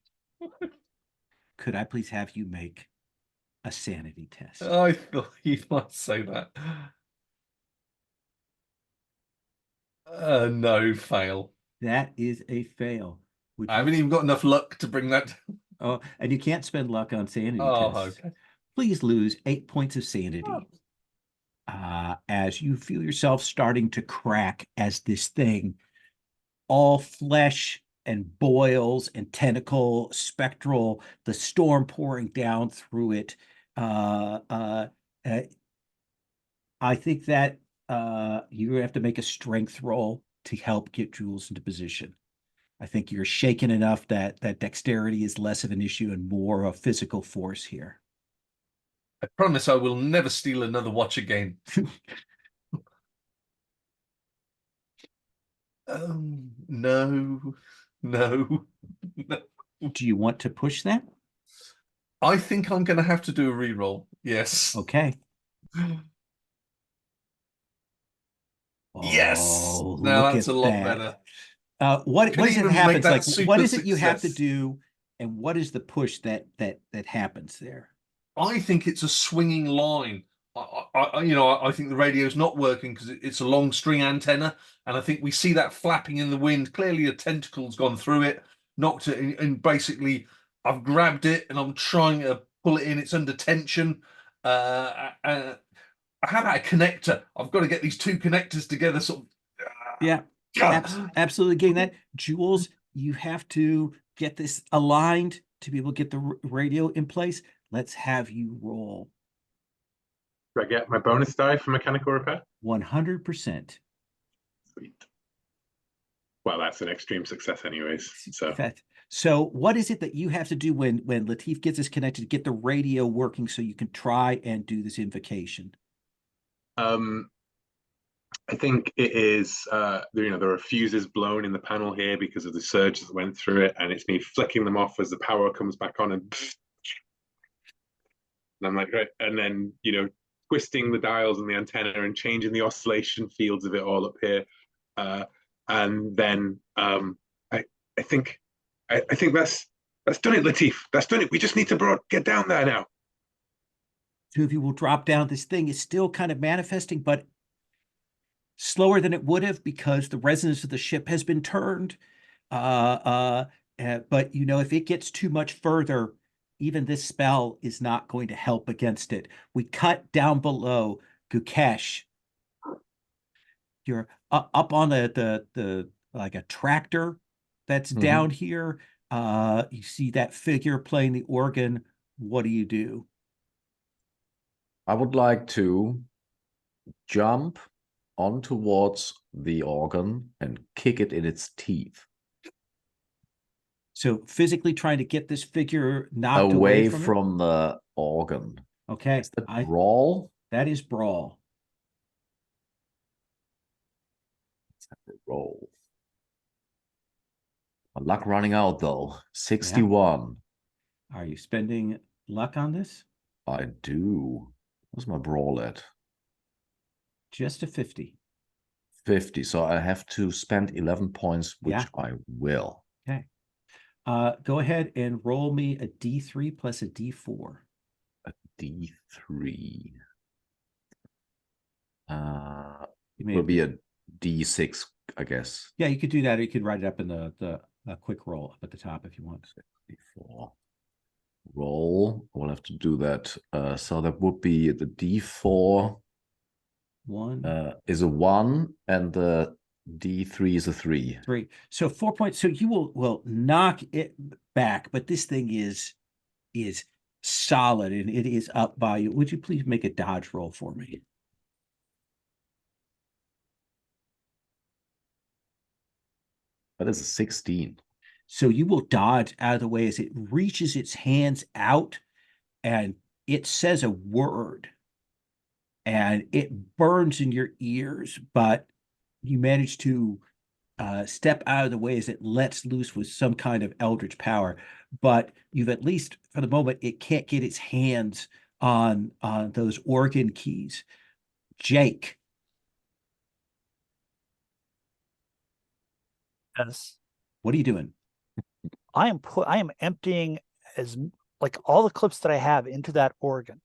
Could I please have you make a sanity test? I thought you might say that. No, fail. That is a fail. I haven't even got enough luck to bring that. Oh, and you can't spend luck on sanity tests. Okay. Please lose 8 points of sanity. As you feel yourself starting to crack as this thing, all flesh and boils and tentacle, spectral, the storm pouring down through it. I think that you have to make a strength roll to help get Jules into position. I think you're shaken enough that dexterity is less of an issue and more of physical force here. I promise I will never steal another watch again. No. Do you want to push that? I think I'm going to have to do a reroll. Yes. Okay. Yes. Oh, Now look that's at a lot that. better. What Could is it even that make happens? that Like, super what is it you have to success. do, and what is the push that happens there? I think it's a swinging line. I think the radio's not working because it's a long string antenna, and I think we see that flapping in the wind. Clearly, a tentacle's gone through it, knocked it, and basically, I've grabbed it and I'm trying to pull it in. It's under tension. How about a connector? I've got to get these two connectors together. Sort of. Yeah, absolutely getting that. Jules, you have to get this aligned to be able to get the radio in place. Let's have you roll. Do I get my bonus die for mechanical repair? 100%. Sweet. Well, that's an extreme success anyways. So what is it that you have to do when Latif gets us connected to get the radio working so you can try and do this invocation? I think it is, there are fuses blown in the panel here because of the surge that went through it, and it's me flicking them off as the power comes back on, and I'm like, right, and then, twisting the dials and the antenna and changing the oscillation fields of it all up here. And then I think that's done it, Latif. That's done it. We just need to get down there now. Two of you will drop down. This thing is still kind of manifesting, but slower than it would have because the resonance of the ship has been turned. But if it gets too much further, even this spell is not going to help against it. We cut down below. Gukesh, you're up on the like a tractor that's down here. You see that figure playing the organ. What do you do? I would like to jump on towards the organ and kick it in its teeth. So physically trying to get this figure knocked away from it. from the organ. Okay, Is that brawl? that is brawl. Roll. My luck running out though. 61. Are you spending luck on this? I do. What's my brawl at? Just a 50. 50. So I have to spend 11 points, which Yeah. I will. Okay. Go ahead and roll me a D3 plus a D4. A D3. You may Will be a D6, I guess. Yeah, you could do that. Or you could write it up in the quick roll up at the top if you want. D4. Roll. We'll have to do that. So that would be the D4 1, is a 1, and the D3 is a 3. 3. So 4 points. So you will knock it back, but this thing is solid and it is up by you. Would you please make a dodge roll for me? That is a 16. So you will dodge out of the way as it reaches its hands out and it says a word and it burns in your ears, but you manage to step out of the way as it lets loose with some kind of eldritch power. But you've at least, for the moment, it can't get its hands on those organ keys. Jake. Yes. What are you doing? I am emptying like all the clips that I have into that organ.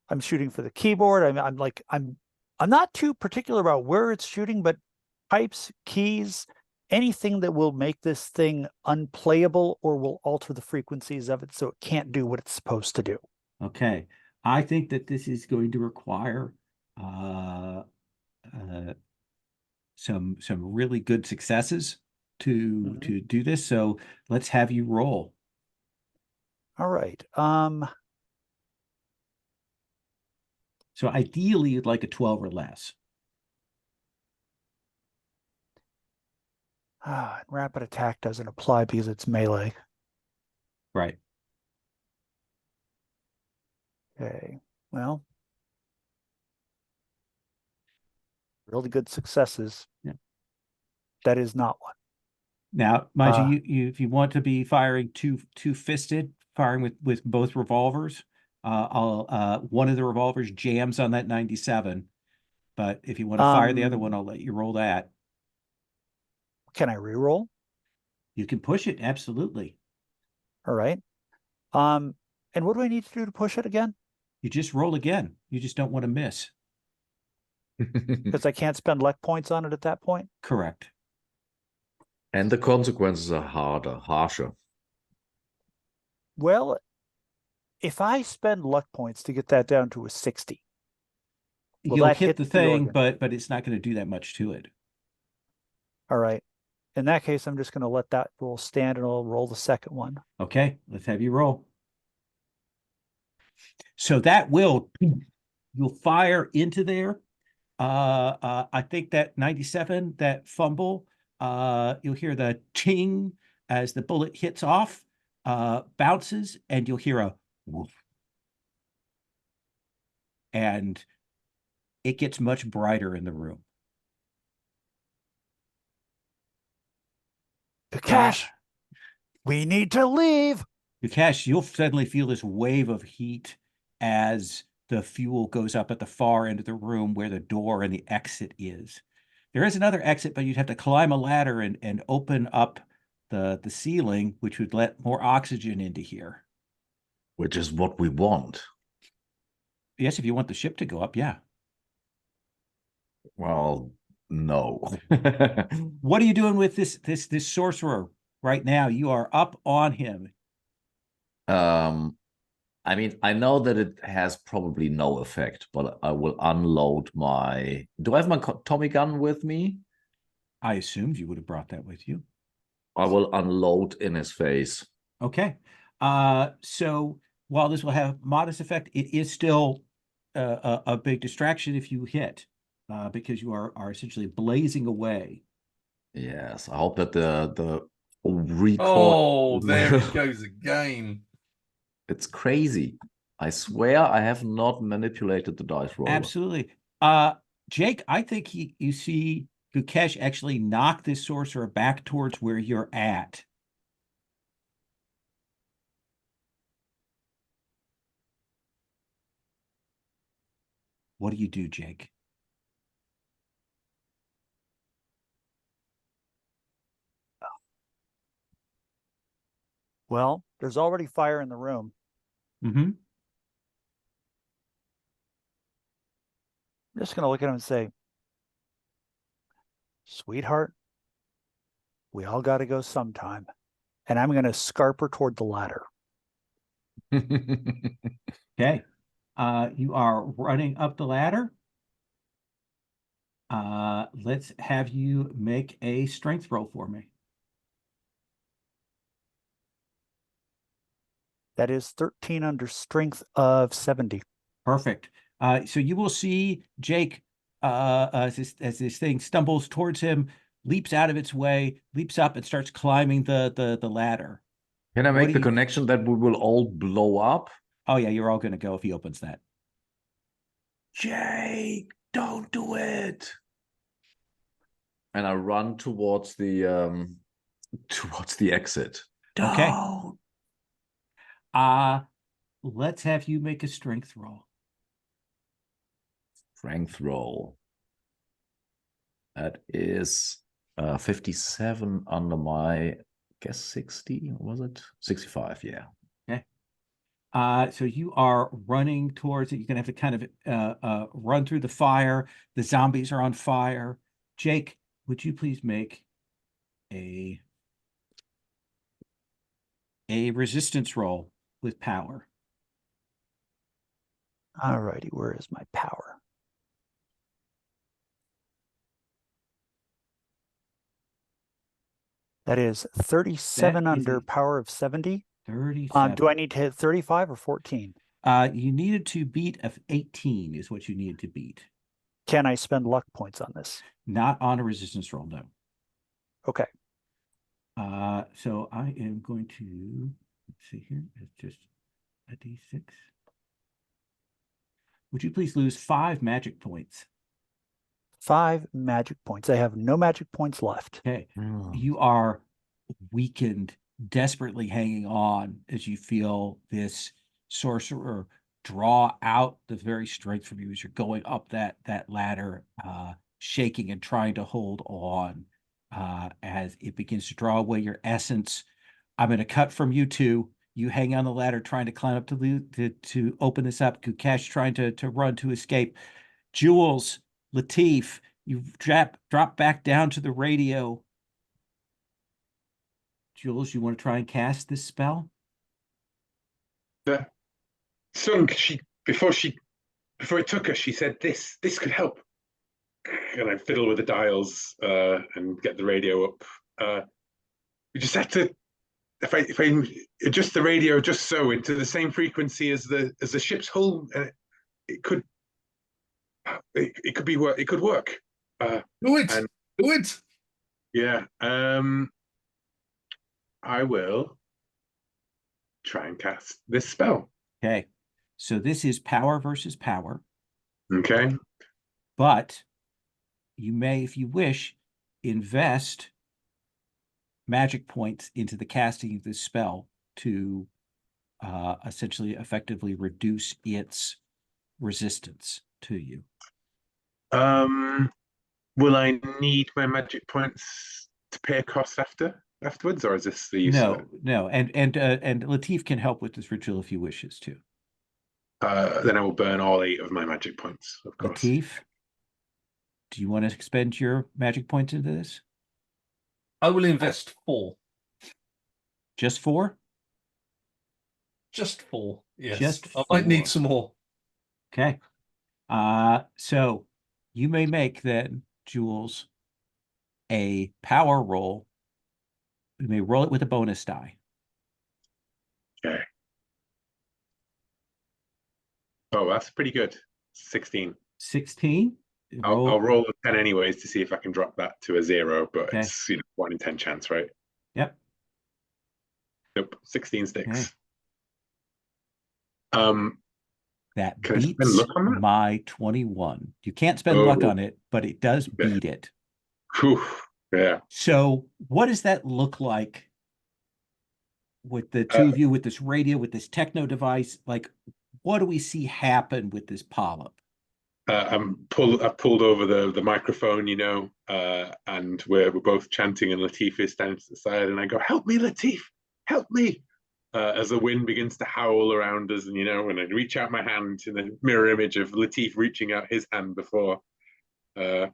I'm shooting for the keyboard. I'm not too particular about where it's shooting, but pipes, keys, anything that will make this thing unplayable or will alter the frequencies of it so it can't do what it's supposed to do. Okay. I think that this is going to require some really good successes to do this. So let's have you roll. All right. So ideally you'd like a 12 or less. Rapid attack doesn't apply because it's melee. Right. Okay. Well, really good successes. Yeah. That is not one. Now, mind you, if you want to be firing two-fisted, firing with both revolvers, one of the revolvers jams on that 97. But if you want to fire the other one, I'll let you roll that. Can I reroll? You can push it, absolutely. All right. And what do I need to do to push it again? You just roll again. You just don't want to miss. Because I can't spend luck points on it at that point? Correct. And the consequences are harsher. Well, if I spend luck points to get that down to a 60, You'll hit the thing, organ? but it's not going to do that much to it. All right. In that case, I'm just going to let that roll stand and I'll roll the second one. Okay, let's have you roll. So that you'll fire into there. I think that 97, that fumble, you'll hear the ting as the bullet hits off, bounces, and you'll hear a woof. And it gets much brighter in the room. Cash, we need to leave. Yukesh, you'll suddenly feel this wave of heat as the fuel goes up at the far end of the room where the door and the exit is. There is another exit, but you'd have to climb a ladder and open up the ceiling, which would let more oxygen into here. Which is what we want. Yes, if you want the ship to go up, yeah. Well, no. What are you doing with this sorcerer right now? You are up on him. I mean, I know that it has probably no effect, but I will unload my... Do I have my Tommy gun with me? I assumed you would have brought that with you. I will unload in his face. Okay. So while this will have modest effect, it is still a big distraction if you hit, because you are essentially blazing away. Yes, I hope that the recall. Oh, there it goes again. It's crazy. I swear I have not manipulated the dice roller. Absolutely. Jake, I think you see Gukesh actually knock this sorcerer back towards where you're at. What do you do, Jake? Well, there's already fire in the room. Mm-hmm. I'm just going to look at him and say, sweetheart, we all got to go sometime. And I'm going to scarper toward the ladder. Okay. You are running up the ladder. Let's have you make a strength roll for me. That is 13 under strength of 70. Perfect. So you will see Jake as this thing stumbles towards him, leaps out of its way, leaps up and starts climbing the ladder. Can I What make do the you- connection that we will all blow up? Oh yeah, you're all going to go if he opens that. Jake, don't do it. And I run towards the exit. Okay. Don't. Let's have you make a strength roll. Strength roll. That is 57 under my guess 60, was it? 65, yeah. So you are running towards it. You're gonna have to kind of run through the fire. The zombies are on fire. Jake, would you please make a resistance roll with power? All righty, where is my power? That is 37 That is under a power of 70. 37. Do I need to hit 35 or 14? You needed to beat 18 is what you needed to beat. Can I spend luck points on this? Not on a resistance roll, no. Okay. So I am going to, let's see here, it's just a D6. Would you please lose 5 magic points? 5 magic points. I have no magic points left. Okay. Hmm. You are weakened, desperately hanging on as you feel this sorcerer draw out the very strength from you as you're going up that ladder, shaking and trying to hold on as it begins to draw away your essence. I'm going to cut from you two. You hang on the ladder trying to climb up to open this up. Gukesh trying to run to escape. Jules, Latif, you drop back down to the radio. Jules, you want to try and cast this spell? Sung, before it took us, she said this could help. And I fiddle with the dials and get the radio up. We just have to, if I adjust the radio just so into the same frequency as the ship's hull, it could be work. It could work. Do it. Do it. Yeah. I will try and cast this spell. Okay. So this is power versus power, Okay. but you may, if you wish, invest magic points into the casting of this spell to essentially effectively reduce its resistance to you. Will I need my magic points to pay a cost afterwards, or is this the use of it? No. And Latif can help with this ritual if he wishes to. Then I will burn all 8 of my magic points, of course. Latif, do you want to expend your magic points into this? I will invest 4. Just 4? Just 4. Yes. Just I might 4. need some more. Okay. So you may make then, Jules, a power roll. You may roll it with a bonus die. Okay. Oh, that's pretty good. 16. 16. I'll roll a 10 anyways to see if I can drop that to a 0, but Okay. it's 1 in 10 chance, right? Yep. Nope, 16 sticks. Okay. That Can I spend beats luck on that? my 21. You can't spend luck Oh. on it, but it does Yeah. beat it. Whew, yeah. So what does that look like with the two of you, with this radio, with this techno device? Like, what do we see happen with this polyp? I've pulled over the microphone, and we're both chanting, and Latif is standing to the side, and I go, "Help me, Latif, help me!" As the wind begins to howl around us, and I reach out my hand to the mirror image of Latif reaching out his hand before. And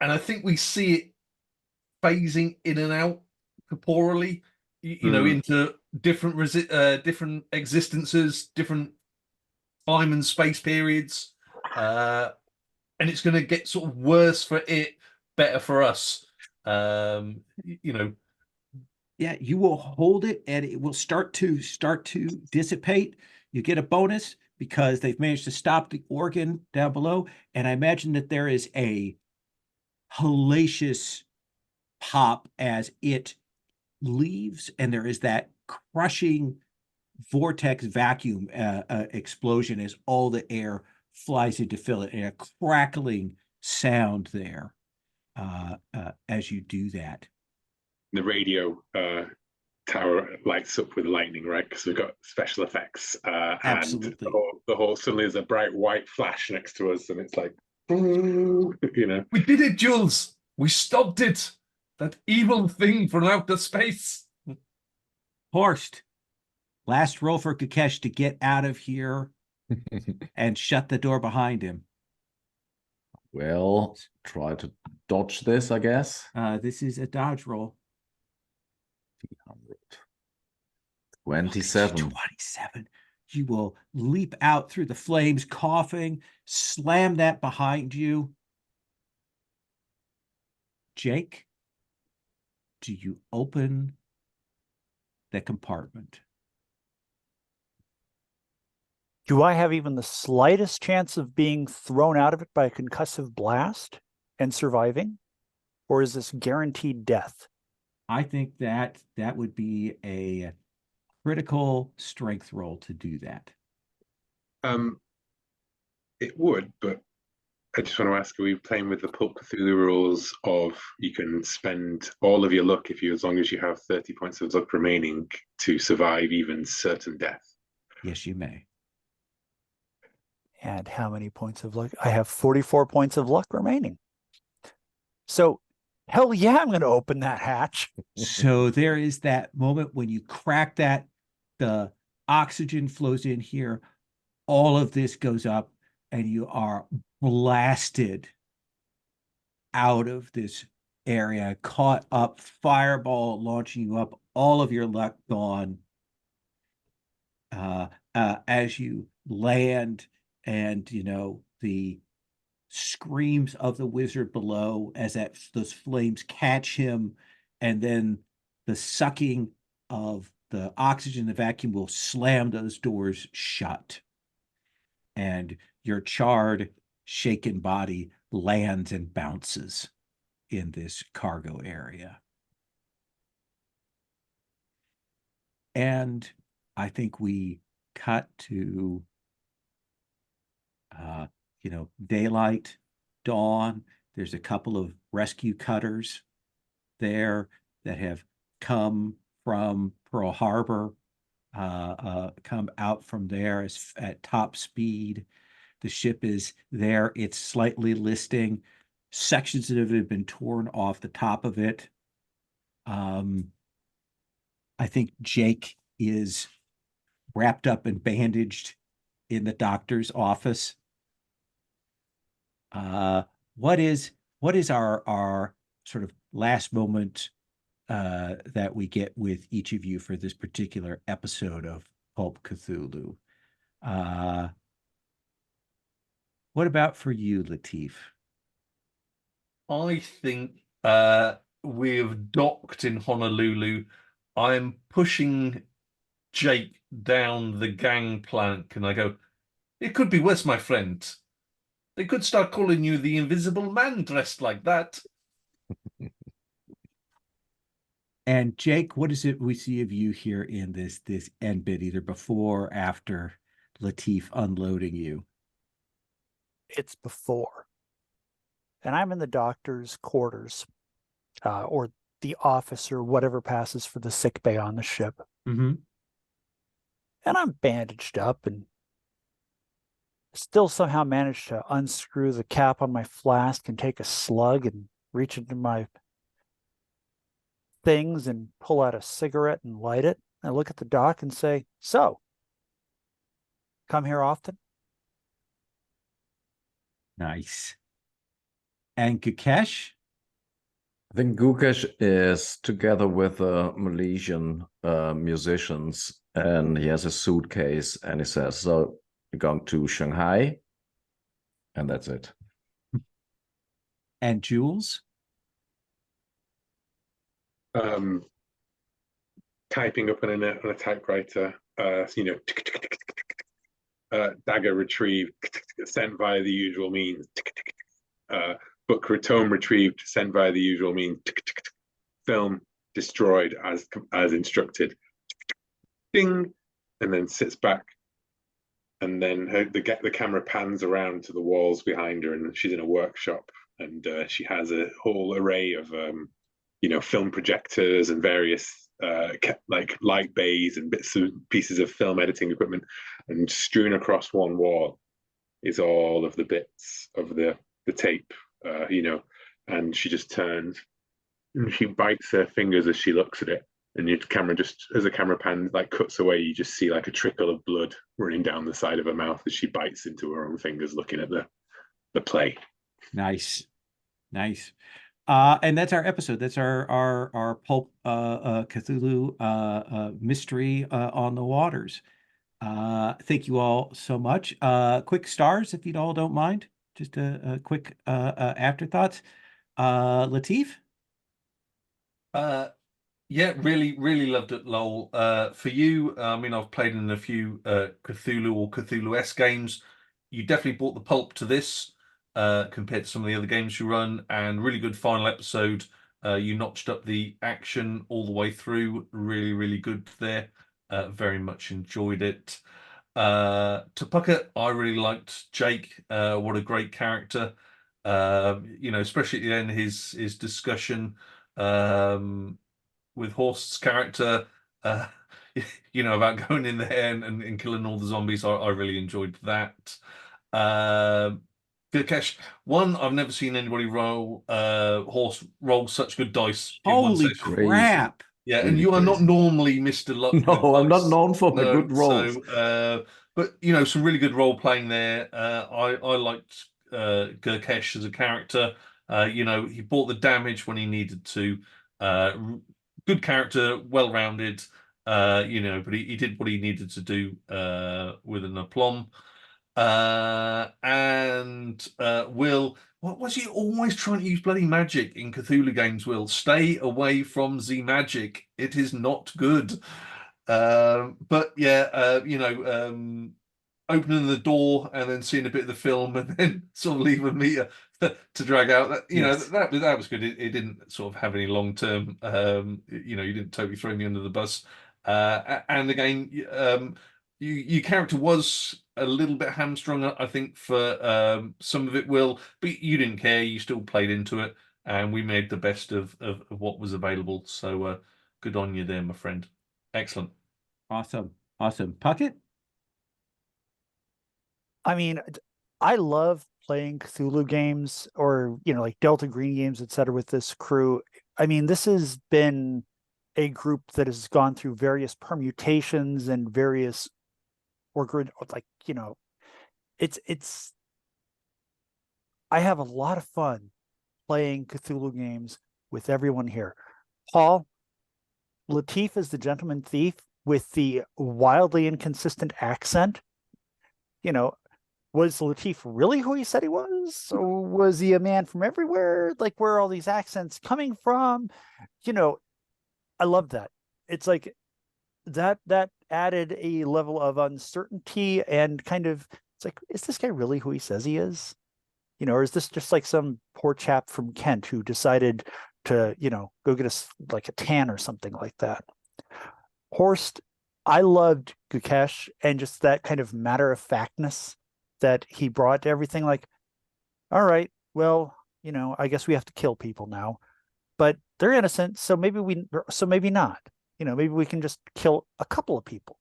I think we see it phasing in and out corporally, into different different existences, different time and space periods, and it's going to get sort of worse for it, better for us. Yeah, you will hold it and it will start to dissipate. You get a bonus because they've managed to stop the organ down below. And I imagine that there is a hellacious pop as it leaves, and there is that crushing vortex vacuum explosion as all the air flies in to fill it, and a crackling sound there as you do that. The radio tower lights up with lightning, right? Because we've got special effects. Absolutely. And the whole suddenly there's a bright white flash next to us, and it's like, we did it, Jules. We stopped it. That evil thing from outer space. Horst, last roll for Kakesh to get out of here and shut the door behind him. Well, try to dodge this, I guess. This is a dodge roll. 27. 27. You will leap out through the flames, coughing, slam that behind you. Jake, do you open the compartment? Do I have even the slightest chance of being thrown out of it by a concussive blast and surviving? Or is this guaranteed death? I think that would be a critical strength roll to do that. It would, but I just want to ask, are we playing with the Pulp Cthulhu rules of you can spend all of your luck as long as you have 30 points of luck remaining to survive even certain death? Yes, you may. And how many points of luck? I have 44 points of luck remaining. So, hell yeah, I'm going to open that hatch. So there is that moment when you crack that, the oxygen flows in here, all of this goes up, and you are blasted out of this area, caught up, fireball launching you up, all of your luck gone. As you land, and the screams of the wizard below as those flames catch him, and then the sucking of the oxygen, the vacuum will slam those doors shut, and your charred, shaken body lands and bounces in this cargo area. And I think we cut to daylight, dawn. There's a couple of rescue cutters there that have come from Pearl Harbor, come out from there at top speed. The ship is there. It's slightly listing. Sections that have been torn off the top of it. I think Jake is wrapped up and bandaged in the doctor's office. What is our sort of last moment that we get with each of you for this particular episode of Pulp Cthulhu? What about for you, Latif? I think we've docked in Honolulu. I'm pushing Jake down the gangplank, and I go, "It could be worse, my friend. They could start calling you the Invisible Man dressed like that." And Jake, what is it we see of you here in this end bit, either before or after Latif unloading you? It's before. And I'm in the doctor's quarters, or the office, or whatever passes for the sick bay on the ship. Mm-hmm. And I'm bandaged up and still somehow managed to unscrew the cap on my flask and take a slug and reach into my things and pull out a cigarette and light it. I look at the doc and say, "So, come here often?" Nice. And Gakesh? I think Gukesh is together with the Malaysian musicians, and he has a suitcase, and he says, "So you're going to Shanghai?" And that's it. And Jules? Typing up on a typewriter, dagger retrieved, sent via the usual means. Book tome retrieved, sent via the usual means. Film destroyed as instructed. Ding, and then sits back, and then the camera pans around to the walls behind her, and she's in a workshop, and she has a whole array of film projectors and various like light bays and pieces of film editing equipment, and strewn across one wall is all of the bits of the tape, and she just turns and she bites her fingers as she looks at it, and your camera, just as the camera pan like cuts away, you just see like a trickle of blood running down the side of her mouth as she bites into her own fingers looking at the play. Nice. And that's our episode. That's our Pulp Cthulhu mystery on the waters. Thank you all so much. Quick stars, if you all don't mind. Just a quick afterthoughts. Latif? Yeah, really loved it, Lowell. For you, I mean, I've played in a few Cthulhu or Cthulhu-esque games. You definitely brought the pulp to this compared to some of the other games you run, and really good final episode. You notched up the action all the way through. Really good there. Very much enjoyed it. To Puckett, I really liked Jake. What a great character. Especially at the end, his discussion with Horst's character, about going in there and killing all the zombies. I really enjoyed that. Gakesh, one, I've never seen anybody Horst roll such good dice in one Holy session. crap. Yeah, and Really you are not crazy. normally Mr. Luck. No, I'm not dice. known for my No, good rolls. So, but some really good role playing there. I liked Gakesh as a character. He brought the damage when he needed to. Good character, well rounded. But he did what he needed to do with an aplomb. And Will, what was he always trying to use bloody magic in Cthulhu games? Will, stay away from the magic. It is not good. But yeah, opening the door and then seeing a bit of the film and then sort of leaving me to drag out. That was good. It didn't sort of have any long term. You didn't totally throw me under the bus. And again, your character was a little bit hamstrung, I think, for some of it, Will, but you didn't care. You still played into it, and we made the best of what was available. So good on you there, my friend. Excellent. Awesome. Puckett? I mean, I love playing Cthulhu games, or like Delta Green games, etc. with this crew. I mean, this has been a group that has gone through various permutations and various it's I have a lot of fun playing Cthulhu games with everyone here. Paul, Latif is the gentleman thief with the wildly inconsistent accent. Was Latif really who he said he was? Or was he a man from everywhere? Like, where are all these accents coming from? I love that. It's like that added a level of uncertainty and kind of, it's like, is this guy really who he says he is? Or is this just like some poor chap from Kent who decided to, go get us like a tan or something like that. Horst, I loved Gukesh and just that kind of matter of factness that he brought to everything. Like, all right, well, I guess we have to kill people now, but they're innocent, so maybe not. Maybe we can just kill a couple of people.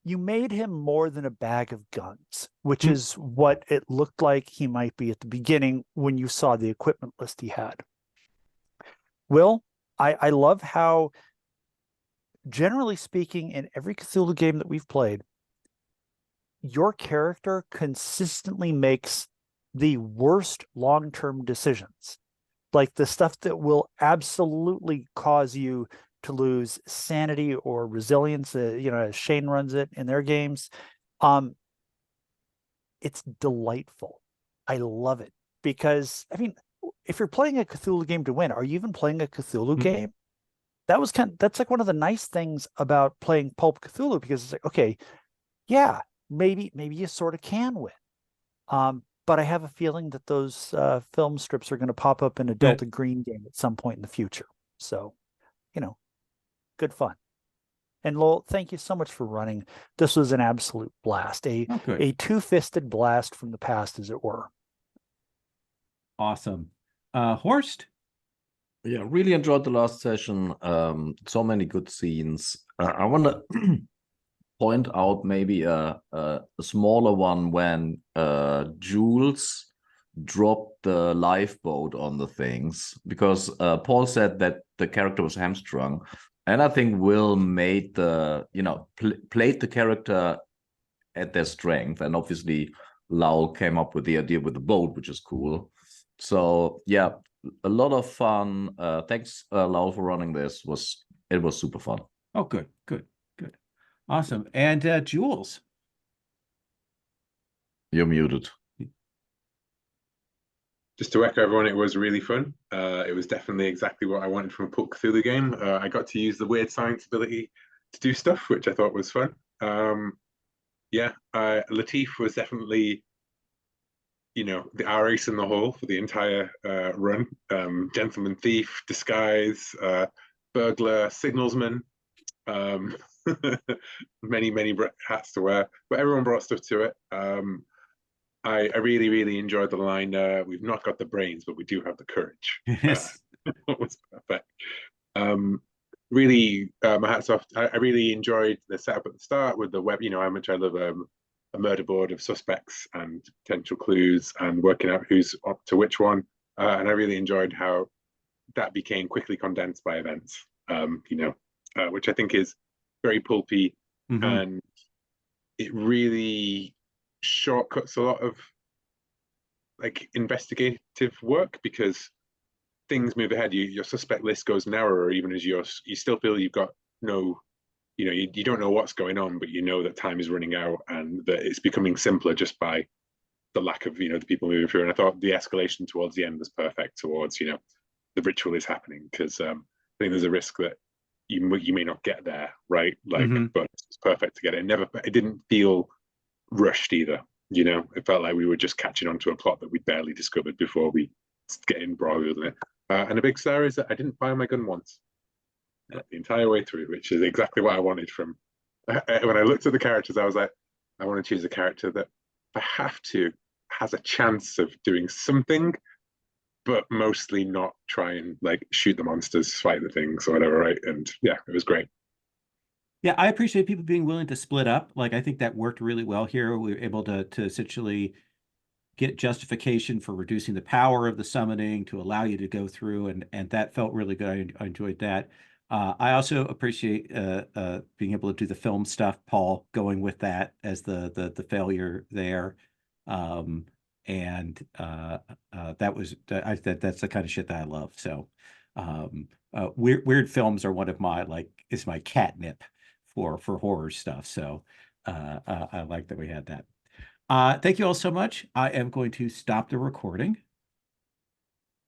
You made him more than a bag of guns, which is what it looked like he might be at the beginning when you saw the equipment list he had. Will, I love how, generally speaking, in every Cthulhu game that we've played, your character consistently makes the worst long-term decisions. Like the stuff that will absolutely cause you to lose sanity or resilience, as Shane runs it in their games. It's delightful. I love it because, if you're playing a Cthulhu game to win, are you even playing a Cthulhu game? That's like one of the nice things about playing Pulp Cthulhu, because it's like, okay, yeah, maybe you sort of can win. But I have a feeling that those film strips are going to pop up in a Delta Green game at some point in the future. So, good fun. And Lowell, thank you so much for running. This was an absolute blast, a two-fisted blast from the past, as it were. Awesome. Horst? Yeah, really enjoyed the last session. So many good scenes. I want to point out maybe a smaller one when Jules dropped the lifeboat on the things, because Paul said that the character was hamstrung, and I think Will made played the character at their strength, and obviously Lowell came up with the idea with the boat, which is cool. So yeah, a lot of fun. Thanks, Lowell, for running this. It was super fun. Oh, good. Awesome. And Jules? You're muted. Just to echo everyone, it was really fun. It was definitely exactly what I wanted from a Pulp Cthulhu game. I got to use the weird science ability to do stuff, which I thought was fun. Latif was definitely, our ace in the hole for the entire run. Gentleman thief, disguise, burglar, signalsman. Many hats to wear, but everyone brought stuff to it. I really, really enjoyed the line, we've not got the brains, but we do have the courage. Yes. It was perfect. Really, my hats off. I really enjoyed the setup at the start with the web, how much I love a murder board of suspects and potential clues and working out who's up to which one. And I really enjoyed how that became quickly condensed by events, which I think is very pulpy, and it really shortcuts a lot of investigative work, because things move ahead. Your suspect list goes narrower, even as you still feel you've got no, you don't know what's going on, but you know that time is running out and that it's becoming simpler just by the lack of the people moving through. And I thought the escalation towards the end was perfect towards the ritual is happening, because I think there's a risk that you may not get there, right? But it's perfect to get it. It didn't feel rushed either. It felt like we were just catching on to a plot that we barely discovered before we get embroiled in it. And a big star is that I didn't fire my gun once the entire way through, which is exactly what I wanted from. When I looked at the characters, I was like, I want to choose a character that, if I have to, has a chance of doing something, but mostly not try and shoot the monsters, fight the things, or whatever, right? And yeah, it was great. Yeah, I appreciate people being willing to split up. I think that worked really well here. We were able to essentially get justification for reducing the power of the summoning to allow you to go through, and that felt really good. I enjoyed that. I also appreciate being able to do the film stuff, Paul, going with that as the failure there. That's the kind of shit that I love. So weird films are one of my is my catnip for horror stuff. So I like that we had that. Thank you all so much. I am going to stop the recording.